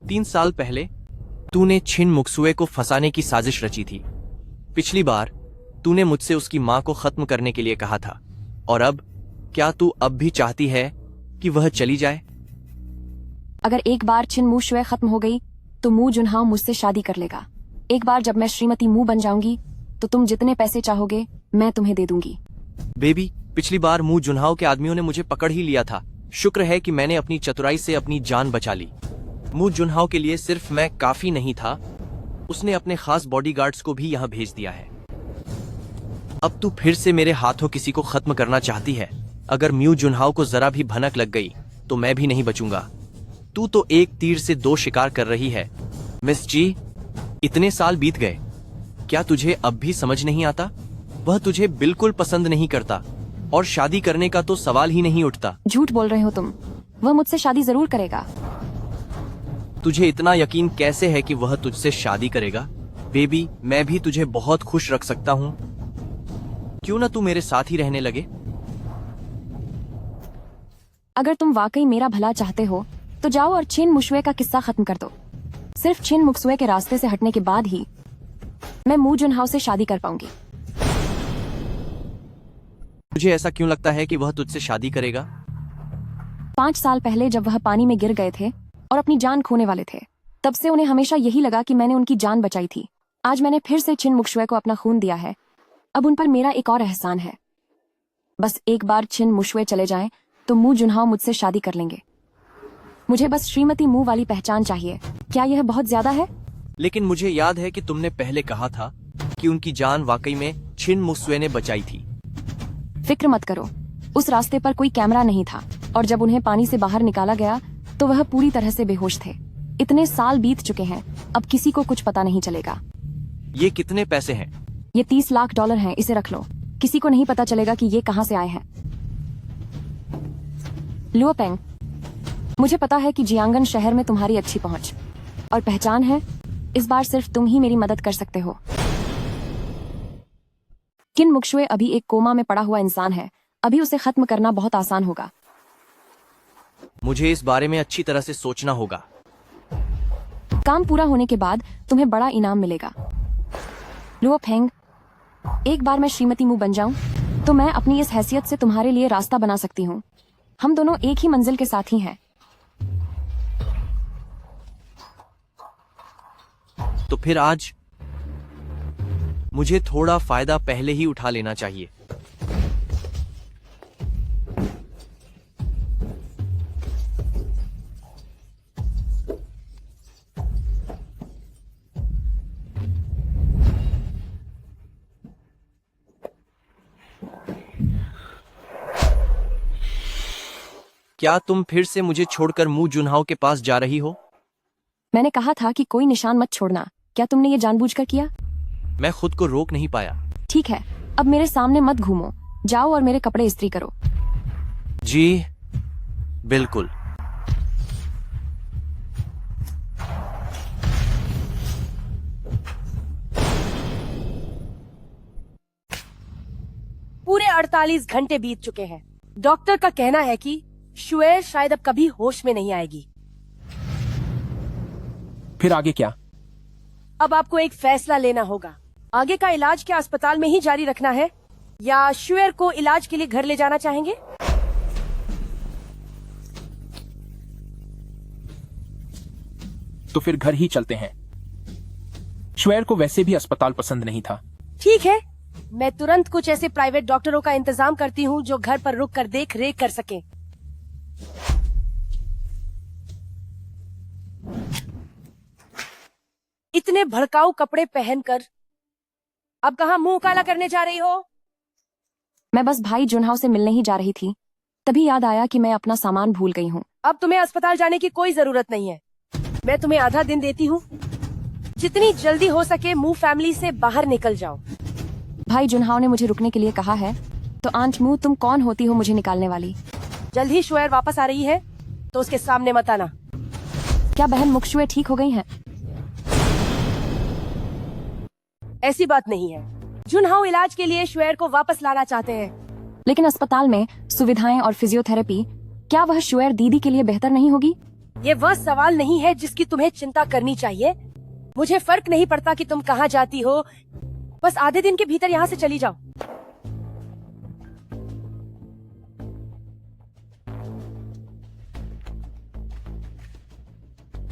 3 साल पहले तूने छिन मुक्सुए को फंसाने की साजिश रची थी। पिछली बार तूने मुझसे उसकी मां को खत्म करने के लिए कहा था, और अब क्या तू अब भी चाहती है कि वह चली जाए? अगर एक बार छिन मु शुए खत्म हो गई तो मु जुनहाओ मुझसे शादी कर लेगा। एक बार जब मैं श्रीमती मु बन जाऊंगी तो तुम जितने पैसे चाहोगे मैं तुम्हें दे दूंगी। बेबी, पिछली बार मु जुनहाओ के आदमियों ने मुझे पकड़ ही लिया था। शुक्र है कि मैंने अपनी चतुराई से अपनी जान बचा ली। मु जुनहाओ के लिए सिर्फ मैं काफी नहीं था, उसने अपने खास बॉडीगार्ड्स को भी यहाँ भेज दिया है। अब तू फिर से मेरे हाथों किसी को खत्म करना चाहती है। अगर म्यू जुनहाओ को जरा भी भनक लग गई तो मैं भी नहीं बचूंगा। तू तो एक तीर से 2 शिकार कर रही है। मिस जी, इतने साल बीत गए, क्या तुझे अब भी समझ नहीं आता? वह तुझे बिल्कुल पसंद नहीं करता और शादी करने का तो सवाल ही नहीं उठता। झूठ बोल रहे हो तुम। वह मुझसे शादी जरूर करेगा। तुझे इतना यकीन कैसे है कि वह तुझसे शादी करेगा? बेबी, मैं भी तुझे बहुत खुश रख सकता हूँ। क्यों ना तू मेरे साथ ही रहने लगे? अगर तुम वाकई मेरा भला चाहते हो तो जाओ और छिन मुशुए का किस्सा खत्म कर दो। सिर्फ छिन मुक्सुए के रास्ते से हटने के बाद ही मैं मु जुनहाओ से शादी कर पाऊंगी। तुझे ऐसा क्यों लगता है कि वह तुझसे शादी करेगा? 5 साल पहले जब वह पानी में गिर गए थे और अपनी जान खोने वाले थे, तब से उन्हें हमेशा यही लगा कि मैंने उनकी जान बचाई थी। आज मैंने फिर से छिन मुक्सुए को अपना खून दिया है। अब उन पर मेरा एक और एहसान है। बस एक बार छिन मुशुए चले जाएं तो मु जुनहाओ मुझसे शादी कर लेंगे। मुझे बस श्रीमती मु वाली पहचान चाहिए। क्या यह बहुत ज्यादा है? लेकिन मुझे याद है कि तुमने पहले कहा था कि उनकी जान वाकई में छिन मुक्सुए ने बचाई थी। फिक्र मत करो, उस रास्ते पर कोई कैमरा नहीं था और जब उन्हें पानी से बाहर निकाला गया तो वह पूरी तरह से बेहोश थे। इतने साल बीत चुके हैं, अब किसी को कुछ पता नहीं चलेगा। ये कितने पैसे हैं? ये $30 लाख हैं, इसे रख लो। किसी को नहीं पता चलेगा कि ये कहां से आए हैं। लुओ पेंग, मुझे पता है कि जियांगन शहर में तुम्हारी अच्छी पहुंच और पहचान है। इस बार सिर्फ तुम ही मेरी मदद कर सकते हो। किन मुक्शुए अभी एक कोमा में पड़ा हुआ इंसान है। अभी उसे खत्म करना बहुत आसान होगा। मुझे इस बारे में अच्छी तरह से सोचना होगा। काम पूरा होने के बाद तुम्हें बड़ा इनाम मिलेगा। लुओ फेंग, एक बार मैं श्रीमती मु बन जाऊं तो मैं अपनी इस हैसियत से तुम्हारे लिए रास्ता बना सकती हूँ। हम दोनों एक ही मंजिल के साथी हैं। तो फिर आज मुझे थोड़ा फायदा पहले ही उठा लेना चाहिए। क्या तुम फिर से मुझे छोड़कर मू जुनहाओ के पास जा रही हो? मैंने कहा था कि कोई निशान मत छोड़ना। क्या तुमने ये जानबूझकर किया? मैं खुद को रोक नहीं पाया। ठीक है, अब मेरे सामने मत घूमो। जाओ और मेरे कपड़े इस्त्री करो। जी बिल्कुल। पूरे 48 घंटे बीत चुके हैं। डॉक्टर का कहना है कि शुएर शायद अब कभी होश में नहीं आएगी। फिर आगे क्या? अब आपको एक फैसला लेना होगा। आगे का इलाज क्या अस्पताल में ही जारी रखना है या शुएर को इलाज के लिए घर ले जाना चाहेंगे? तो फिर घर ही चलते हैं। शुएर को वैसे भी अस्पताल पसंद नहीं था। ठीक है, मैं तुरंत कुछ ऐसे प्राइवेट डॉक्टरों का इंतजाम करती हूँ जो घर पर रुककर देख रेख कर सकें। इतने भड़काऊ कपड़े पहनकर अब कहाँ मुंह काला करने जा रही हो? मैं बस भाई जुनहाओ से मिलने ही जा रही थी, तभी याद आया कि मैं अपना सामान भूल गई हूँ। अब तुम्हें अस्पताल जाने की कोई जरूरत नहीं है। मैं तुम्हें आधा दिन देती हूँ। जितनी जल्दी हो सके मू फैमिली से बाहर निकल जाओ। भाई जुनहाओ ने मुझे रुकने के लिए कहा है, तो आंट मू तुम कौन होती हो मुझे निकालने वाली? जल्द ही शुएर वापस आ रही है, तो उसके सामने मत आना। क्या बहन मुक्शुए ठीक हो गई हैं? ऐसी बात नहीं है। जुनहाओ इलाज के लिए शुएर को वापस लाना चाहते हैं। लेकिन अस्पताल में सुविधाएं और फिजियोथेरेपी, क्या वह शुएर दीदी के लिए बेहतर नहीं होगी? ये वह सवाल नहीं है जिसकी तुम्हें चिंता करनी चाहिए। मुझे फर्क नहीं पड़ता कि तुम कहाँ जाती हो, बस आधे दिन के भीतर यहाँ से चली जाओ।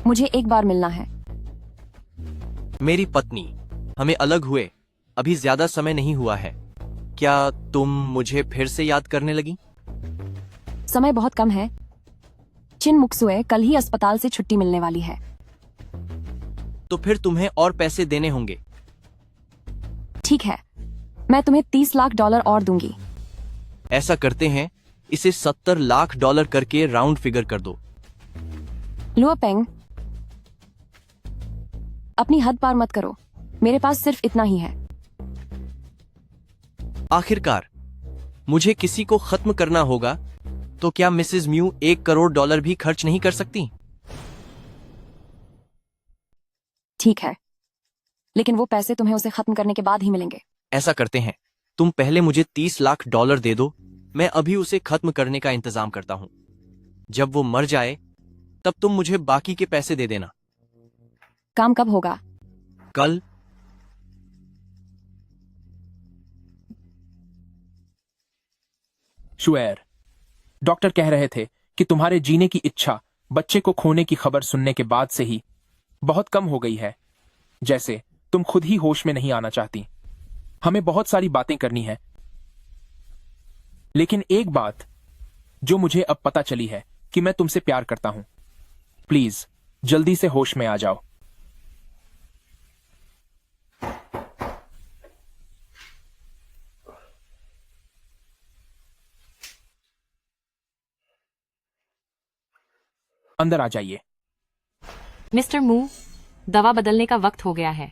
मुझे एक बार मिलना है। मेरी पत्नी, हमें अलग हुए अभी ज्यादा समय नहीं हुआ है। क्या तुम मुझे फिर से याद करने लगी? समय बहुत कम है। चिन मुक्सुए कल ही अस्पताल से छुट्टी मिलने वाली है। तो फिर तुम्हें और पैसे देने होंगे। ठीक है, मैं तुम्हें $30 लाख और दूंगी। ऐसा करते हैं, इसे $70 लाख करके राउंड फिगर कर दो। लुओपेंग, अपनी हद पार मत करो। मेरे पास सिर्फ इतना ही है। आखिरकार मुझे किसी को खत्म करना होगा, तो क्या मिसेस म्यू $1 करोड़ भी खर्च नहीं कर सकती? ठीक है, लेकिन वो पैसे तुम्हें उसे खत्म करने के बाद ही मिलेंगे। ऐसा करते हैं, तुम पहले मुझे $30 लाख दे दो, मैं अभी उसे खत्म करने का इंतजाम करता हूं। जब वो मर जाए तब तुम मुझे बाकी के पैसे दे देना। काम कब होगा? कल। शुएर, डॉक्टर कह रहे थे कि तुम्हारे जीने की इच्छा बच्चे को खोने की खबर सुनने के बाद से ही बहुत कम हो गई है, जैसे तुम खुद ही होश में नहीं आना चाहती। हमें बहुत सारी बातें करनी है, लेकिन एक बात जो मुझे अब पता चली है कि मैं तुमसे प्यार करता हूं। प्लीज जल्दी से होश में आ जाओ। अंदर आ जाइए। मिस्टर मू, दवा बदलने का वक्त हो गया है।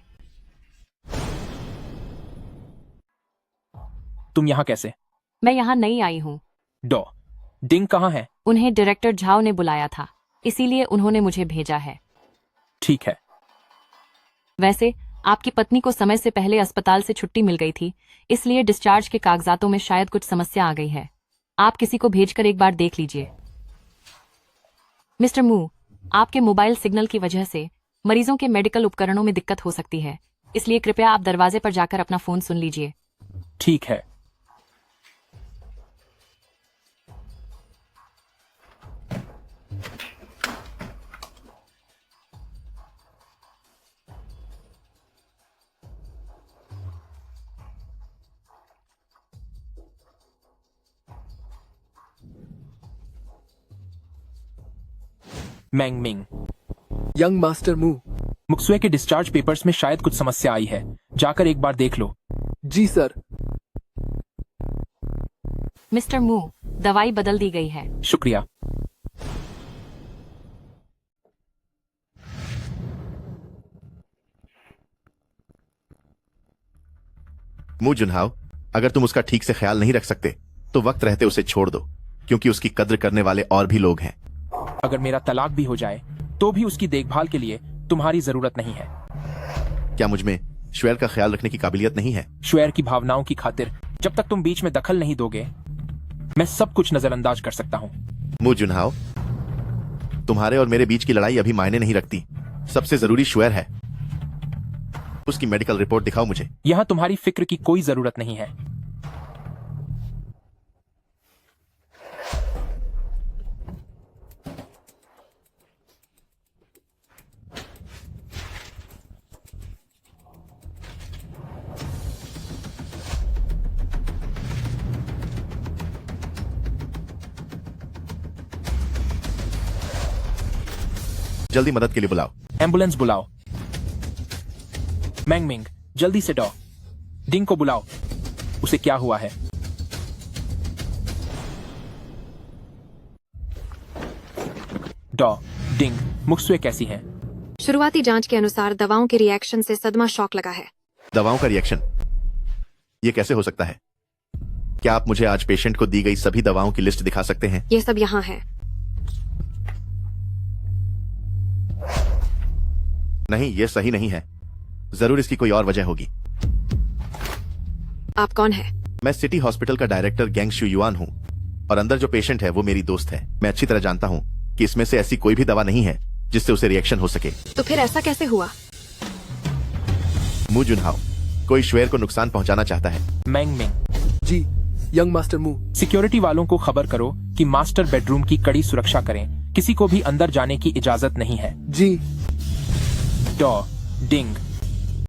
तुम यहां कैसे? मैं यहाँ नई आई हूँ। डिंग कहाँ है? उन्हें डायरेक्टर झाओ ने बुलाया था, इसीलिए उन्होंने मुझे भेजा है। ठीक है। वैसे आपकी पत्नी को समय से पहले अस्पताल से छुट्टी मिल गई थी, इसलिए डिस्चार्ज के कागजातों में शायद कुछ समस्या आ गई है। आप किसी को भेजकर एक बार देख लीजिए। मिस्टर मू, आपके मोबाइल सिग्नल की वजह से मरीजों के मेडिकल उपकरणों में दिक्कत हो सकती है, इसलिए कृपया आप दरवाजे पर जाकर अपना फोन सुन लीजिए। ठीक है। मैंगमिंग, यंग मास्टर मू, मुक्सुए के डिस्चार्ज पेपर्स में शायद कुछ समस्या आई है, जाकर एक बार देख लो। जी सर। मिस्टर मू, दवाई बदल दी गई है। शुक्रिया। मू जुनहाओ, अगर तुम उसका ठीक से ख्याल नहीं रख सकते तो वक्त रहते उसे छोड़ दो, क्योंकि उसकी कद्र करने वाले और भी लोग हैं। अगर मेरा तलाक भी हो जाए तो भी उसकी देखभाल के लिए तुम्हारी जरूरत नहीं है। क्या मुझमें श्वेर का ख्याल रखने की काबिलियत नहीं है? श्वेर की भावनाओं की खातिर जब तक तुम बीच में दखल नहीं दोगे, मैं सब कुछ नजरअंदाज कर सकता हूँ। मू जुनहाओ, तुम्हारे और मेरे बीच की लड़ाई अभी मायने नहीं रखती। सबसे जरूरी श्वेर है। उसकी मेडिकल रिपोर्ट दिखाओ मुझे। यहाँ तुम्हारी फिक्र की कोई जरूरत नहीं है। जल्दी मदद के लिए बुलाओ। एम्बुलेंस बुलाओ। मैंग मिंग, जल्दी से डॉ डिंग को बुलाओ। उसे क्या हुआ है? डॉ डिंग, मुक्सुए कैसी हैं? शुरुआती जांच के अनुसार दवाओं के रिएक्शन से सदमा शॉक लगा है। दवाओं का रिएक्शन? ये कैसे हो सकता है? क्या आप मुझे आज पेशेंट को दी गई सभी दवाओं की लिस्ट दिखा सकते हैं? ये सब यहाँ है। नहीं, ये सही नहीं है। जरूर इसकी कोई और वजह होगी। आप कौन है? मैं सिटी हॉस्पिटल का डायरेक्टर गैंग शुयुआन हूँ, और अंदर जो पेशेंट है वो मेरी दोस्त है। मैं अच्छी तरह जानता हूँ कि इसमें से ऐसी कोई भी दवा नहीं है जिससे उसे रिएक्शन हो सके। तो फिर ऐसा कैसे हुआ? मू जुनहाओ, कोई श्वेर को नुकसान पहुंचाना चाहता है। मैंग मिंग जी, यंग मास्टर मू। सिक्योरिटी वालों को खबर करो कि मास्टर बेडरूम की कड़ी सुरक्षा करें। किसी को भी अंदर जाने की इजाजत नहीं है। जी। डॉ डिंग,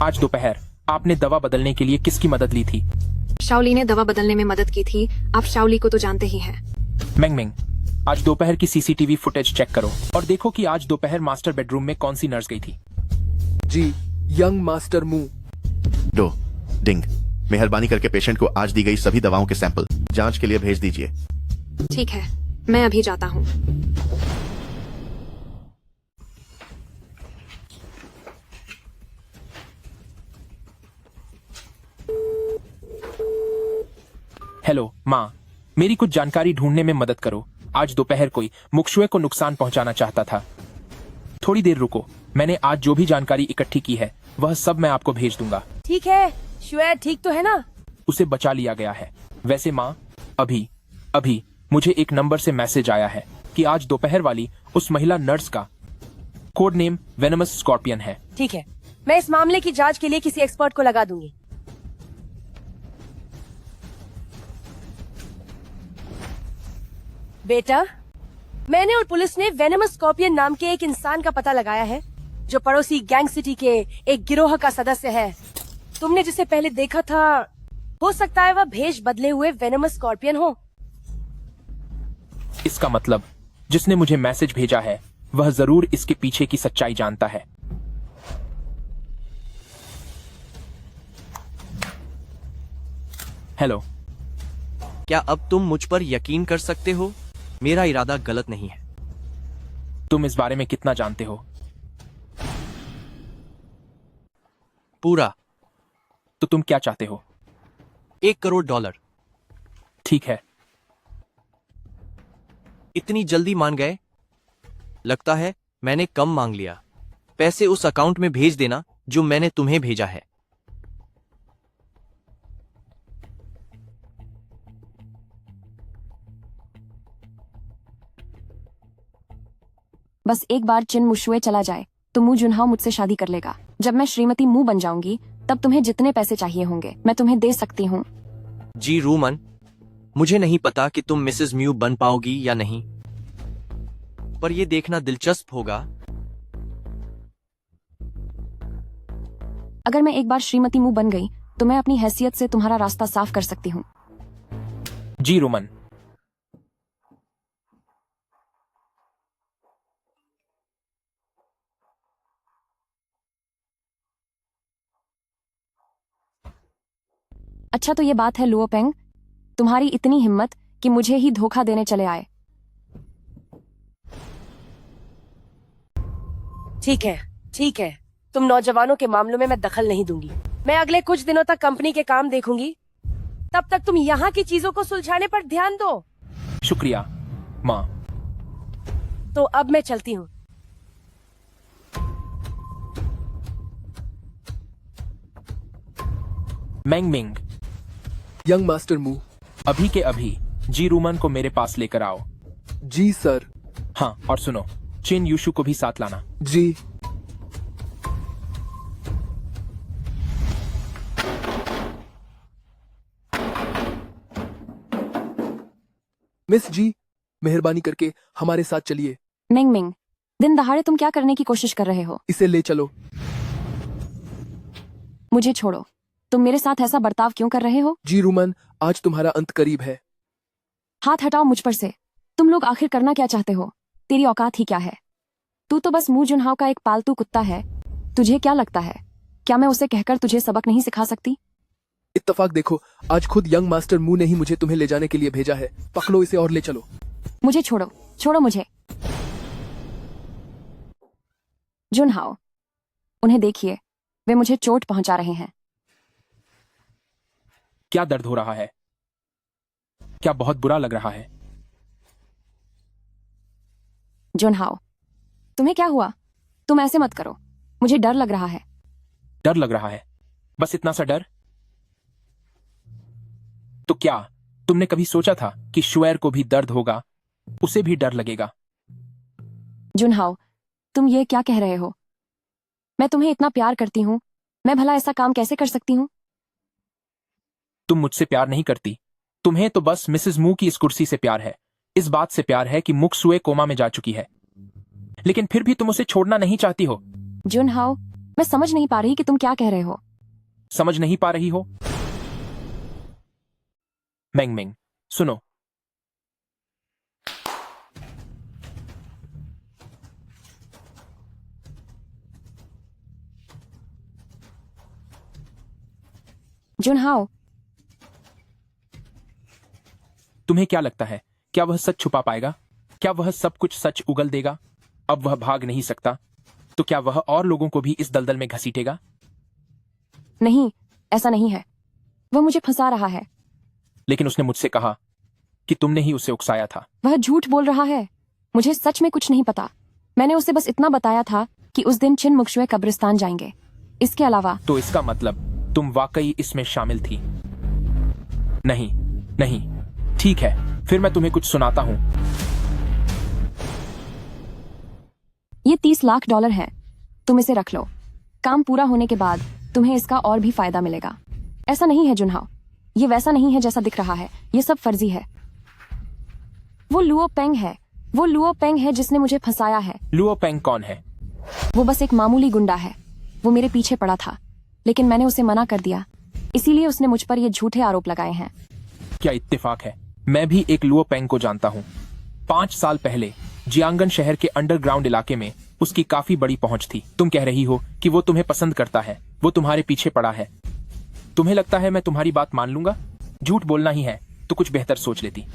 आज दोपहर आपने दवा बदलने के लिए किसकी मदद ली थी? शाओली ने दवा बदलने में मदद की थी। आप शाओली को तो जानते ही हैं। मैंग मिंग, आज दोपहर की सीसीटीवी फुटेज चेक करो और देखो कि आज दोपहर मास्टर बेडरूम में कौन सी नर्स गई थी। जी, यंग मास्टर मू। डो डिंग, मेहरबानी करके पेशेंट को आज दी गई सभी दवाओं के सैंपल जांच के लिए भेज दीजिए। ठीक है, मैं अभी जाता हूँ। हेलो माँ, मेरी कुछ जानकारी ढूंढने में मदद करो। आज दोपहर कोई मुक्शुए को नुकसान पहुंचाना चाहता था। थोड़ी देर रुको, मैंने आज जो भी जानकारी इकट्ठी की है वह सब मैं आपको भेज दूंगा। ठीक है, श्वेर ठीक तो है ना? उसे बचा लिया गया है। वैसे माँ, अभी मुझे एक नंबर से मैसेज आया है कि आज दोपहर वाली उस महिला नर्स का कोड नेम वेनमस स्कॉर्पियन है। ठीक है, मैं इस मामले की जांच के लिए किसी एक्सपर्ट को लगा दूंगी। बेटा, मैंने और पुलिस ने वेनमस स्कॉर्पियन नाम के एक इंसान का पता लगाया है जो पड़ोसी गैंग सिटी के एक गिरोह का सदस्य है। तुमने जिसे पहले देखा था, हो सकता है वह भेष बदले हुए वेनमस स्कॉर्पियन हो। इसका मतलब जिसने मुझे मैसेज भेजा है वह जरूर इसके पीछे की सच्चाई जानता है। हेलो, क्या अब तुम मुझ पर यकीन कर सकते हो? मेरा इरादा गलत नहीं है। तुम इस बारे में कितना जानते हो? पूरा। तो तुम क्या चाहते हो? $1 करोड़। ठीक है। इतनी जल्दी मान गए? लगता है मैंने कम मांग लिया। पैसे उस अकाउंट में भेज देना जो मैंने तुम्हें भेजा है। बस एक बार चिन मुशुए चला जाए तो मू जुनहाओ मुझसे शादी कर लेगा। जब मैं श्रीमती मू बन जाऊंगी तब तुम्हें जितने पैसे चाहिए होंगे मैं तुम्हें दे सकती हूँ। जी रूमन, मुझे नहीं पता कि तुम मिसेस म्यू बन पाओगी या नहीं, पर यह देखना दिलचस्प होगा। अगर मैं एक बार श्रीमती मू बन गई तो मैं अपनी हैसियत से तुम्हारा रास्ता साफ कर सकती हूँ। जी रोमन। अच्छा, तो ये बात है लुओ पेंग, तुम्हारी इतनी हिम्मत कि मुझे ही धोखा देने चले आए। ठीक है, तुम नौजवानों के मामलों में मैं दखल नहीं दूंगी। मैं अगले कुछ दिनों तक कंपनी के काम देखूंगी, तब तक तुम यहाँ की चीजों को सुलझाने पर ध्यान दो। शुक्रिया माँ। तो अब मैं चलती हूँ। मैंग मिंग, यंग मास्टर मू। अभी के अभी जी रूमन को मेरे पास लेकर आओ। जी सर। हाँ, और सुनो, चिन यूशु को भी साथ लाना। जी। मिस जी, मेहरबानी करके हमारे साथ चलिए। मिंग मिंग, दिन दहाड़े तुम क्या करने की कोशिश कर रहे हो? इसे ले चलो। मुझे छोड़ो। तुम मेरे साथ ऐसा बर्ताव क्यों कर रहे हो? जी रूमन, आज तुम्हारा अंत करीब है। हाथ हटाओ मुझ पर से। तुम लोग आखिर करना क्या चाहते हो? तेरी औकात ही क्या है? तू तो बस मू जुनहाओ का एक पालतू कुत्ता है। तुझे क्या लगता है, क्या मैं उसे कहकर तुझे सबक नहीं सिखा सकती? इत्तफाक देखो, आज खुद यंग मास्टर मू ने ही मुझे तुम्हें ले जाने के लिए भेजा है। पकड़ो इसे और ले चलो। मुझे छोड़ो, छोड़ो मुझे। जुनहाओ, उन्हें देखिए, वे मुझे चोट पहुंचा रहे हैं। क्या दर्द हो रहा है? क्या बहुत बुरा लग रहा है? जुनहाओ, तुम्हें क्या हुआ? तुम ऐसे मत करो, मुझे डर लग रहा है। डर लग रहा है? बस इतना सा डर? तो क्या तुमने कभी सोचा था कि शुएर को भी दर्द होगा, उसे भी डर लगेगा? जुनहाओ, तुम ये क्या कह रहे हो? मैं तुम्हें इतना प्यार करती हूँ, मैं भला ऐसा काम कैसे कर सकती हूँ? तुम मुझसे प्यार नहीं करती। तुम्हें तो बस मिसेस मू की इस कुर्सी से प्यार है, इस बात से प्यार है कि मुक्सुए कोमा में जा चुकी है, लेकिन फिर भी तुम उसे छोड़ना नहीं चाहती हो। जुनहाओ, मैं समझ नहीं पा रही कि तुम क्या कह रहे हो। समझ नहीं पा रही हो? मैंग मिंग, सुनो। जुनहाओ, तुम्हें क्या लगता है, क्या वह सच छुपा पाएगा? क्या वह सब कुछ सच उगल देगा? अब वह भाग नहीं सकता, तो क्या वह और लोगों को भी इस दलदल में घसीटेगा? नहीं, ऐसा नहीं है। वह मुझे फंसा रहा है। लेकिन उसने मुझसे कहा कि तुमने ही उसे उकसाया था। वह झूठ बोल रहा है। मुझे सच में कुछ नहीं पता। मैंने उसे बस इतना बताया था कि उस दिन चिन मुक्सुए कब्रिस्तान जाएंगे। इसके अलावा। तो इसका मतलब तुम वाकई इसमें शामिल थी? नहीं, नहीं। ठीक है, फिर मैं तुम्हें कुछ सुनाता हूं। ये $30 लाख है। तुम इसे रख लो। काम पूरा होने के बाद तुम्हें इसका और भी फायदा मिलेगा। ऐसा नहीं है जुनहाओ, ये वैसा नहीं है जैसा दिख रहा है। ये सब फर्जी है। वो लुओ पेंग है। वो लुओ पेंग है जिसने मुझे फंसाया है। लुओ पेंग कौन है? वो बस एक मामूली गुंडा है। वो मेरे पीछे पड़ा था, लेकिन मैंने उसे मना कर दिया। इसीलिए उसने मुझ पर ये झूठे आरोप लगाए हैं। क्या इत्तेफाक है, मैं भी एक लुओ पेंग को जानता हूँ। 5 साल पहले जियांगन शहर के अंडरग्राउंड इलाके में उसकी काफी बड़ी पहुंच थी। तुम कह रही हो कि वो तुम्हें पसंद करता है, वो तुम्हारे पीछे पड़ा है। तुम्हें लगता है मैं तुम्हारी बात मान लूंगा? झूठ बोलना ही है तो कुछ बेहतर सोच लेती।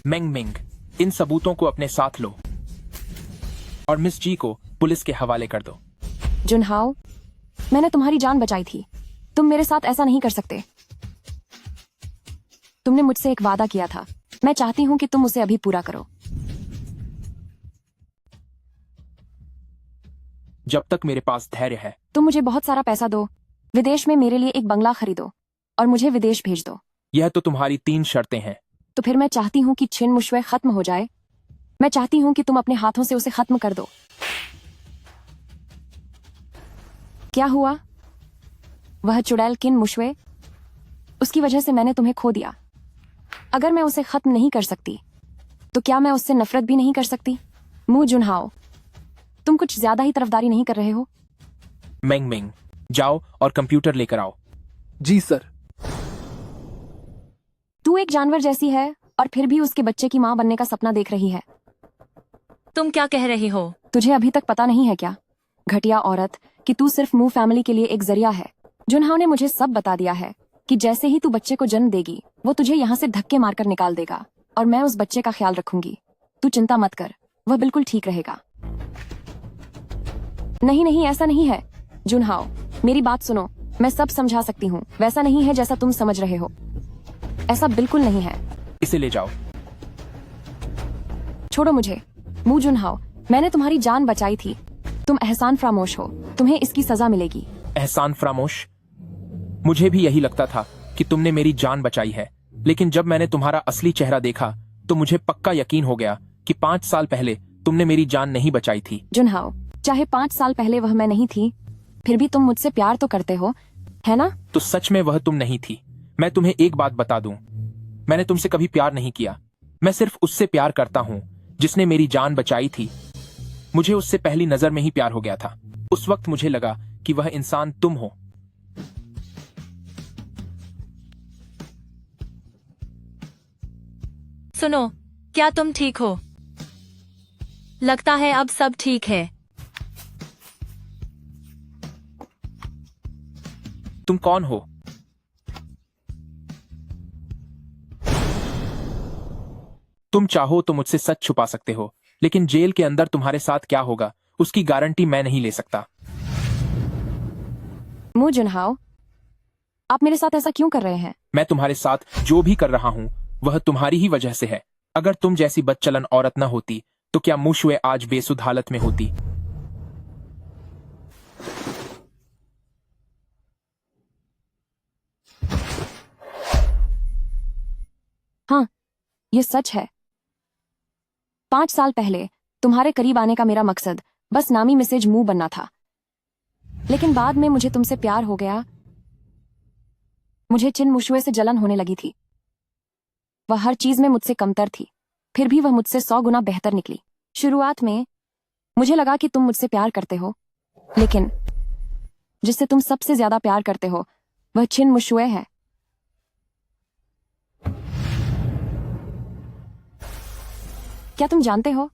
मैंग मिंग, इन सबूतों को अपने साथ लो और मिस जी को पुलिस के हवाले कर दो। जुनहाओ, मैंने तुम्हारी जान बचाई थी। तुम मेरे साथ ऐसा नहीं कर सकते। तुमने मुझसे एक वादा किया था। मैं चाहती हूं कि तुम उसे अभी पूरा करो। जब तक मेरे पास धैर्य है। तुम मुझे बहुत सारा पैसा दो, विदेश में मेरे लिए एक बंगला खरीदो और मुझे विदेश भेज दो। यह तो तुम्हारी 3 शर्तें हैं। तो फिर मैं चाहती हूँ कि छिन मुश्वे खत्म हो जाए। मैं चाहती हूँ कि तुम अपने हाथों से उसे खत्म कर दो। क्या हुआ? वह चुड़ैल किन मुश्वे, उसकी वजह से मैंने तुम्हें खो दिया। अगर मैं उसे खत्म नहीं कर सकती, तो क्या मैं उससे नफरत भी नहीं कर सकती? मू जुनहाओ, तुम कुछ ज्यादा ही तरफदारी नहीं कर रहे हो? मैंग मिंग, जाओ और कंप्यूटर लेकर आओ। जी सर। तू एक जानवर जैसी है और फिर भी उसके बच्चे की माँ बनने का सपना देख रही है। तुम क्या कह रहे हो? तुझे अभी तक पता नहीं है क्या, घटिया औरत, कि तू सिर्फ मू फैमिली के लिए एक जरिया है। जुनहाओ ने मुझे सब बता दिया है कि जैसे ही तू बच्चे को जन्म देगी, वो तुझे यहाँ से धक्के मारकर निकाल देगा और मैं उस बच्चे का ख्याल रखूंगी। तू चिंता मत कर, वह बिल्कुल ठीक रहेगा। नहीं नहीं, ऐसा नहीं है। जुनहाओ, मेरी बात सुनो, मैं सब समझा सकती हूँ। वैसा नहीं है जैसा तुम समझ रहे हो, ऐसा बिल्कुल नहीं है। इसे ले जाओ। छोड़ो मुझे। मू जुनहाओ, मैंने तुम्हारी जान बचाई थी। तुम एहसान फरामोश हो, तुम्हें इसकी सजा मिलेगी। एहसान फरामोश? मुझे भी यही लगता था कि तुमने मेरी जान बचाई है, लेकिन जब मैंने तुम्हारा असली चेहरा देखा तो मुझे पक्का यकीन हो गया कि 5 साल पहले तुमने मेरी जान नहीं बचाई थी। जुनहाओ, चाहे 5 साल पहले वह मैं नहीं थी, फिर भी तुम मुझसे प्यार तो करते हो, है ना? तो सच में वह तुम नहीं थी। मैं तुम्हें एक बात बता दूं, मैंने तुमसे कभी प्यार नहीं किया। मैं सिर्फ उससे प्यार करता हूं जिसने मेरी जान बचाई थी। मुझे उससे पहली नजर में ही प्यार हो गया था। उस वक्त मुझे लगा कि वह इंसान तुम हो। सुनो, क्या तुम ठीक हो? लगता है अब सब ठीक है। तुम कौन हो? तुम चाहो तो मुझसे सच छुपा सकते हो, लेकिन जेल के अंदर तुम्हारे साथ क्या होगा उसकी गारंटी मैं नहीं ले सकता। मू जुनहाओ, आप मेरे साथ ऐसा क्यों कर रहे हैं? मैं तुम्हारे साथ जो भी कर रहा हूं वह तुम्हारी ही वजह से है। अगर तुम जैसी बदचलन औरत न होती तो क्या मुशुए आज बेसुध हालत में होती? हाँ, ये सच है। 5 साल पहले तुम्हारे करीब आने का मेरा मकसद बस नामी मिसेज मुंह बनना था, लेकिन बाद में मुझे तुमसे प्यार हो गया। मुझे चिन मुशुए से जलन होने लगी थी। वह हर चीज में मुझसे कमतर थी, फिर भी वह मुझसे 100 गुना बेहतर निकली। शुरुआत में मुझे लगा कि तुम मुझसे प्यार करते हो, लेकिन जिससे तुम सबसे ज्यादा प्यार करते हो वह चिन मुशुए है। क्या तुम जानते हो,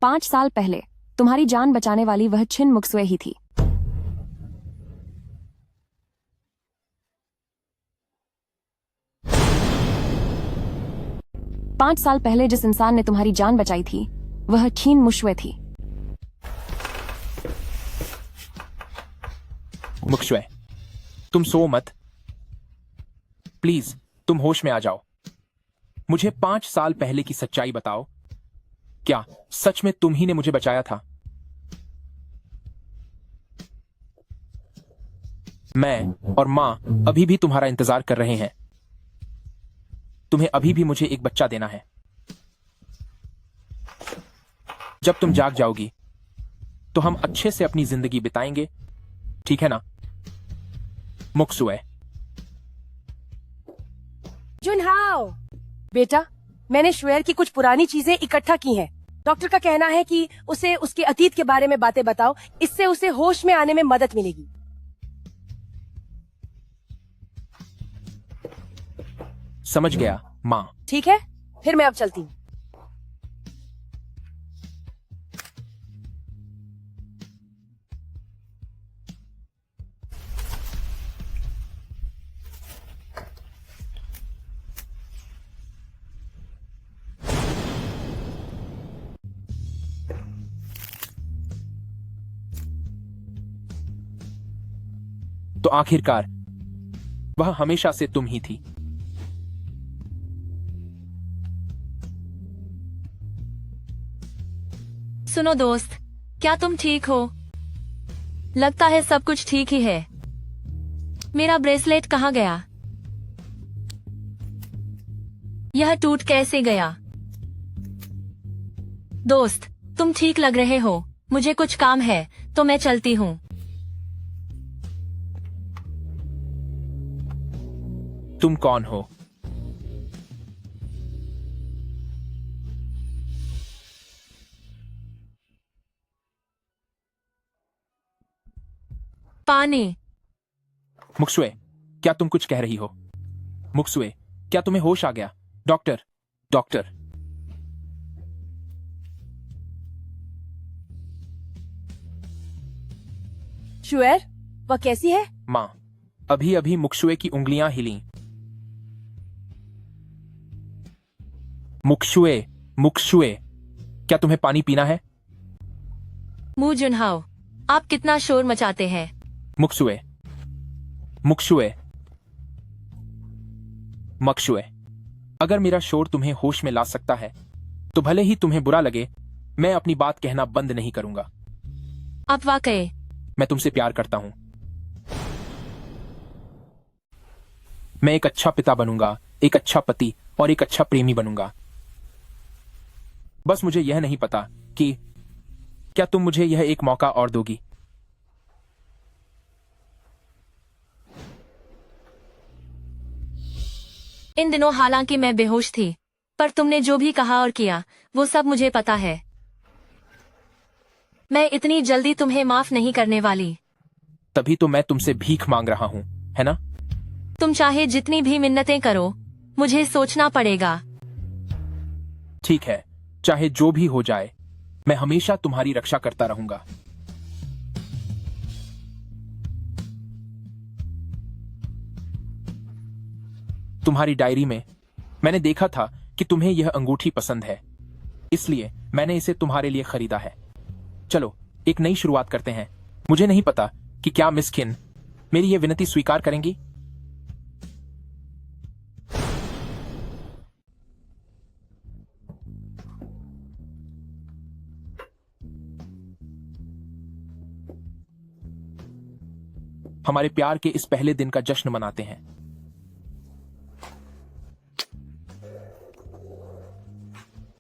5 साल पहले तुम्हारी जान बचाने वाली वह चिन मुक्सुए ही थी। पांच साल पहले जिस इंसान ने तुम्हारी जान बचाई थी वह चिन मुशुए थी। मुक्सुए, तुम सो मत। प्लीज तुम होश में आ जाओ। मुझे 5 साल पहले की सच्चाई बताओ। क्या सच में तुम ही ने मुझे बचाया था? मैं और मां अभी भी तुम्हारा इंतजार कर रहे हैं। तुम्हें अभी भी मुझे एक बच्चा देना है। जब तुम जाग जाओगी तो हम अच्छे से अपनी जिंदगी बिताएंगे, ठीक है ना? मुक्सुए। जुनहाओ, बेटा, मैंने शुएर की कुछ पुरानी चीजें इकट्ठा की हैं। डॉक्टर का कहना है कि उसे उसके अतीत के बारे में बातें बताओ, इससे उसे होश में आने में मदद मिलेगी। समझ गया मां। ठीक है, फिर मैं अब चलती हूँ। तो आखिरकार वह हमेशा से तुम ही थी। सुनो दोस्त, क्या तुम ठीक हो? लगता है सब कुछ ठीक ही है। मेरा ब्रेसलेट कहाँ गया? यह टूट कैसे गया? दोस्त, तुम ठीक लग रहे हो। मुझे कुछ काम है तो मैं चलती हूँ। तुम कौन हो? पानी। मुक्सुए, क्या तुम कुछ कह रही हो? मुक्सुए, क्या तुम्हें होश आ गया? Doctor, doctor. शुएर, वह कैसी है? मां, अभी अभी मुक्सुए की उंगलियां हिली। मुक्सुए, मुक्सुए, क्या तुम्हें पानी पीना है? मू जुनहाओ, आप कितना शोर मचाते हैं। मुक्सुए, मुक्सुए, मक्सुए, अगर मेरा शोर तुम्हें होश में ला सकता है तो भले ही तुम्हें बुरा लगे, मैं अपनी बात कहना बंद नहीं करूंगा। आप वाकई मैं तुमसे प्यार करता हूं। मैं एक अच्छा पिता बनूंगा, एक अच्छा पति और एक अच्छा प्रेमी बनूंगा। बस मुझे यह नहीं पता कि क्या तुम मुझे यह एक मौका और दोगी। इन दिनों हालांकि मैं बेहोश थी, पर तुमने जो भी कहा और किया वो सब मुझे पता है। मैं इतनी जल्दी तुम्हें माफ नहीं करने वाली। तभी तो मैं तुमसे भीख मांग रहा हूं, है ना? तुम चाहे जितनी भी मिन्नतें करो, मुझे सोचना पड़ेगा। ठीक है, चाहे जो भी हो जाए, मैं हमेशा तुम्हारी रक्षा करता रहूंगा। तुम्हारी डायरी में मैंने देखा था कि तुम्हें यह अंगूठी पसंद है, इसलिए मैंने इसे तुम्हारे लिए खरीदा है। चलो एक नई शुरुआत करते हैं। मुझे नहीं पता कि क्या मिस किन मेरी यह विनती स्वीकार करेंगी। हमारे प्यार के इस पहले दिन का जश्न मनाते हैं।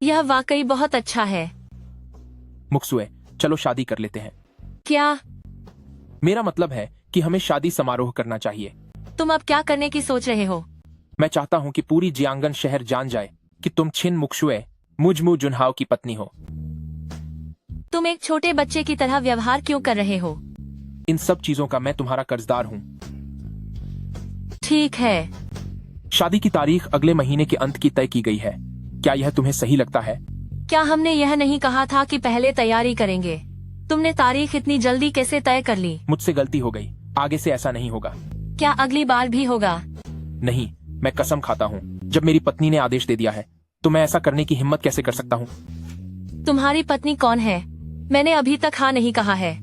यह वाकई बहुत अच्छा है। मुक्सुए, चलो शादी कर लेते हैं। क्या? मेरा मतलब है कि हमें शादी समारोह करना चाहिए। तुम अब क्या करने की सोच रहे हो? मैं चाहता हूं कि पूरी जियांगन शहर जान जाए कि तुम छिन मुक्सुए मुजमू जुनहाओ की पत्नी हो। तुम एक छोटे बच्चे की तरह व्यवहार क्यों कर रहे हो? इन सब चीजों का मैं तुम्हारा कर्जदार हूं। ठीक है। शादी की तारीख अगले महीने के अंत की तय की गई है। क्या यह तुम्हें सही लगता है? क्या हमने यह नहीं कहा था कि पहले तैयारी करेंगे? तुमने तारीख इतनी जल्दी कैसे तय कर ली? मुझसे गलती हो गई, आगे से ऐसा नहीं होगा। क्या अगली बार भी होगा? नहीं, मैं कसम खाता हूँ, जब मेरी पत्नी ने आदेश दे दिया है तो मैं ऐसा करने की हिम्मत कैसे कर सकता हूँ? तुम्हारी पत्नी कौन है? मैंने अभी तक हाँ नहीं कहा है।